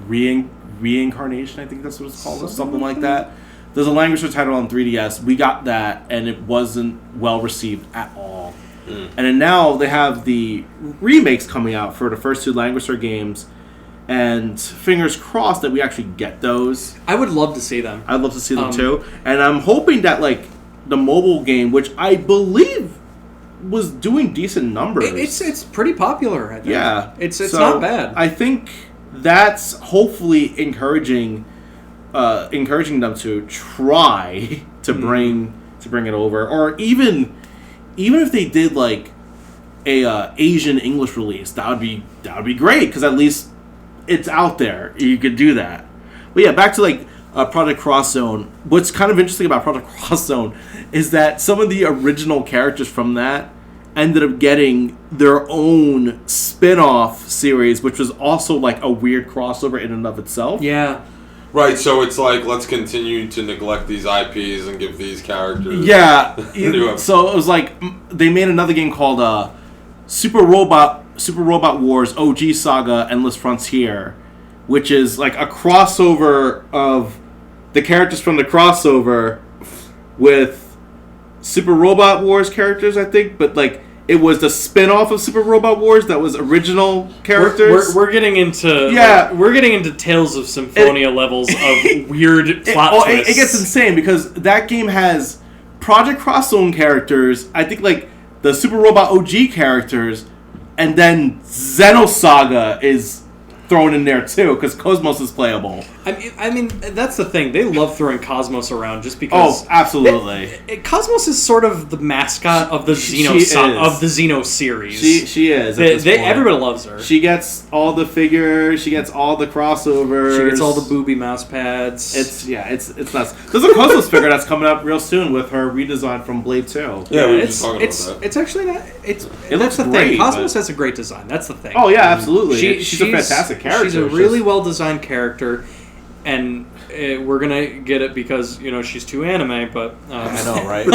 Reincarnation. I think that's what it's called, or something like that. There's a Langrisser title on 3DS. We got that, and it wasn't well received at all. And then now they have the remakes coming out for the first 2 Langrisser games, and fingers crossed that we actually get those. I would love to see them. I'd love to see them too. And I'm hoping that the mobile game, which I believe was doing decent numbers. It's pretty popular, I think. Yeah. It's not bad. I think that's hopefully encouraging them to try to bring it over, or even if they did like a Asian English release, that would be great, because at least it's out there. You could do that. But yeah, back to Project Cross Zone. What's kind of interesting about Project Cross Zone is that some of the original characters from that ended up getting their own spin-off series, which was also like a weird crossover in and of itself. Yeah. Right, so it's like, let's continue to neglect these IPs and give these characters... Yeah. So it was like, they made another game called Super Robot Wars OG Saga Endless Frontier, which is like a crossover of the characters from the crossover with Super Robot Wars characters, I think, but like it was the spin-off of Super Robot Wars that was original characters. We're getting into we're getting into Tales of Symphonia levels of weird plot twists. It gets insane because that game has Project Cross Zone characters, I think like the Super Robot OG characters, and then Xenosaga is thrown in there too, because Cosmos is playable. I mean, that's the thing. They love throwing Cosmos around just because... Oh, absolutely. Cosmos is sort of the mascot of the Xeno series. She is. Everybody loves her. She gets all the figures. She gets all the crossovers. She gets all the booby mouse pads. It's nuts. There's a Cosmos figure that's coming up real soon with her redesign from Blade 2. Yeah, we were just talking about that. It's actually not... It looks the great, thing. Cosmos has a great design. That's the thing. Oh, yeah, absolutely. She's a fantastic character. She's a really well-designed character, and we're going to get it because, she's too anime, but... I know, right?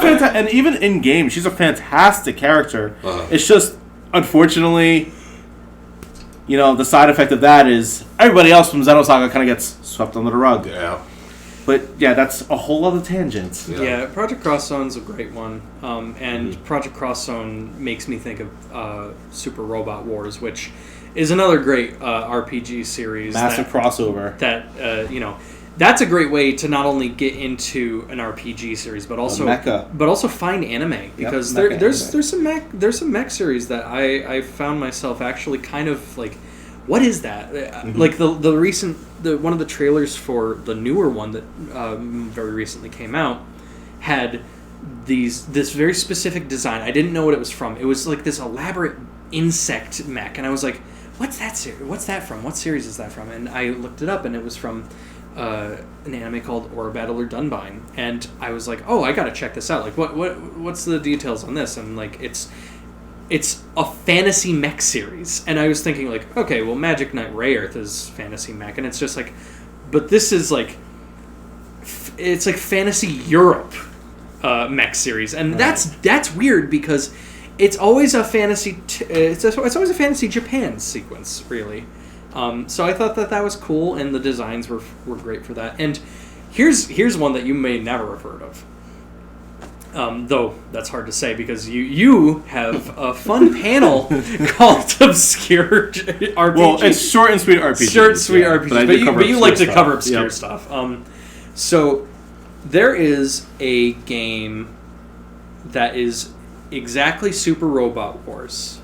she's and even in-game, she's a fantastic character. Uh-huh. It's just, unfortunately, the side effect of that is everybody else from Xenosaga kind of gets swept under the rug. Yeah. But, yeah, that's a whole other tangent. Yeah, Project Cross Zone's a great one. And Project Cross Zone makes me think of Super Robot Wars, which is another great RPG series. Massive crossover. That's a great way to not only get into an RPG series, but also find anime, because there's some mech series that I found myself actually kind of like, what is that? Mm-hmm. Like the recent one of the trailers for the newer one that very recently came out had this very specific design. I didn't know what it was from. It was like this elaborate insect mech, and I was like, what's that What's that from? What series is that from? And I looked it up, and it was from an anime called Or Battle or Dunbine. And I was like, oh, I gotta check this out. Like, what's the details on this? And like, it's a fantasy mech series. And I was thinking like, okay, well, Magic Knight Rayearth is fantasy mech, and it's just like, but this is like, it's like fantasy Europe mech series, and that's weird because it's always a fantasy. It's always a fantasy Japan sequence, really. So I thought that was cool, and the designs were great for that. And here's one that you may never have heard of. Though that's hard to say because you have a fun panel called Obscure RPG. Well, it's short and sweet RPGs. Short and sweet RPGs, but you like to cover obscure yep. stuff. So there is a game that is exactly Super Robot Wars,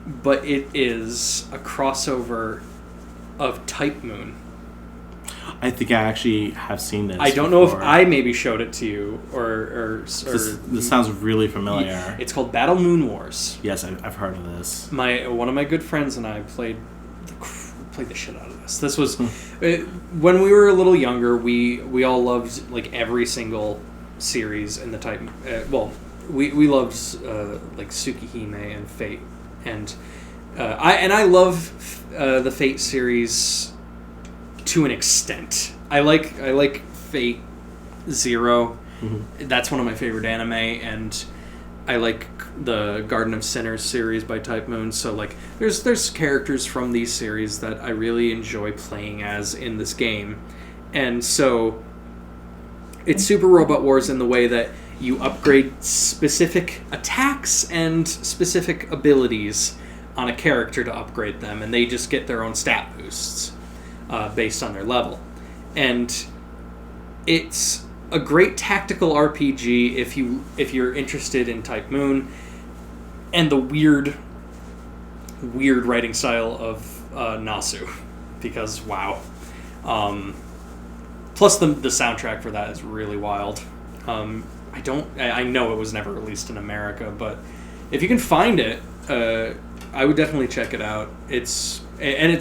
but it is a crossover of Type Moon. I think I actually have seen this. I don't know if I maybe showed it to you or this sounds really familiar. It's called Battle Moon Wars. Yes, I've heard of this. One of my good friends and I played the shit out of this. This was when we were a little younger. We all loved like every single series in the Type. we loved like Tsukihime and Fate, and I love the Fate series to an extent. I like Fate Zero. Mm-hmm. That's one of my favorite anime, and I like the Garden of Sinners series by Type Moon. So like, there's characters from these series that I really enjoy playing as in this game, and so it's Super Robot Wars in the way that you upgrade specific attacks and specific abilities on a character to upgrade them, and they just get their own stat boosts based on their level. And it's a great tactical RPG if you're interested in Type Moon and the weird writing style of Nasu, because wow. Plus the soundtrack for that is really wild. I know it was never released in America, but if you can find it, I would definitely check it out. It's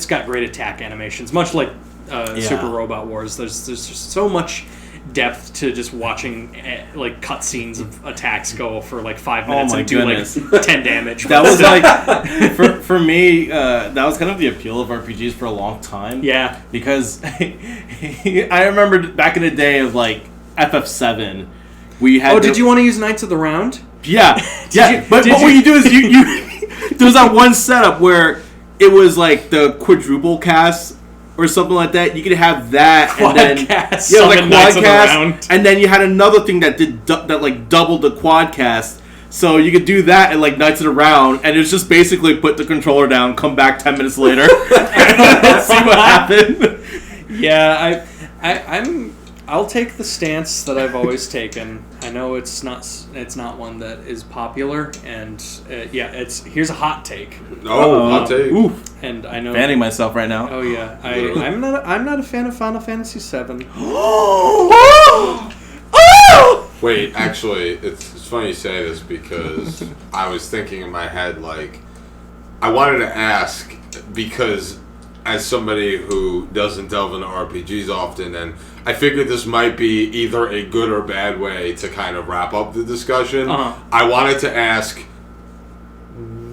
got great attack animations, much like Super Robot Wars. There's just so much depth to just watching like cutscenes of attacks go for like 5 minutes and goodness. Do like 10 damage. That was like for me. That was kind of the appeal of RPGs for a long time. Yeah, because I remember back in the day of like FF7, we had. Oh, did you want to use Knights of the Round? Yeah, but what you do is you there was that one setup where it was like the quadruple cast or something like that. You could have that quad and then cast, like quad cast, and then you had another thing that did that like doubled the quad cast. So you could do that and like Knights of the Round, and it's just basically put the controller down, come back 10 minutes later, and see what happened. Yeah, I'll take the stance that I've always taken. I know it's not one that is popular, and here's a hot take. Hot take. Oof. And I know fanning myself right now. Oh yeah, I'm not a fan of Final Fantasy VII. Wait, actually, it's funny you say this because I was thinking in my head, like, I wanted to ask because as somebody who doesn't delve into RPGs often, and I figured this might be either a good or bad way to kind of wrap up the discussion. I wanted to ask,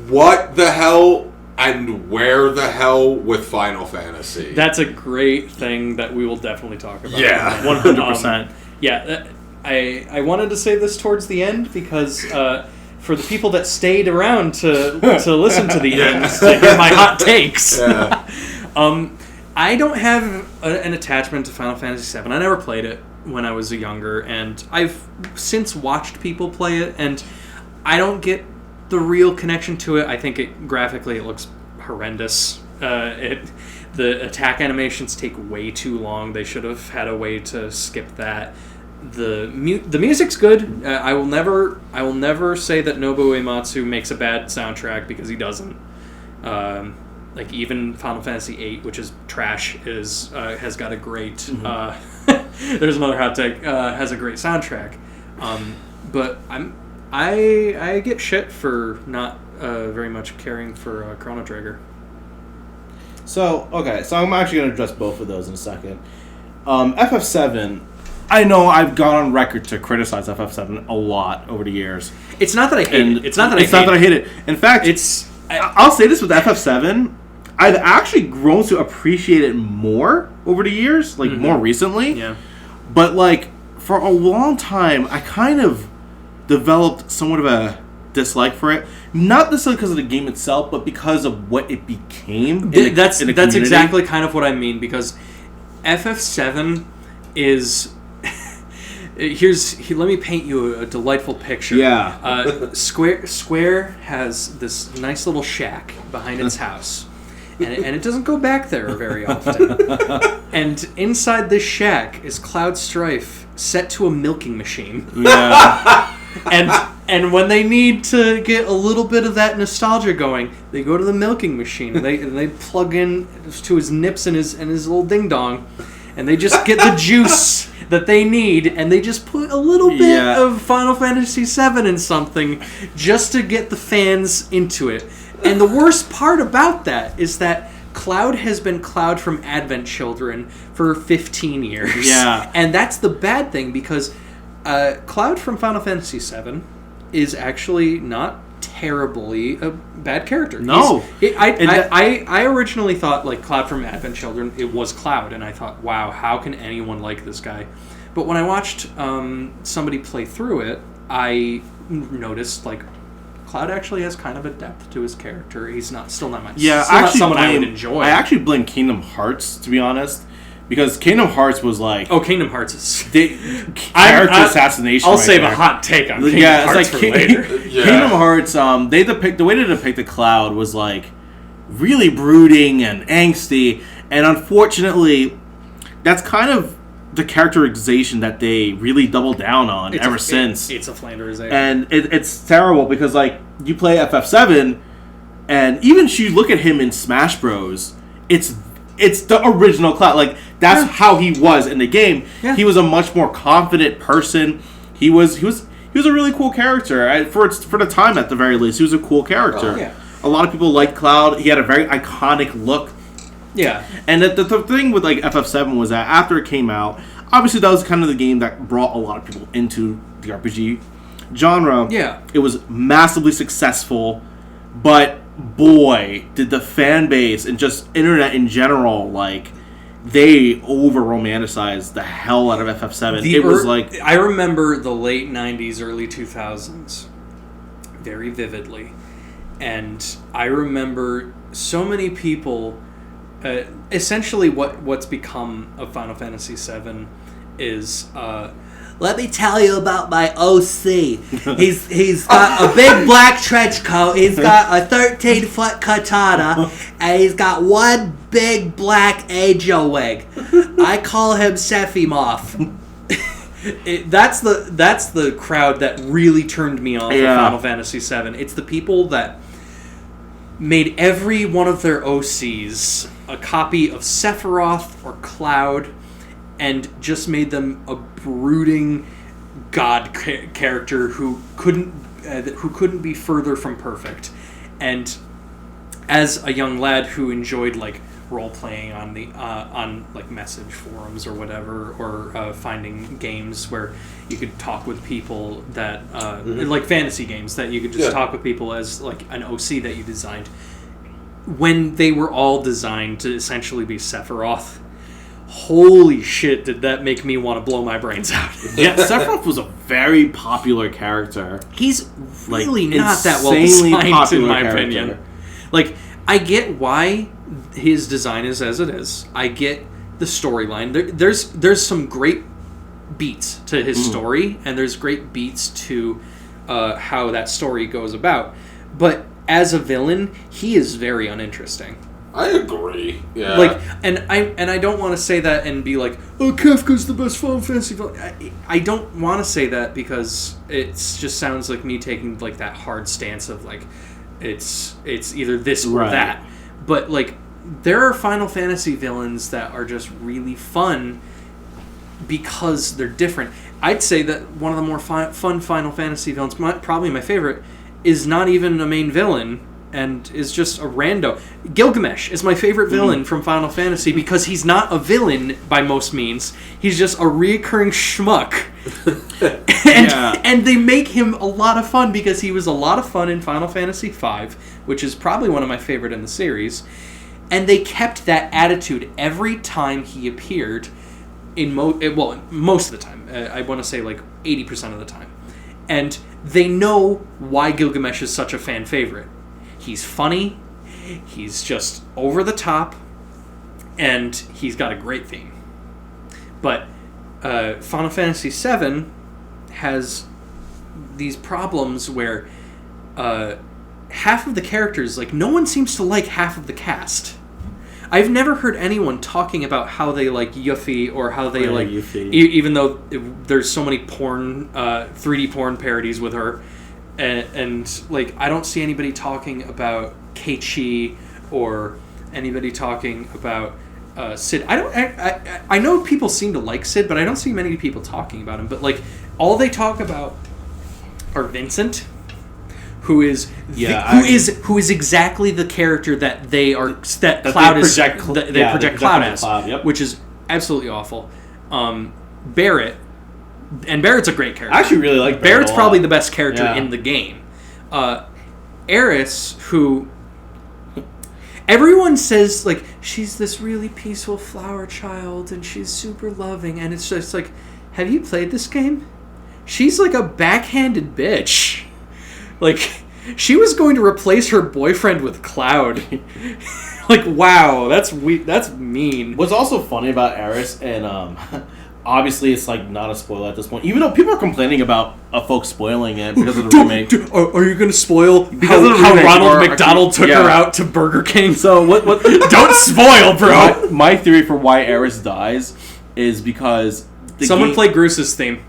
what the hell and where the hell with Final Fantasy? That's a great thing that we will definitely talk about. Yeah, 100%. Yeah, I wanted to say this towards the end because for the people that stayed around to listen to the end to hear my hot takes. Yeah. I don't have an attachment to Final Fantasy VII. I never played it when I was younger, and I've since watched people play it, and I don't get the real connection to it. I think graphically it looks horrendous. The attack animations take way too long. They should have had a way to skip that. The music's good. I will never say that Nobuo Uematsu makes a bad soundtrack, because he doesn't. Like even Final Fantasy VIII, which is trash, has got a great. Mm-hmm. There's another hot take. Has a great soundtrack, but I get shit for not very much caring for Chrono Trigger. So I'm actually going to address both of those in a second. FF7. I know I've gone on record to criticize FF7 a lot over the years. It's not that I hate it. It's not that I hate it. In fact, I'll say this with FF7. I've actually grown to appreciate it more over the years, like more recently. Yeah. But like for a long time, I kind of developed somewhat of a dislike for it. Not necessarily because of the game itself, but because of what it became. That's exactly kind of what I mean, because FF7 is. Let me paint you a delightful picture. Yeah. Square has this nice little shack behind its house, and it doesn't go back there very often. And inside this shack is Cloud Strife set to a milking machine. Yeah. And when they need to get a little bit of that nostalgia going, they go to the milking machine. And they plug in to his nips and his little ding dong, and they just get the juice that they need, and they just put a little bit of Final Fantasy VII in something just to get the fans into it. And the worst part about that is that Cloud has been Cloud from Advent Children for 15 years. Yeah. And that's the bad thing, because Cloud from Final Fantasy VII is actually not terribly a bad character. No. I originally thought, like, Cloud from Advent Children, it was Cloud, and I thought, wow, how can anyone like this guy? But when I watched somebody play through it, I noticed, like, Cloud actually has kind of a depth to his character. He's still not someone I would enjoy. I actually blame Kingdom Hearts, to be honest, because Kingdom Hearts was like... Oh, Kingdom Hearts is... character assassination. I'll save a hot take on Kingdom Hearts for later. Kingdom Hearts, the way they depicted Cloud was like really brooding and angsty, and unfortunately, that's kind of the characterization that they really doubled down on ever since. It's a Flanderization. And it's terrible because, like, you play FF7, and even if you look at him in Smash Bros., it's the original Cloud. Like, that's how he was in the game. Yeah. He was a much more confident person. He was a really cool character. For the time, at the very least, he was a cool character. Oh, yeah. A lot of people liked Cloud. He had a very iconic look. Yeah. And the thing with, like, FF7 was that after it came out, obviously that was kind of the game that brought a lot of people into the RPG genre. Yeah. It was massively successful, but boy, did the fan base and just internet in general, like, they over-romanticized the hell out of FF7. Was like... I remember the late 90s, early 2000s very vividly. And I remember so many people... essentially, what's become of Final Fantasy VII is... let me tell you about my OC. He's got a big black trench coat. He's got a 13-foot katana, and he's got one big black angel wing. I call him Sephiroth. That's the crowd that really turned me on for Final Fantasy VII. It's the people that made every one of their OCs a copy of Sephiroth or Cloud, and just made them a brooding god character who couldn't be further from perfect. And as a young lad who enjoyed, like, role playing on the on like message forums or whatever, or finding games where you could talk with people that like fantasy games that you could just talk with people as like an OC that you designed, when they were all designed to essentially be Sephiroth. Holy shit, did that make me want to blow my brains out. Yeah, Sephiroth was a very popular character. He's really not that well designed, in my character. opinion. Like, I get why his design is as it is. I get the storyline. There's some great beats to his story, and there's great beats to how that story goes about. But as a villain, he is very uninteresting. I agree. Yeah. Like, and I don't want to say that and be like, oh, Kefka's the best Final Fantasy villain. I don't want to say that because it just sounds like me taking like that hard stance of like, it's either this or that. But like, there are Final Fantasy villains that are just really fun because they're different. I'd say that one of the more fun Final Fantasy villains, probably my favorite, is not even a main villain. And is just a rando. Gilgamesh is my favorite villain from Final Fantasy because he's not a villain by most means. He's just a reoccurring schmuck. And they make him a lot of fun because he was a lot of fun in Final Fantasy V, which is probably one of my favorite in the series. And they kept that attitude every time he appeared in most of the time. I want to say like 80% of the time. And they know why Gilgamesh is such a fan favorite. He's funny, he's just over the top, and he's got a great theme. But Final Fantasy VII has these problems where half of the characters, like, no one seems to like half of the cast. I've never heard anyone talking about how they like Yuffie or how they like Yuffie. Even though there's so many 3D porn parodies with her. And like, I don't see anybody talking about Keiichi or anybody talking about Sid. I know people seem to like Sid, but I don't see many people talking about him. But like, all they talk about are Vincent, who is exactly the character that they are that Cloud is they project Cloud as, which is absolutely awful. Barrett, And Barrett's a great character. I actually really like Barrett Barrett's a lot. probably the best character Yeah. in the game. Eris, who everyone says like she's this really peaceful flower child and she's super loving, and it's just like, have you played this game? She's like a backhanded bitch. Like, she was going to replace her boyfriend with Cloud. Like, wow, that's mean. What's also funny about Eris, and obviously it's like not a spoiler at this point, even though people are complaining about folks spoiling it because of the remake. Are you going to spoil Because of the how remake, Ronald or- McDonald took yeah. her out to Burger King? So what? Don't spoil, bro. My theory for why Eris dies is because Someone play Bruce's theme.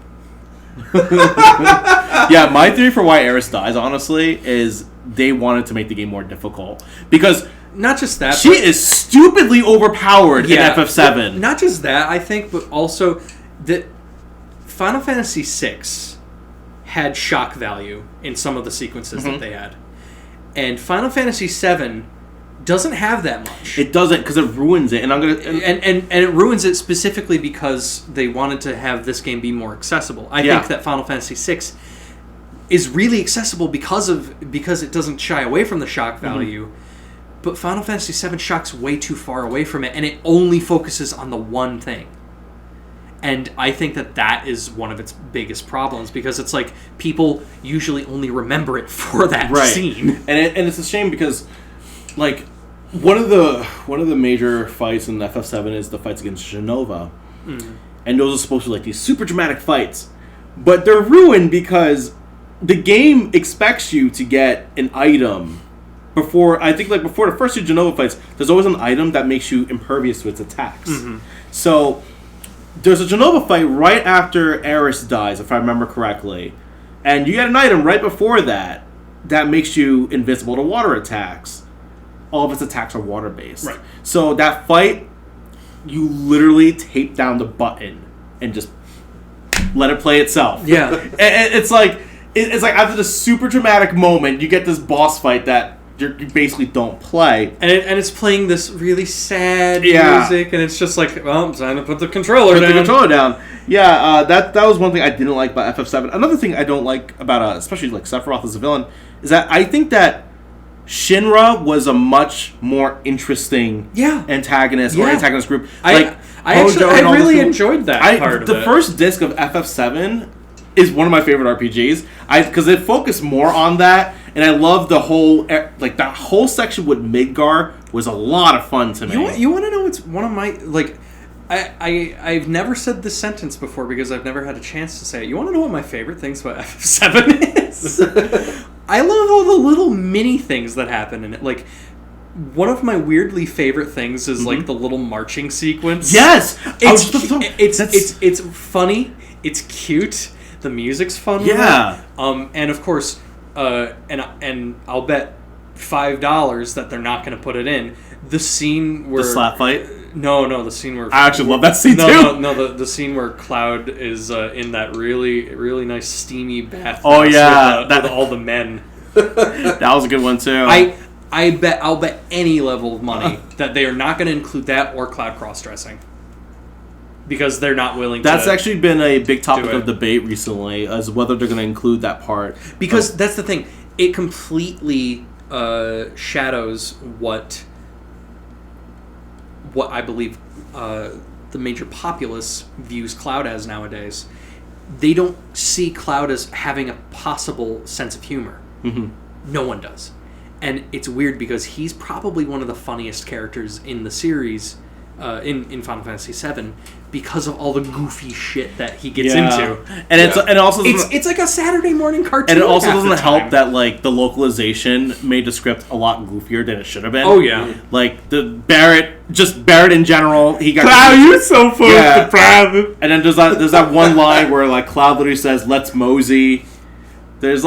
Yeah, my theory for why Eris dies, honestly, is they wanted to make the game more difficult because Not just that. she is stupidly overpowered in FF7. Not just that, I think, but also that Final Fantasy VI had shock value in some of the sequences that they had. And Final Fantasy VII doesn't have that much. It doesn't, because it ruins it, and I'm gonna. And it ruins it specifically because they wanted to have this game be more accessible. I think that Final Fantasy VI is really accessible because it doesn't shy away from the shock value. But Final Fantasy VII shocks way too far away from it, and it only focuses on the one thing. And I think that is one of its biggest problems, because it's like people usually only remember it for that scene. And it's a shame because, like, one of the major fights in FF7 is the fights against Genova, and those are supposed to be like these super dramatic fights, but they're ruined because the game expects you to get an item before. I think before the first two Genova fights, there's always an item that makes you impervious to its attacks. So there's a Genova fight right after Eris dies, if I remember correctly, and you get an item right before that makes you invincible to water attacks. All of its attacks are water-based. Right. So that fight, you literally tape down the button and just let it play itself. Yeah. And it's like after this super dramatic moment, you get this boss fight that you basically don't play. And it's playing this really sad Yeah. music, and it's just like, well, it's time to put the controller down. Yeah, that was one thing I didn't like about FF7. Another thing I don't like about, especially like Sephiroth as a villain, is that I think that Shinra was a much more interesting antagonist or antagonist group. I really enjoyed that part of it. The first disc of FF7 is one of my favorite RPGs. Because it focused more on that, and I love the whole that whole section with Midgar was a lot of fun to me. You want to know what's one of my I've never said this sentence before because I've never had a chance to say it. You want to know what my favorite things about FF7 is? I love all the little mini things that happen in it. Like, one of my weirdly favorite things is like the little marching sequence. Yes, it's funny. It's cute. The music's fun. Yeah. And of course, and I'll bet $5 that they're not going to put it in. The scene where the slap fight. No, the scene where I actually love that scene too. No, the scene where Cloud is in that really, really nice steamy bath. Oh yeah, with all the men. That was a good one too. I'll bet any level of money that they are not going to include that or Cloud cross-dressing, because they're not willing. That's actually been a big topic of debate recently, as whether they're going to include that part. Because that's the thing; it completely shadows what I believe the major populace views Cloud as nowadays. They don't see Cloud as having a possible sense of humor. No one does. And it's weird because he's probably one of the funniest characters in the series, in Final Fantasy VII, because of all the goofy shit that he gets into. And it also it's like a Saturday morning cartoon. And it also doesn't help that like the localization made the script a lot goofier than it should have been. Oh yeah, like the Barrett in general. He got Cloud, you're so full of private. And then there's that one line where like Cloud literally says, "Let's mosey." There's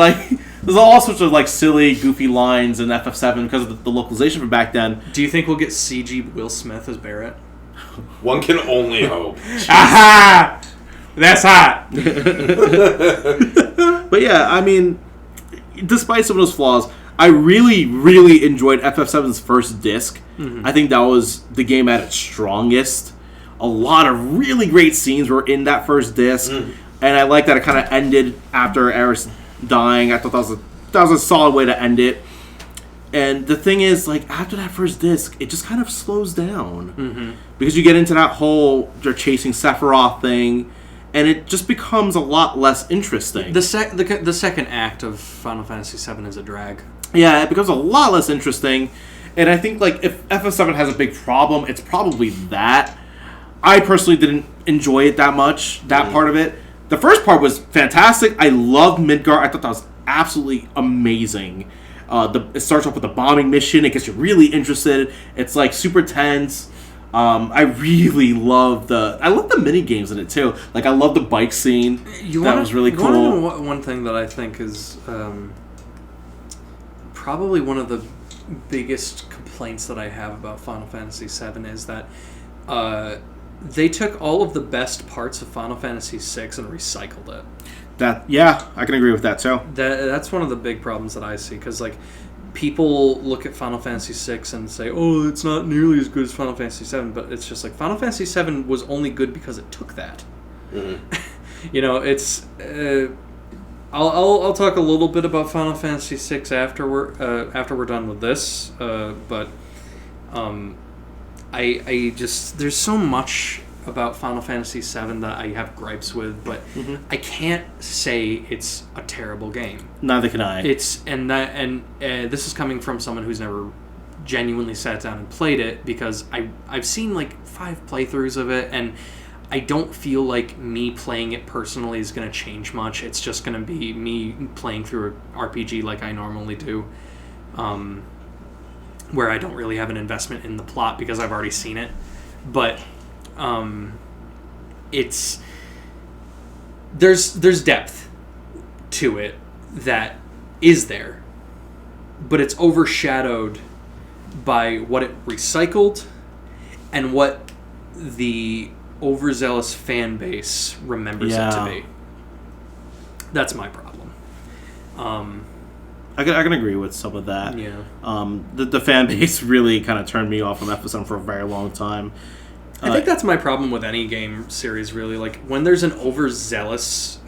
all sorts of like silly, goofy lines in FF7 because of the localization from back then. Do you think we'll get CG Will Smith as Barrett? One can only hope. Aha! That's hot! But yeah, I mean, despite some of those flaws, I really, really enjoyed FF7's first disc. I think that was the game at its strongest. A lot of really great scenes were in that first disc. and I like that it kind of ended after Aerith's dying. I thought that was a solid way to end it. And the thing is, like, after that first disc, it just kind of slows down. Because you get into that whole you're chasing Sephiroth thing, and it just becomes a lot less interesting. The second act of Final Fantasy VII is a drag. Yeah, it becomes a lot less interesting. And I think, like, if FF7 has a big problem, it's probably that. I personally didn't enjoy it that much, that part of it. The first part was fantastic. I loved Midgar. I thought that was absolutely amazing. It starts off with a bombing mission. It gets you really interested. It's, like, super tense. I really love the mini games in it too. Like, I love the bike scene. That was really cool. You want to know one thing that I think is probably one of the biggest complaints that I have about Final Fantasy VII is that they took all of the best parts of Final Fantasy VI and recycled it. I can agree with that too. That's one of the big problems that I see, because, like, people look at Final Fantasy VI and say, oh, it's not nearly as good as Final Fantasy VII, but it's just like, Final Fantasy VII was only good because it took that. You know, it's... I'll talk a little bit about Final Fantasy VI after we're done with this, but I just... There's so much about Final Fantasy VII that I have gripes with, but I can't say it's a terrible game. Neither can I. This is coming from someone who's never genuinely sat down and played it, because I've seen like 5 playthroughs of it, and I don't feel like me playing it personally is going to change much. It's just going to be me playing through an RPG like I normally do, where I don't really have an investment in the plot because I've already seen it. But there's depth to it that is there, but it's overshadowed by what it recycled and what the overzealous fan base remembers it to be. That's my problem. I can agree with some of that. Yeah. The fan base really kind of turned me off from FSM for a very long time. I think that's my problem with any game series, really. Like, when there's an overzealous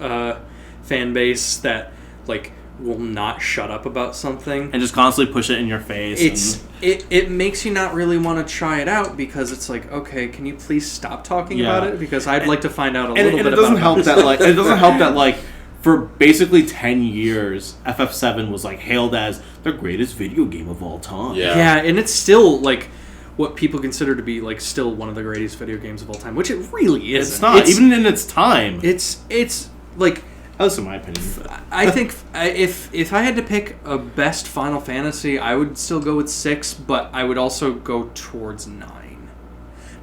fan base that, like, will not shut up about something and just constantly push it in your face. It makes you not really want to try it out, because it's like, okay, can you please stop talking about it? Because I'd like to find out a little bit about it. It doesn't help that, like, for basically 10 years, FF7 was, like, hailed as the greatest video game of all time. Yeah, and it's still, like, what people consider to be, like, still one of the greatest video games of all time, which it really is. It's not, even in its time. It's like... That's in my opinion. I think if I had to pick a best Final Fantasy, I would still go with 6, but I would also go towards 9.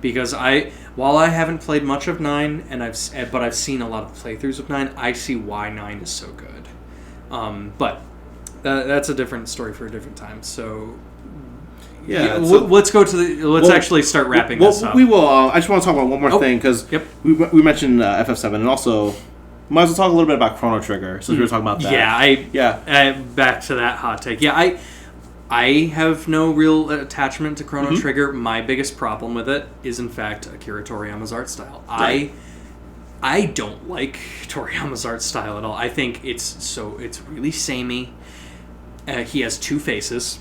Because while I haven't played much of 9, but I've seen a lot of playthroughs of 9, I see why 9 is so good. But that's a different story for a different time. So... Yeah, let's go to let's actually start wrapping this up. We will. I just want to talk about one more thing, because we mentioned FF7, and also might as well talk a little bit about Chrono Trigger, since we were talking about that. Back to that hot take. Yeah, I have no real attachment to Chrono Trigger. My biggest problem with it is, in fact, Akira Toriyama's art style. Right. I don't like Toriyama's art style at all. I think it's really samey. He has 2 faces.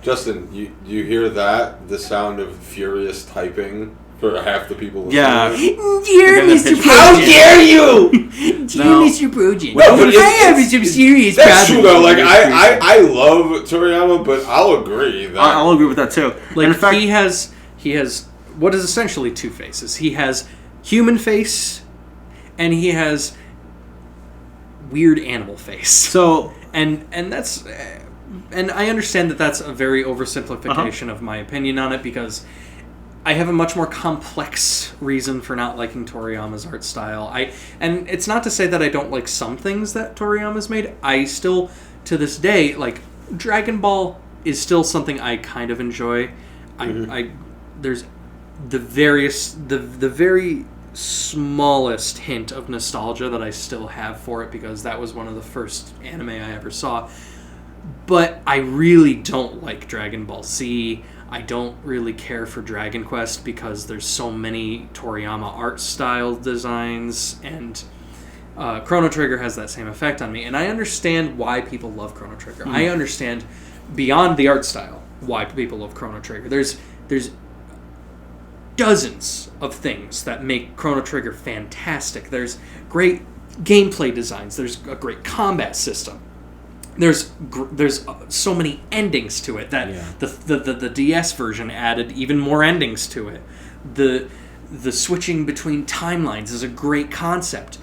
Justin, you hear that? The sound of furious typing for half the people listening. Yeah. Dear Mr. Progen. How dare you! Dear Mr. Progen. Well, but I have some serious that's problems. True though. Like I love Toriyama, but I'll agree that I'll agree with that too. Like, in fact, he has what is essentially 2 faces. He has human face, and he has weird animal face. So. And that's, and I understand that that's a very oversimplification of my opinion on it, because I have a much more complex reason for not liking Toriyama's art style. And it's not to say that I don't like some things that Toriyama's made. I still, to this day, like, Dragon Ball is still something I kind of enjoy. There's the very smallest hint of nostalgia that I still have for it, because that was one of the first anime I ever saw. But I really don't like Dragon Ball Z. I don't really care for Dragon Quest, because there's so many Toriyama art style designs, and Chrono Trigger has that same effect on me, and I understand why people love Chrono Trigger. I understand beyond the art style why people love Chrono Trigger. There's dozens of things that make Chrono Trigger fantastic. There's great gameplay designs. There's a great combat system. There's so many endings to it that the DS version added even more endings to it. The switching between timelines is a great concept.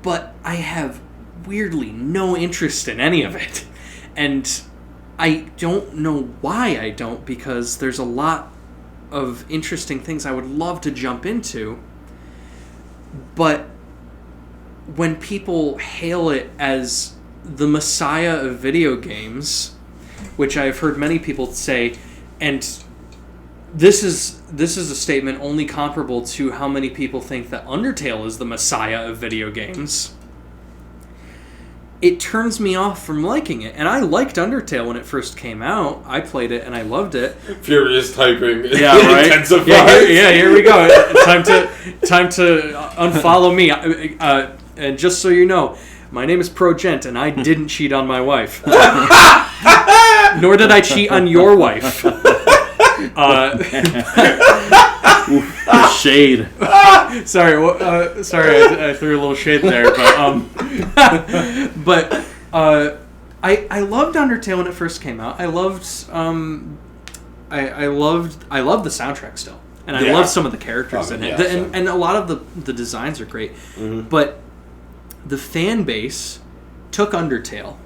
But I have weirdly no interest in any of it. And I don't know why I don't, because there's a lot of interesting things I would love to jump into. But when people hail it as the messiah of video games, which I've heard many people say, and this is a statement only comparable to how many people think that Undertale is the messiah of video games. It turns me off from liking it. And I liked Undertale when it first came out. I played it and I loved it. Furious typing. Yeah, right? Intensifies. Here we go. Time to unfollow me. And just so you know, my name is Gent, and I didn't cheat on my wife. Nor did I cheat on your wife. The shade. Sorry, I threw a little shade there, but I loved Undertale when it first came out. I loved the soundtrack still, and I love some of the characters in it, and a lot of the designs are great. Mm-hmm. But the fan base took Undertale.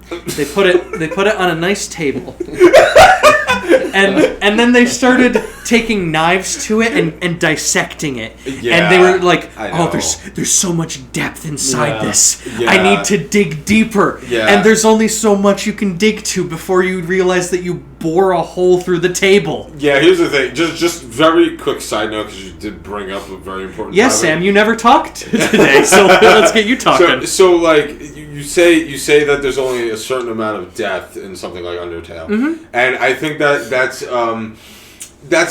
They put it on a nice table. And then they started taking knives to it and dissecting it. Yeah, and they were like, oh, there's so much depth inside this. Yeah. I need to dig deeper. Yeah. And there's only so much you can dig to before you realize that you bore a hole through the table. Yeah, here's the thing. Just very quick side note, because you did bring up a very important Yes, topic. Sam, you never talked today, so let's get you talking. So like, you say that there's only a certain amount of depth in something like Undertale. Mm-hmm. And I think that's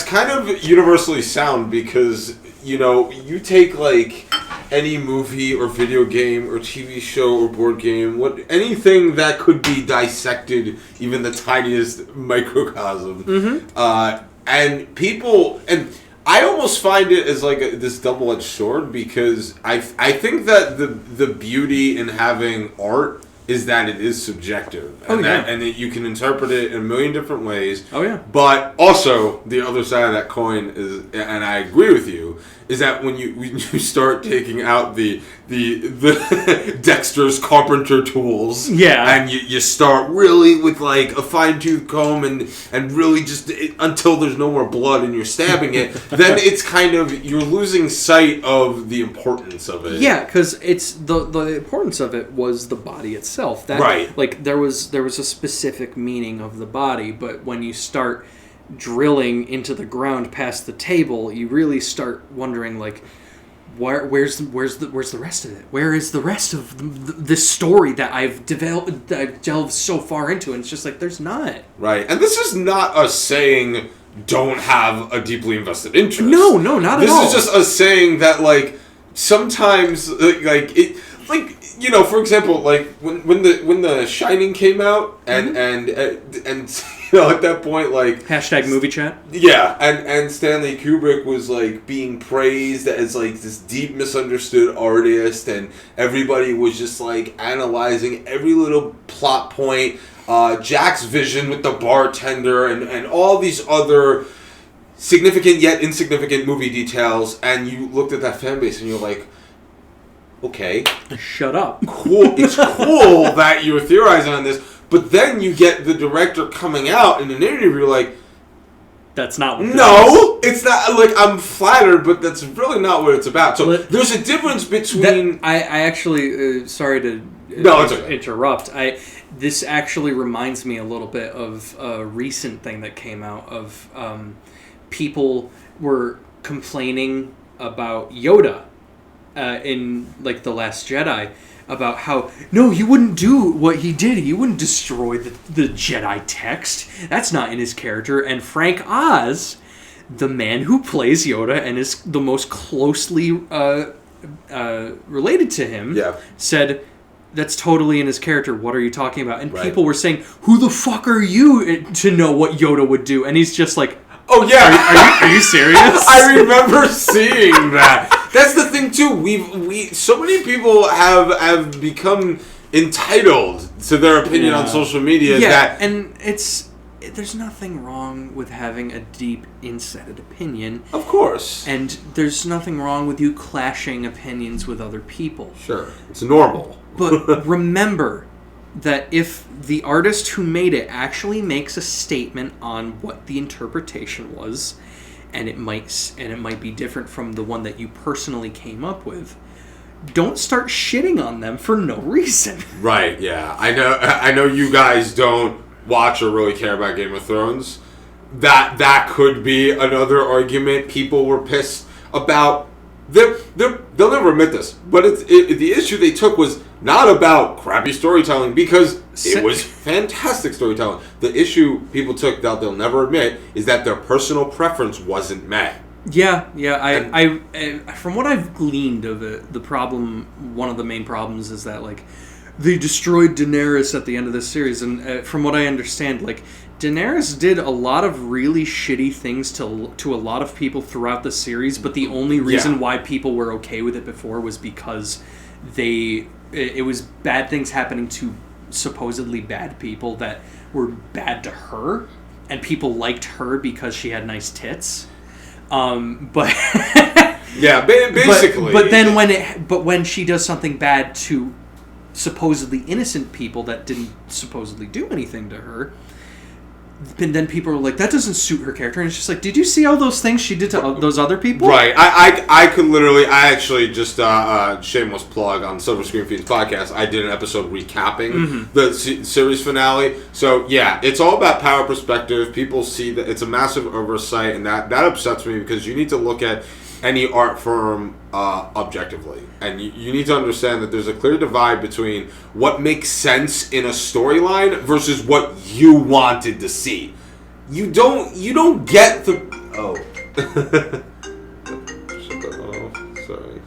kind of universally sound, because, you know, you take like any movie or video game or TV show or board game, anything that could be dissected, even the tiniest microcosm, mm-hmm. And people, and I almost find it as like this double-edged sword, because I think that the beauty in having art is that it is subjective, and that you can interpret it in a million different ways. Oh yeah. But also the other side of that coin is, and I agree with you, is that when you start taking out the Dexter's carpenter tools, and you start really with like a fine-tooth comb and really just until there's no more blood and you're stabbing it, then it's kind of, you're losing sight of the importance of it. Yeah, because it's the importance of it was the body itself. Right. Like there was a specific meaning of the body, but when you start drilling into the ground past the table, you really start wondering, like, where's the rest of it? Where is the rest of this story that I've developed, that I've delved so far into? And it's just like, there's not. Right. And this is not us saying don't have a deeply invested interest. No, not at all. This is just us saying that, like, sometimes, like it, like, you know, for example, like when the Shining came out, and mm-hmm. and you know, at that point, like, hashtag movie chat. Yeah, and Stanley Kubrick was like being praised as like this deep misunderstood artist, and everybody was just like analyzing every little plot point, Jack's vision with the bartender, and all these other significant yet insignificant movie details, and you looked at that fan base and you're like, okay, shut up. Cool. It's cool that you're theorizing on this, but then you get the director coming out in an interview like, that's not what it's not. Like, I'm flattered, but that's really not what it's about. So there's a difference between... I actually, sorry to interrupt. This actually reminds me a little bit of a recent thing that came out of people were complaining about Yoda in like The Last Jedi, about how, no, you wouldn't do what he did. You wouldn't destroy the Jedi text. That's not in his character. And Frank Oz, the man who plays Yoda and is the most closely related to him said, "That's totally in his character. What are you talking about?" And people were saying, "Who the fuck are you to know what Yoda would do?" And he's just like, "Oh yeah, are you serious?" I remember seeing that. That's the thing too. We so many people have become entitled to their opinion on social media. And there's nothing wrong with having a deep, insetted opinion. Of course. And there's nothing wrong with you clashing opinions with other people. Sure. It's normal. But remember that if the artist who made it actually makes a statement on what the interpretation was, and it might be different from the one that you personally came up with, don't start shitting on them for no reason. Right, yeah. I know you guys don't watch or really care about Game of Thrones. That could be another argument. People were pissed about. They'll never admit this, but the issue they took was not about crappy storytelling, because it was fantastic storytelling. The issue people took that they'll never admit is that their personal preference wasn't met. Yeah. I from what I've gleaned of it, one of the main problems is that like they destroyed Daenerys at the end of this series, and from what I understand, like Daenerys did a lot of really shitty things to a lot of people throughout the series, but the only reason why people were okay with it before was because it was bad things happening to supposedly bad people that were bad to her, and people liked her because she had nice tits. But yeah, basically. But then when she does something bad to supposedly innocent people that didn't supposedly do anything to her, and then people are like, that doesn't suit her character. And it's just like, did you see all those things she did to those other people? Right. I actually just shameless plug on Silver Screen Fiends podcast. I did an episode recapping the series finale. So yeah, it's all about power perspective. People see that it's a massive oversight, and that upsets me, because you need to look at any art form objectively, and you need to understand that there's a clear divide between what makes sense in a storyline versus what you wanted to see. You don't get the shut that off.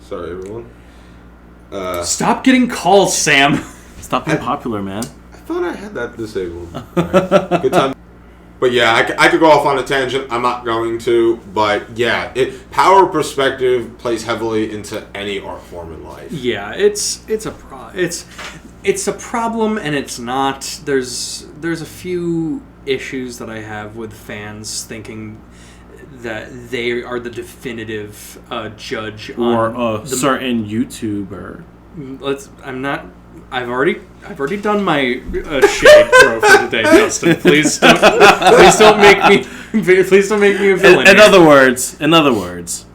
Sorry everyone. Stop getting calls, Sam. Stop being popular, man. I thought I had that disabled. Right. Good time. But yeah, I could go off on a tangent. I'm not going to. But yeah, power perspective plays heavily into any art form in life. Yeah, it's a problem, and it's not. There's a few issues that I have with fans thinking that they are the definitive judge or on certain YouTuber. I've already done my shade throw for today, Justin. Please don't make me a villain. In other words,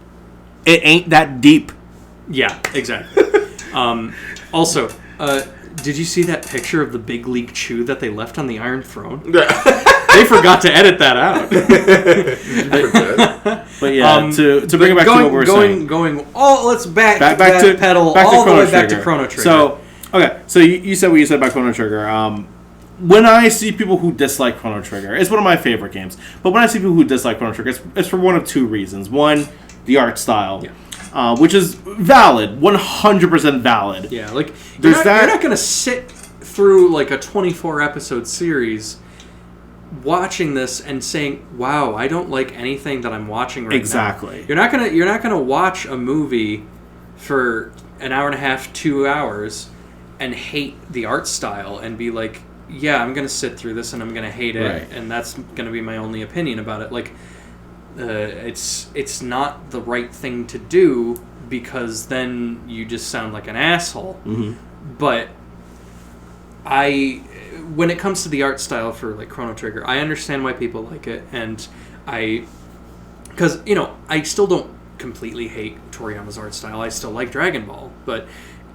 it ain't that deep. Yeah, exactly. Also, did you see that picture of the Big League Chew that they left on the Iron Throne? They forgot to edit that out. But yeah, to bring it back to what we're saying. Let's backpedal all the way back to Chrono Trigger. So you said what you said about Chrono Trigger. When I see people who dislike Chrono Trigger, it's one of my favorite games. But when I see people who dislike Chrono Trigger, it's for one of two reasons. One, the art style, which is valid, 100% valid. Yeah, like you're not going to sit through like a 24 episode series watching this and saying, "Wow, I don't like anything that I'm watching right now." Exactly. You're not gonna watch a movie for an hour and a half, 2 hours, and hate the art style and be like, yeah, I'm going to sit through this and I'm going to hate it, and that's going to be my only opinion about it. Like, it's not the right thing to do, because then you just sound like an asshole. Mm-hmm. But when it comes to the art style for like Chrono Trigger, I understand why people like it, and because I still don't completely hate Toriyama's art style. I still like Dragon Ball, but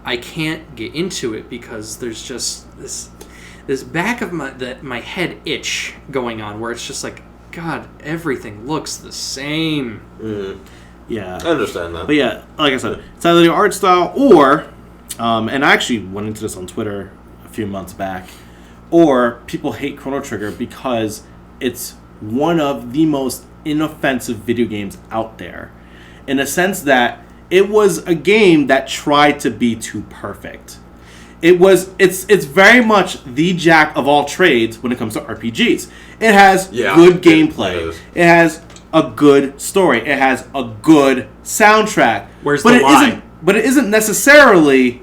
I can't get into it because there's just this back of my head itch going on where it's just like, God, everything looks the same. Mm-hmm. Yeah, I understand that. But yeah, like I said, it's either the art style or, and I actually went into this on Twitter a few months back, or people hate Chrono Trigger because it's one of the most inoffensive video games out there, in a sense that It was a game that tried to be too perfect. It's very much the jack of all trades when it comes to RPGs. It has good gameplay. It has a good story. It has a good soundtrack. Where's the line? But it isn't necessarily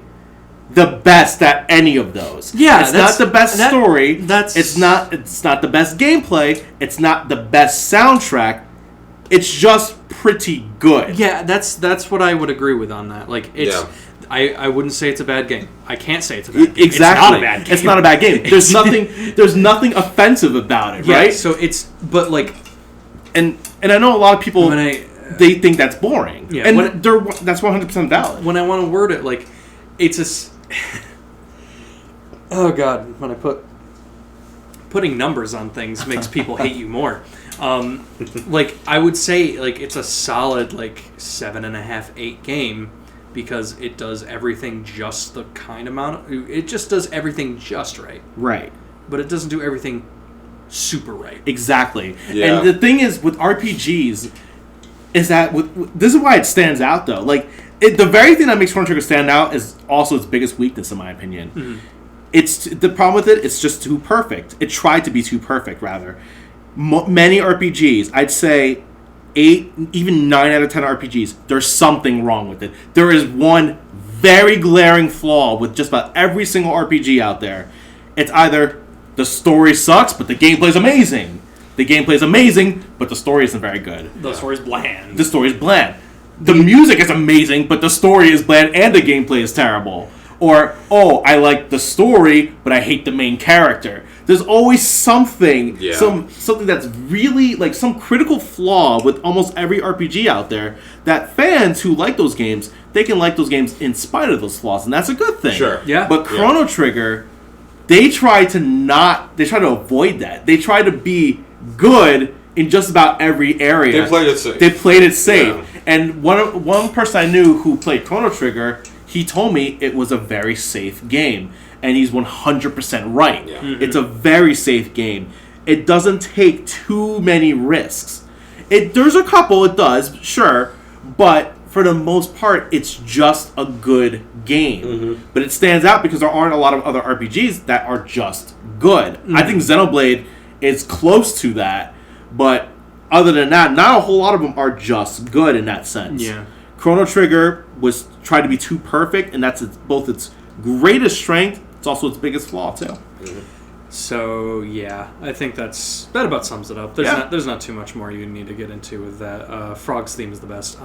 the best at any of those. Yeah, it's not the best story. It's not the best gameplay. It's not the best soundtrack. It's just pretty good. Yeah, that's what I would agree with on that. Like, it's I wouldn't say it's a bad game. I can't say it's a bad game. Exactly. It's not a bad game. It's not a bad game. There's nothing offensive about it, right? So it's but like, and I know a lot of people they think that's boring. Yeah, and that's 100% valid. When I want to word it, like, it's oh god, when I putting numbers on things makes people hate you more. Like, I would say, like, it's a solid, like, 7.5, 8 game, because it does everything just the kind amount it just does everything just right. Right. But it doesn't do everything super right. Exactly. Yeah. And the thing is, with RPGs, is that this is why it stands out, though. Like, the very thing that makes Chrono Trigger stand out is also its biggest weakness, in my opinion. Mm-hmm. It's the problem with it. It's just too perfect. It tried to be too perfect, rather. Many RPGs, I'd say 8, even 9 out of 10 RPGs, there's something wrong with it. There is one very glaring flaw with just about every single RPG out there. It's either the story sucks, but the gameplay's amazing. The gameplay's amazing, but the story isn't very good. The story's bland. The story's bland. The music is amazing, but the story is bland and the gameplay is terrible. Or, I like the story, but I hate the main character. There's always something, something that's really, like, some critical flaw with almost every RPG out there that fans who like those games, they can like those games in spite of those flaws, and that's a good thing. Sure. Yeah. But Chrono Trigger, they try to avoid that. They try to be good in just about every area. They played it safe. Yeah. And one person I knew who played Chrono Trigger, he told me it was a very safe game. And he's 100% right. Yeah. Mm-hmm. It's a very safe game. It doesn't take too many risks. There's a couple, it does, sure. But for the most part, it's just a good game. Mm-hmm. But it stands out because there aren't a lot of other RPGs that are just good. Mm-hmm. I think Xenoblade is close to that. But other than that, not a whole lot of them are just good in that sense. Yeah. Chrono Trigger was tried to be too perfect, and that's both its greatest strength. It's also its biggest flaw, too. Mm-hmm. So, yeah, I think that about sums it up. There's not too much more you need to get into with that. Frog's theme is the best.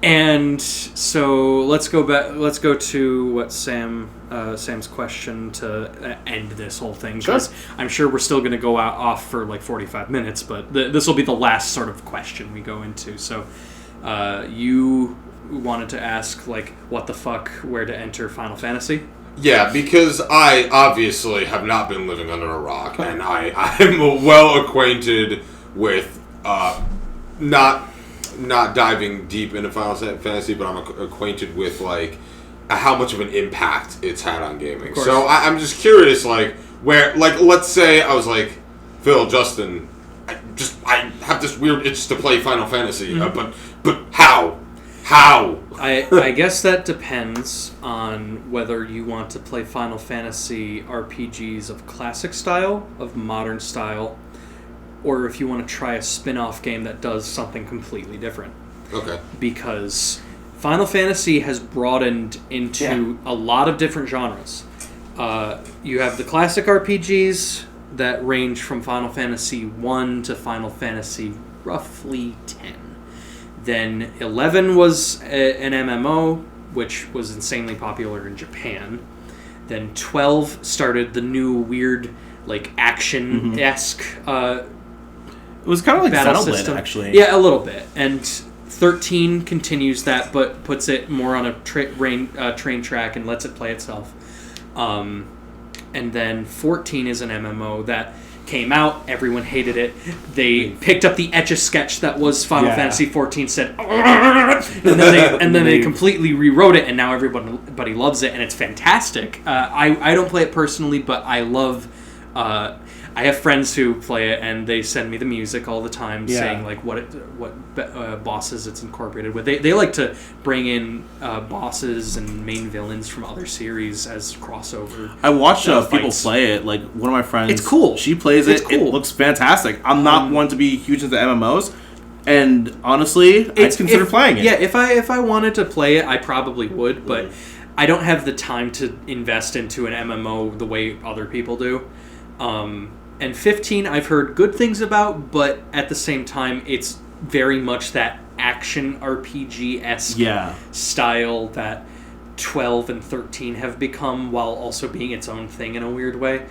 And so let's go back. Let's go to what Sam's question to end this whole thing. Because I'm sure we're still going to go off for like 45 minutes, but this will be the last sort of question we go into. So you wanted to ask, like, what the fuck, where to enter Final Fantasy? Yeah, because I obviously have not been living under a rock, and I'm well acquainted with not diving deep into Final Fantasy, but I'm acquainted with, like, how much of an impact it's had on gaming. So I'm just curious, like, where, like, let's say I was like, Phil, Justin, I have this weird itch to play Final Fantasy, but how? How? I guess that depends on whether you want to play Final Fantasy RPGs of classic style, of modern style, or if you want to try a spin-off game that does something completely different. Okay. Because Final Fantasy has broadened into a lot of different genres. You have the classic RPGs that range from Final Fantasy 1 to Final Fantasy roughly 10. Then 11 was an MMO, which was insanely popular in Japan. Then 12 started the new weird, like, action-esque it was kind of like battle Xenoblade, system. actually. Yeah, a little bit. And 13 continues that, but puts it more on a train track and lets it play itself. And then 14 is an MMO that came out, everyone hated it. They picked up the Etch-a-Sketch that was Final Fantasy 14, said, and then they completely rewrote it, and now everybody loves it, and it's fantastic. I don't play it personally, but I love. I have friends who play it, and they send me the music all the time, Yeah. saying like what bosses it's incorporated with. They like to bring in bosses and main villains from other series as crossover. I watched people fights. play it. Like one of my friends, It's cool. She plays It's it. cool. It looks fantastic. I'm not one to be huge into MMOs, and honestly, I'd consider playing it. Yeah, if I wanted to play it, I probably would, but I don't have the time to invest into an MMO the way other people do. And 15, I've heard good things about, but at the same time, it's very much that action RPG-esque style that 12 and 13 have become, while also being its own thing in a weird way.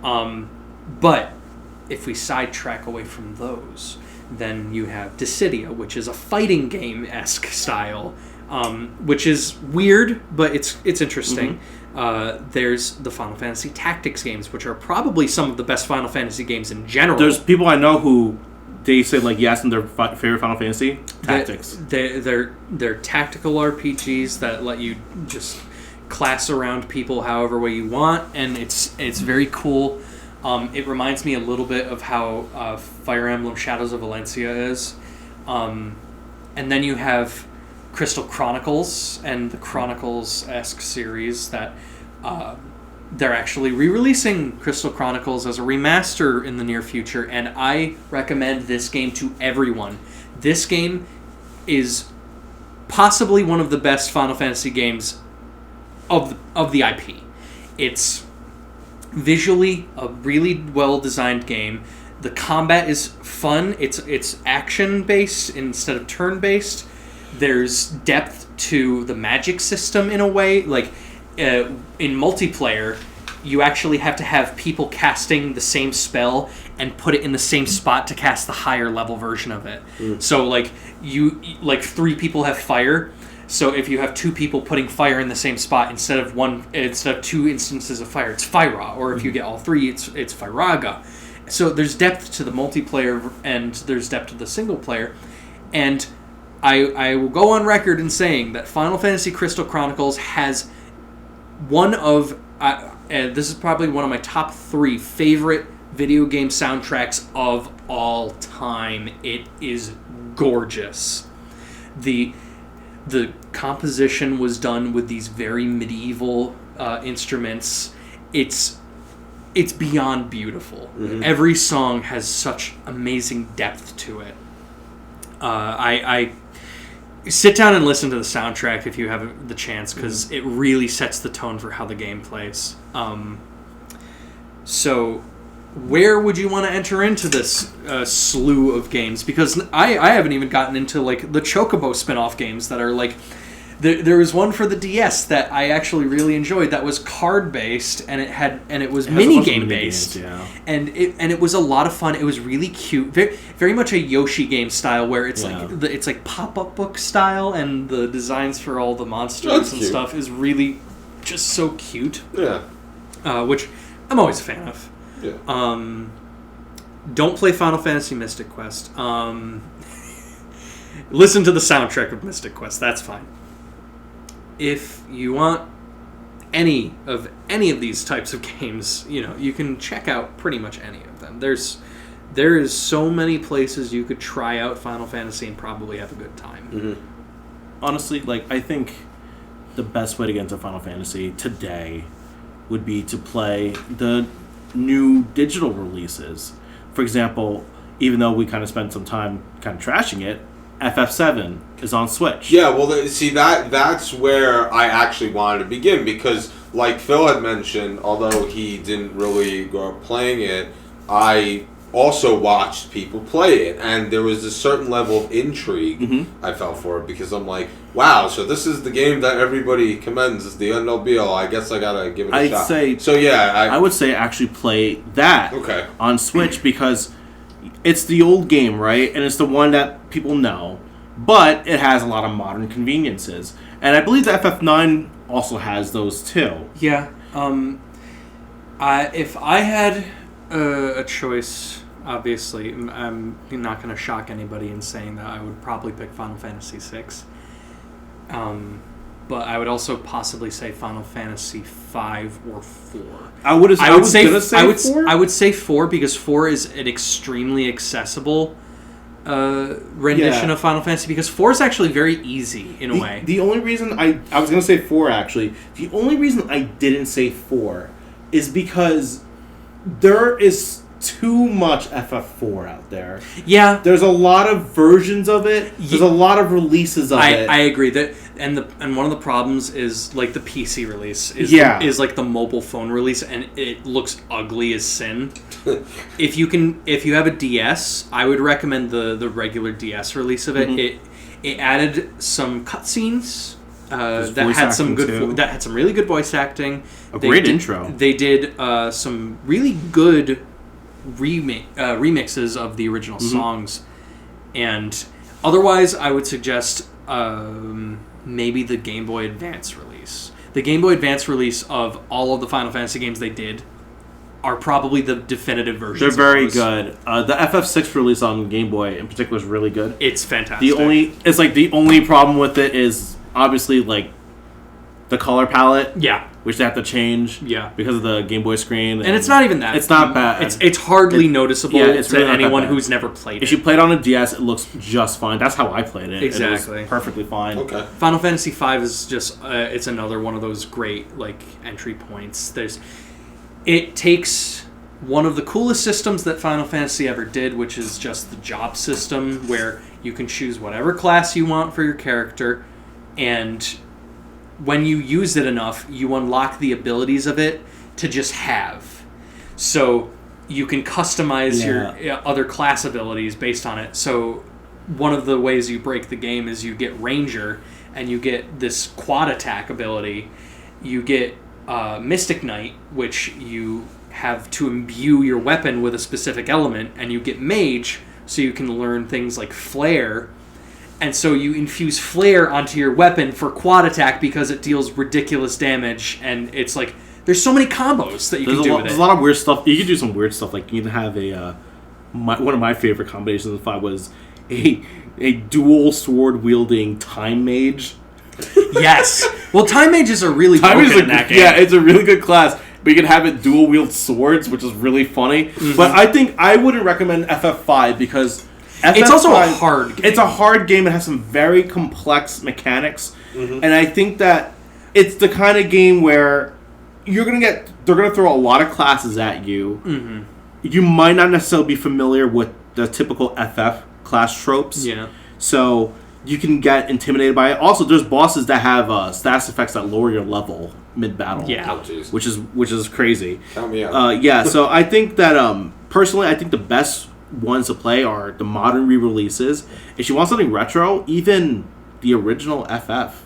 But if we sidetrack away from those, then you have Dissidia, which is a fighting game-esque style, which is weird, but it's interesting. There's the Final Fantasy Tactics games, which are probably some of the best Final Fantasy games in general. There's people I know who they say like yes in their favorite Final Fantasy Tactics. They're tactical RPGs that let you just class around people however way you want, and it's very cool. It reminds me a little bit of how Fire Emblem Shadows of Valencia is. And then you have Crystal Chronicles and the Chronicles-esque series that they're actually re-releasing Crystal Chronicles as a remaster in the near future, and I recommend this game to everyone. This game is possibly one of the best Final Fantasy games of the IP. It's visually a really well-designed game. The combat is fun. It's action-based instead of turn-based. There's depth to the magic system in a way. Like, in multiplayer, you actually have to have people casting the same spell and put it in the same spot to cast the higher level version of it. So, like, three people have fire. So if you have two people putting fire in the same spot instead of two instances of fire, it's Fyra. Or if you get all three, it's Fyraga. So there's depth to the multiplayer and there's depth to the single player. And I will go on record in saying that Final Fantasy Crystal Chronicles has one of... this is probably one of my top 3 favorite video game soundtracks of all time. It is gorgeous. The composition was done with these very medieval instruments. It's beyond beautiful. Every song has such amazing depth to it. I sit down and listen to the soundtrack if you have the chance, because it really sets the tone for how the game plays. So where would you want to enter into this slew of games? Because I haven't even gotten into like the Chocobo spin-off games that are like... There was one for the DS that I actually really enjoyed that was card-based, and it was mini-game based. Yeah. And it was a lot of fun. It was really cute. Very, very much a Yoshi game style, where it's it's like pop-up book style, and the designs for all the monsters and stuff is really just so cute. Yeah. Which I'm always a fan of. Yeah. Don't play Final Fantasy Mystic Quest. Listen to the soundtrack of Mystic Quest. That's fine. If you want any of these types of games, you can check out pretty much any of them. There is so many places you could try out Final Fantasy and probably have a good time. Honestly, like, I think the best way to get into Final Fantasy today would be to play the new digital releases. For example, even though we kind of spent some time kind of trashing it, FF7 is on Switch. Yeah, well, see, that's where I actually wanted to begin, because, like Phil had mentioned, although he didn't really grow up playing it, I also watched people play it, and there was a certain level of intrigue I felt for it, because I'm like, wow, so this is the game that everybody commends as the end-all be-all. I guess I gotta give it a shot. I would say actually play that on Switch, because it's the old game, right? And it's the one that people know, but it has a lot of modern conveniences. And I believe the FF9 also has those too. Yeah. If I had a choice, obviously, I'm not going to shock anybody in saying that I would probably pick Final Fantasy VI. but I would also possibly say Final Fantasy 5 or 4. I would say 4. I would say 4 because 4 is an extremely accessible rendition of Final Fantasy, because 4 is actually very easy in a way. The only reason I was going to say 4 actually. The only reason I didn't say 4 is because there is too much FF4 out there. Yeah, there's a lot of versions of it. There's a lot of releases of it. I agree that, and one of the problems is like the PC release is like the mobile phone release, and it looks ugly as sin. If you have a DS, I would recommend the regular DS release of it. It added some cutscenes that had some really good voice acting. Great intro. They did some really good remixes of the original songs, and otherwise I would suggest maybe the Game Boy Advance release. The Game Boy Advance release of all of the Final Fantasy games they did are probably the definitive versions. They're very good. The FF6 release on Game Boy in particular is really good. It's fantastic. The only problem with it is obviously like the color palette. Yeah. Which they have to change. Yeah. Because of the Game Boy screen. And it's not even that. It's not bad. It's hardly noticeable it's to really anyone who's never played it. If you play it on a DS, it looks just fine. That's how I played it. Exactly. It was perfectly fine. Okay. Final Fantasy V is just it's another one of those great like entry points. It takes one of the coolest systems that Final Fantasy ever did, which is just the job system, where you can choose whatever class you want for your character, and when you use it enough, you unlock the abilities of it to just have. So you can customize your other class abilities based on it. So one of the ways you break the game is you get Ranger, and you get this quad attack ability. You get Mystic Knight, which you have to imbue your weapon with a specific element, and you get Mage, so you can learn things like Flare. And so you infuse Flare onto your weapon for quad attack because it deals ridiculous damage, and it's like there's so many combos that you can do with it. There's a lot of weird stuff. You can do some weird stuff, like you can have one of my favorite combinations of 5 was a dual sword wielding Time Mage. Yes. Well, Time Mages are really broken in that game. Yeah, it's a really good class. But you can have it dual wield swords, which is really funny. Mm-hmm. But I think I wouldn't recommend FF5 because it's also a hard game. It's a hard game. It has some very complex mechanics. Mm-hmm. And I think that it's the kind of game where they're going to throw a lot of classes at you. Mm-hmm. You might not necessarily be familiar with the typical FF class tropes. Yeah. So you can get intimidated by it. Also, there's bosses that have status effects that lower your level mid-battle. Yeah. Which is crazy. Count me out. Yeah, so I think that, personally, I think the best ones to play are the modern re-releases. If you want something retro, even the original FF.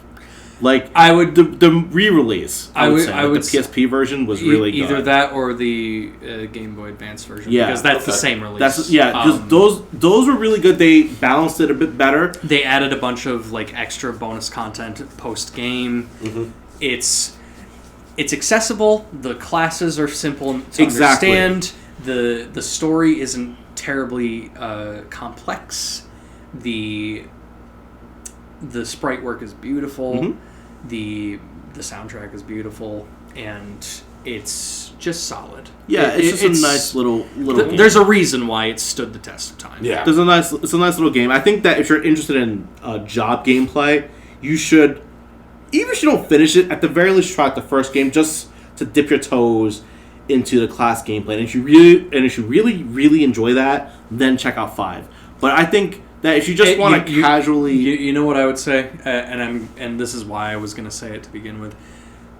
Like, the re-release, I would say. The PSP version was really good. Either that or the Game Boy Advance version. Yeah. Because that's the same release. Because those were really good. They balanced it a bit better. They added a bunch of, like, extra bonus content post-game. Mm-hmm. It's accessible. The classes are simple to understand. The story isn't terribly complex. The sprite work is beautiful. Mm-hmm. The soundtrack is beautiful, and it's just solid. Yeah, it's a nice little game. There's a reason why it stood the test of time. Yeah, it's a nice little game. I think that if you're interested in job gameplay, you should, even if you don't finish it, at the very least try out the first game just to dip your toes into the class gameplay. And if you really enjoy that, then check out 5. But I think that if you just want to casually, you know what I would say, and this is why I was going to say it to begin with.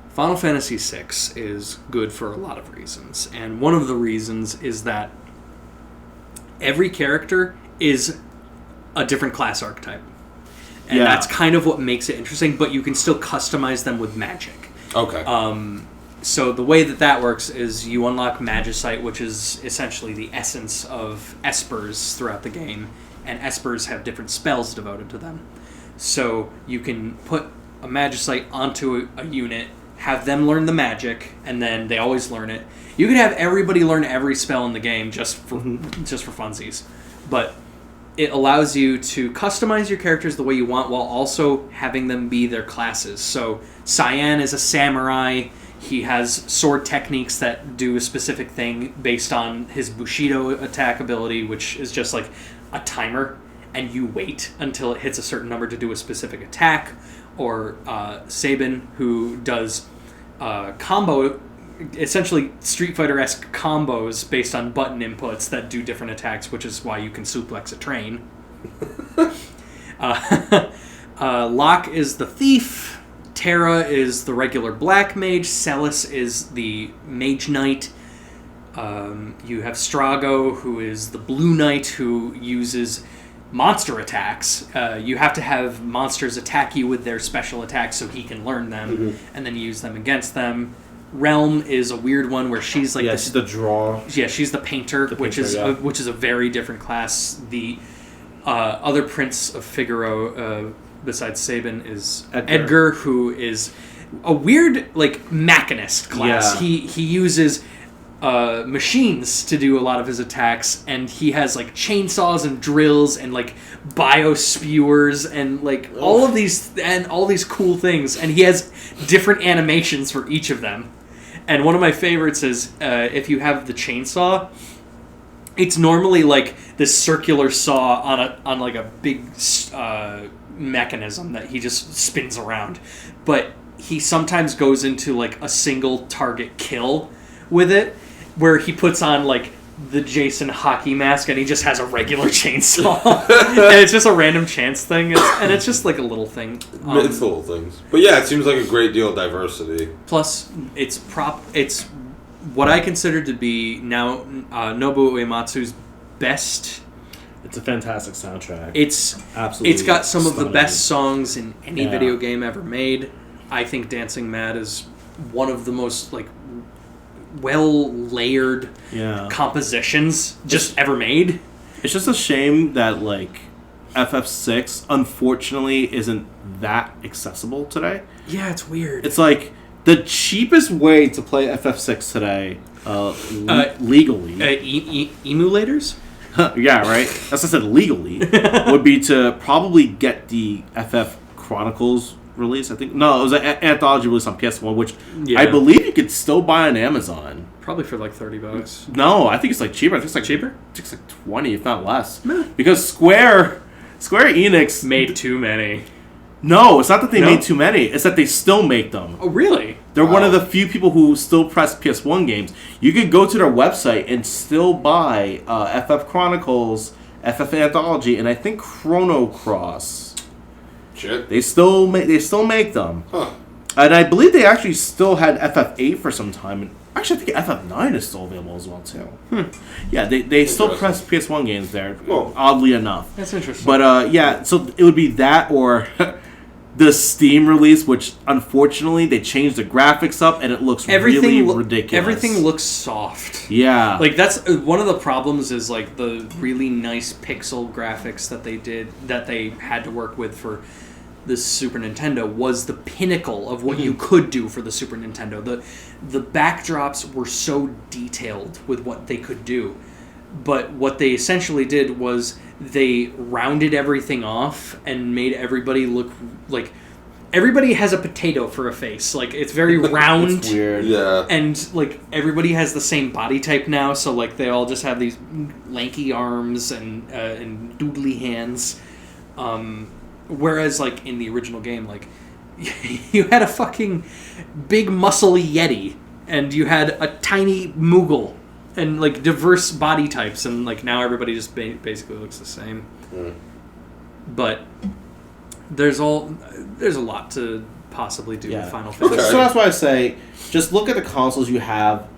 Final Fantasy VI is good for a lot of reasons, and one of the reasons is that every character is a different class archetype, and that's kind of what makes it interesting. But you can still customize them with magic. Okay. So the way that works is you unlock Magicite, which is essentially the essence of Espers throughout the game. And Espers have different spells devoted to them. So you can put a Magicite onto a unit, have them learn the magic, and then they always learn it. You can have everybody learn every spell in the game just for funsies. But it allows you to customize your characters the way you want while also having them be their classes. So Cyan is a samurai. He has sword techniques that do a specific thing based on his Bushido attack ability, which is just like a timer, and you wait until it hits a certain number to do a specific attack. Or Sabin, who does combo, essentially Street Fighter-esque combos based on button inputs that do different attacks, which is why you can suplex a train. Locke is the thief. Terra is the regular black mage. Celis is the mage knight. You have Strago, who is the blue knight, who uses monster attacks. You have to have monsters attack you with their special attacks so he can learn them and then use them against them. Realm is a weird one where she's like she's the draw. Yeah, she's the painter, which is a very different class. The other Prince of Figaro, besides Sabin, is Edgar, who is a weird like machinist class. Yeah. He uses machines to do a lot of his attacks, and he has like chainsaws and drills and like biospewers and like all of these cool things, and he has different animations for each of them. And one of my favorites is if you have the chainsaw, it's normally like this circular saw on like a big mechanism that he just spins around, but he sometimes goes into like a single target kill with it, where he puts on like the Jason hockey mask and he just has a regular chainsaw. And it's just a random chance thing, and it's just like a little thing. It's little things, but yeah, it seems like a great deal of diversity. Plus, it's what I consider to be now Nobuo Uematsu's best. It's a fantastic soundtrack. It's absolutely. It's got some stunning. of the best songs in any video game ever made. I think Dancing Mad is one of the most like well layered compositions just ever made. It's just a shame that like FF6 unfortunately isn't that accessible today. Yeah, it's weird. It's like the cheapest way to play FF6 today legally. Emulators? Yeah, right. That's what I said. Legally would be to probably get the FF Chronicles release. I think it was an anthology release on PS1, which I believe you could still buy on Amazon. Probably for like $30. No, I think it's like cheaper. I think it's like cheaper. I think it's like 20, if not less. Because Square Enix made too many. No, it's not that they made too many. It's that they still make them. Oh, really? They're one of the few people who still press PS1 games. You could go to their website and still buy FF Chronicles, FF Anthology, and I think Chrono Cross. Shit. They still make them. Huh. And I believe they actually still had FF8 for some time. And actually, I think FF9 is still available as well, too. Yeah, they still press PS1 games there, oddly enough. That's interesting. But, yeah, so it would be that or the Steam release, which, unfortunately, they changed the graphics up, and it looks really ridiculous. Everything looks soft. Yeah. Like, that's one of the problems is, like, the really nice pixel graphics that they had to work with for the Super Nintendo was the pinnacle of what you could do for the Super Nintendo. The backdrops were so detailed with what they could do. But what they essentially did was they rounded everything off and made everybody look like everybody has a potato for a face. Like, it's very round. It's weird. Yeah. And, like, everybody has the same body type now, so, like, they all just have these lanky arms and doodly hands. Whereas, like, in the original game, like, you had a fucking big muscly Yeti, and you had a tiny Moogle, and, like, diverse body types, and, like, now everybody just basically looks the same. But there's a lot to possibly do with Final Fantasy. So that's why I say, just look at the consoles you have,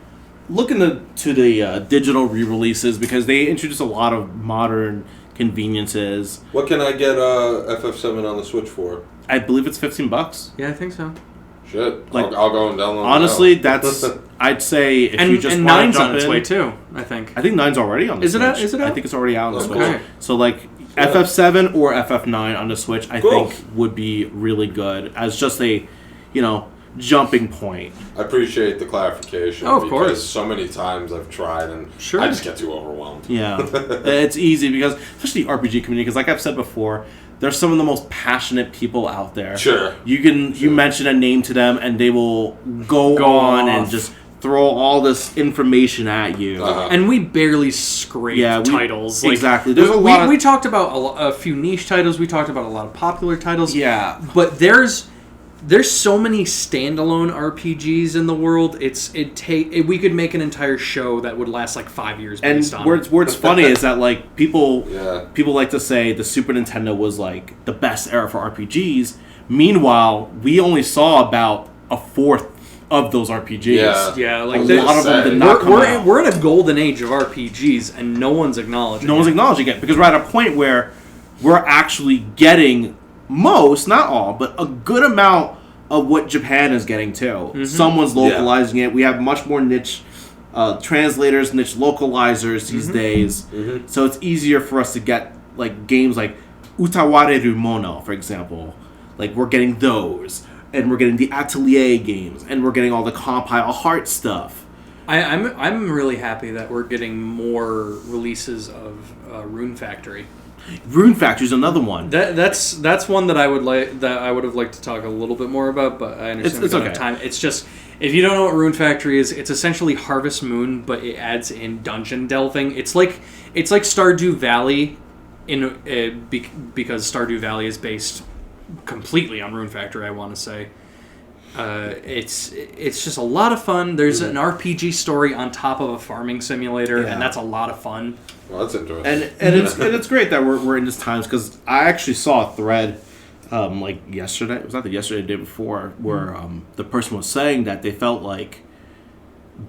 look into the digital re-releases, because they introduce a lot of modern conveniences. What can I get FF7 on the Switch for? I believe it's $15. Yeah, I think so. Shit, Like, I'll go and download. Honestly, that's I'd say if you just want to jump on its in, way too. I think 9's already on the Switch. Is it out? I think it's already out on the Okay. Switch. So like FF7 or FF9 on the Switch, I think would be really good as just a, jumping point. I appreciate the clarification. Oh, of because course. so many times I've tried and Sure. I just get too overwhelmed. Yeah, it's easy because, especially the RPG community, because like I've said before, they're some of the most passionate people out there. Sure. You mention a name to them and they will go on off. and just throw all this information at you. And we barely scrape titles. Exactly. There's a lot we talked about a few niche titles. We talked about a lot of popular titles. Yeah. But there's so many standalone RPGs in the world. We could make an entire show that would last like 5 years based on it. What's funny is that like people Yeah. like to say the Super Nintendo was like the best era for RPGs. Meanwhile, we only saw about a fourth of those RPGs. Yeah, like a there's- lot of them did not come out. we're in a golden age of RPGs, and no one's acknowledging No it. one's acknowledging it because we're at a point where we're actually getting most, not all, but a good amount of what Japan is getting too. Mm-hmm. Someone's localizing it. We have much more niche translators, niche localizers these days. Mm-hmm. So it's easier for us to get like games like Utaware Rumono, for example. Like we're getting those. And we're getting the Atelier games, and we're getting all the Compile Heart stuff. I'm really happy that we're getting more releases of Rune Factory. Rune Factory is another one. That's one that I would have liked to talk a little bit more about, but I understand It's we don't have okay. time. It's just, if you don't know what Rune Factory is, it's essentially Harvest Moon, but it adds in dungeon delving. It's like Stardew Valley, because Stardew Valley is based completely on Rune Factory, I want to say. It's just a lot of fun. There's an RPG story on top of a farming simulator, and that's a lot of fun. Well, that's interesting. And it's great that we're in this times, because I actually saw a thread like yesterday. It was not the yesterday, the day before, where the person was saying that they felt like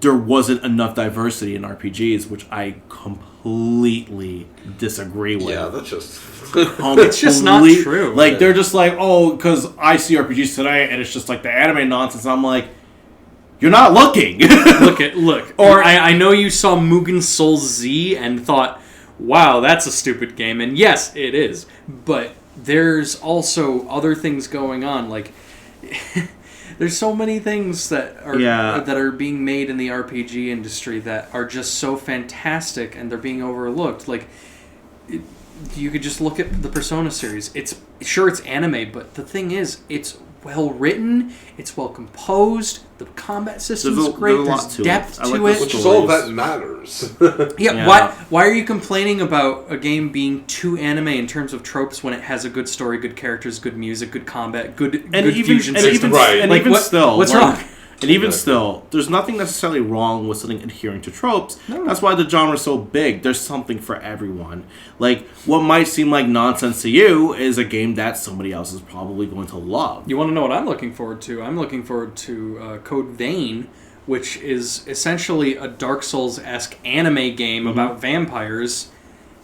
there wasn't enough diversity in RPGs, which I completely disagree with. Yeah, that's just... It's just not true. Like, they're just like, oh, because I see RPGs today, and it's just like the anime nonsense. I'm like, you're not looking. Look. Or I know you saw Mugen Soul Z and thought, wow, that's a stupid game. And yes, it is. But there's also other things going on. Like... There's so many things that are being made in the RPG industry that are just so fantastic, and they're being overlooked. Like, you could just look at the Persona series. It's anime, but the thing is, it's well written, it's well composed, the combat system's great, there's depth to it. Which is all that matters. Yeah. Why are you complaining about a game being too anime in terms of tropes when it has a good story, good characters, good music, good combat, good fusion system? What's wrong? And even still, there's nothing necessarily wrong with something adhering to tropes. No. That's why the genre's so big. There's something for everyone. Like, what might seem like nonsense to you is a game that somebody else is probably going to love. You want to know what I'm looking forward to? I'm looking forward to Code Vein, which is essentially a Dark Souls-esque anime game about vampires.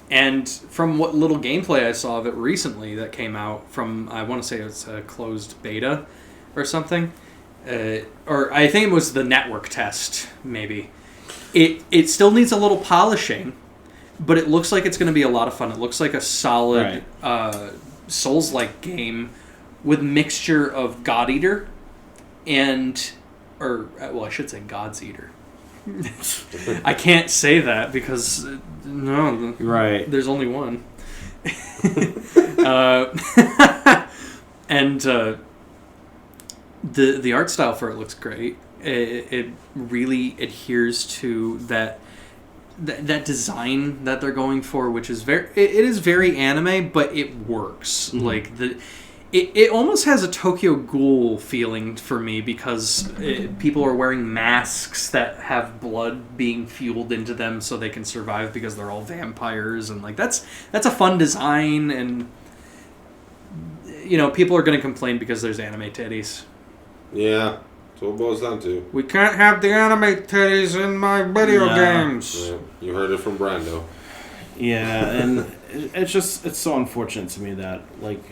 And from what little gameplay I saw of it recently that came out from, I want to say it's a closed beta or something, or I think it was the network test, maybe. It still needs a little polishing, but it looks like it's going to be a lot of fun. It looks like a solid Souls-like game with mixture of God Eater I should say God's Eater. I can't say that because there's only one. And the art style for it looks great. It really adheres to that design that they're going for, which is it is very anime, but it works. Mm-hmm. Like it almost has a Tokyo Ghoul feeling for me, because people are wearing masks that have blood being fueled into them so they can survive because they're all vampires, and like that's a fun design. And people are going to complain because there's anime titties. Yeah, that's what it boils down to. We can't have the anime titties in my video games. Yeah, you heard it from Brando. Yeah, and it's so unfortunate to me that, like,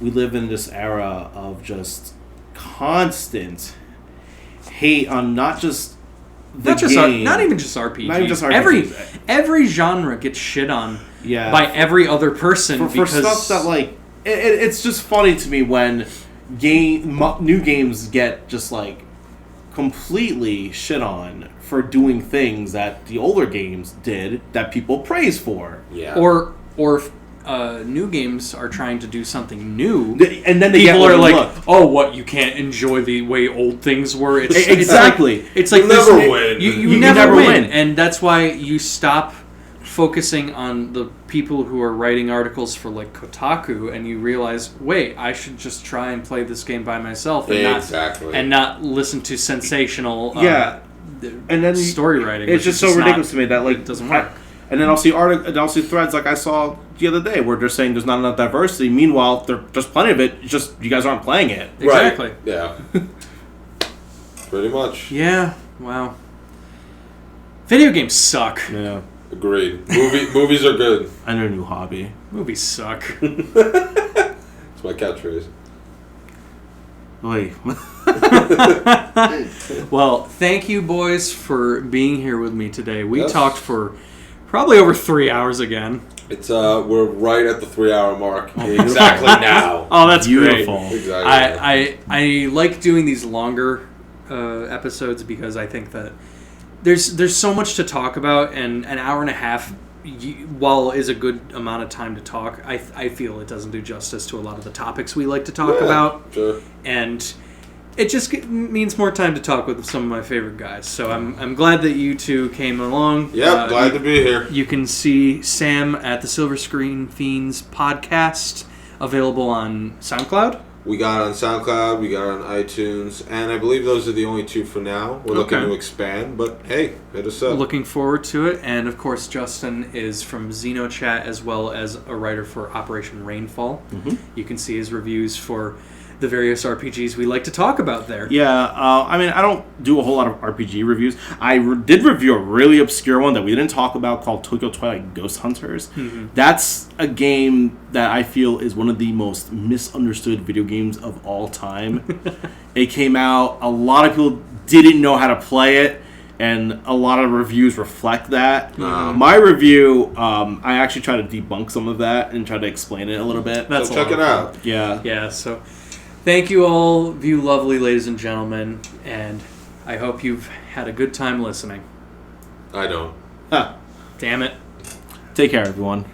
we live in this era of just constant hate on not just the game. Not even just RPGs. Not even just RPGs. Every genre gets shit on by every other person for stuff that, like, it's just funny to me when new games get just like completely shit on for doing things that the older games did that people praise for. Yeah. Or new games are trying to do something new, And then they people get are like, overlooked. "Oh, what? You can't enjoy the way old things were." Exactly. It's like You this- never win. You never win, and that's why you stop focusing on the people who are writing articles for like Kotaku, and you realize, wait, I should just try and play this game by myself, and not listen to sensational And then story writing. It's just so ridiculous to me that like it doesn't work. And then I'll see threads like I saw the other day where they're saying there's not enough diversity. Meanwhile, there's just plenty of it. It's just you guys aren't playing it. Exactly. Right. Yeah. Pretty much. Yeah. Wow. Video games suck. Yeah. Agreed. Movies are good. I know a new hobby. Movies suck. It's my catchphrase. Wait. Well, thank you, boys, for being here with me today. We Yes. talked for probably over 3 hours again. It's we're right at the 3-hour mark exactly now. Oh, that's Beautiful. great. Exactly. I like doing these longer episodes because I think that there's so much to talk about, and an hour and a half, while is a good amount of time to talk, I feel it doesn't do justice to a lot of the topics we like to talk about. Sure. And it just means more time to talk with some of my favorite guys. So I'm glad that you two came along. Yep, glad to be here. You can see Sam at the Silver Screen Fiends podcast, available on SoundCloud. We got it on SoundCloud, we got it on iTunes, and I believe those are the only two for now. We're looking Okay. to expand, but hey, hit us up. Looking forward to it. And of course, Justin is from XenoChat as well as a writer for Operation Rainfall. Mhm. You can see his reviews for the various RPGs we like to talk about there. Yeah, I mean, I don't do a whole lot of RPG reviews. I did review a really obscure one that we didn't talk about called Tokyo Twilight Ghost Hunters. Mm-hmm. That's a game that I feel is one of the most misunderstood video games of all time. It came out, a lot of people didn't know how to play it, and a lot of reviews reflect that. My review, I actually try to debunk some of that and try to explain it a little bit. That's So a check lot it of out. Yeah. Yeah, so thank you all, you lovely ladies and gentlemen, and I hope you've had a good time listening. I don't. Huh. Damn it. Take care, everyone.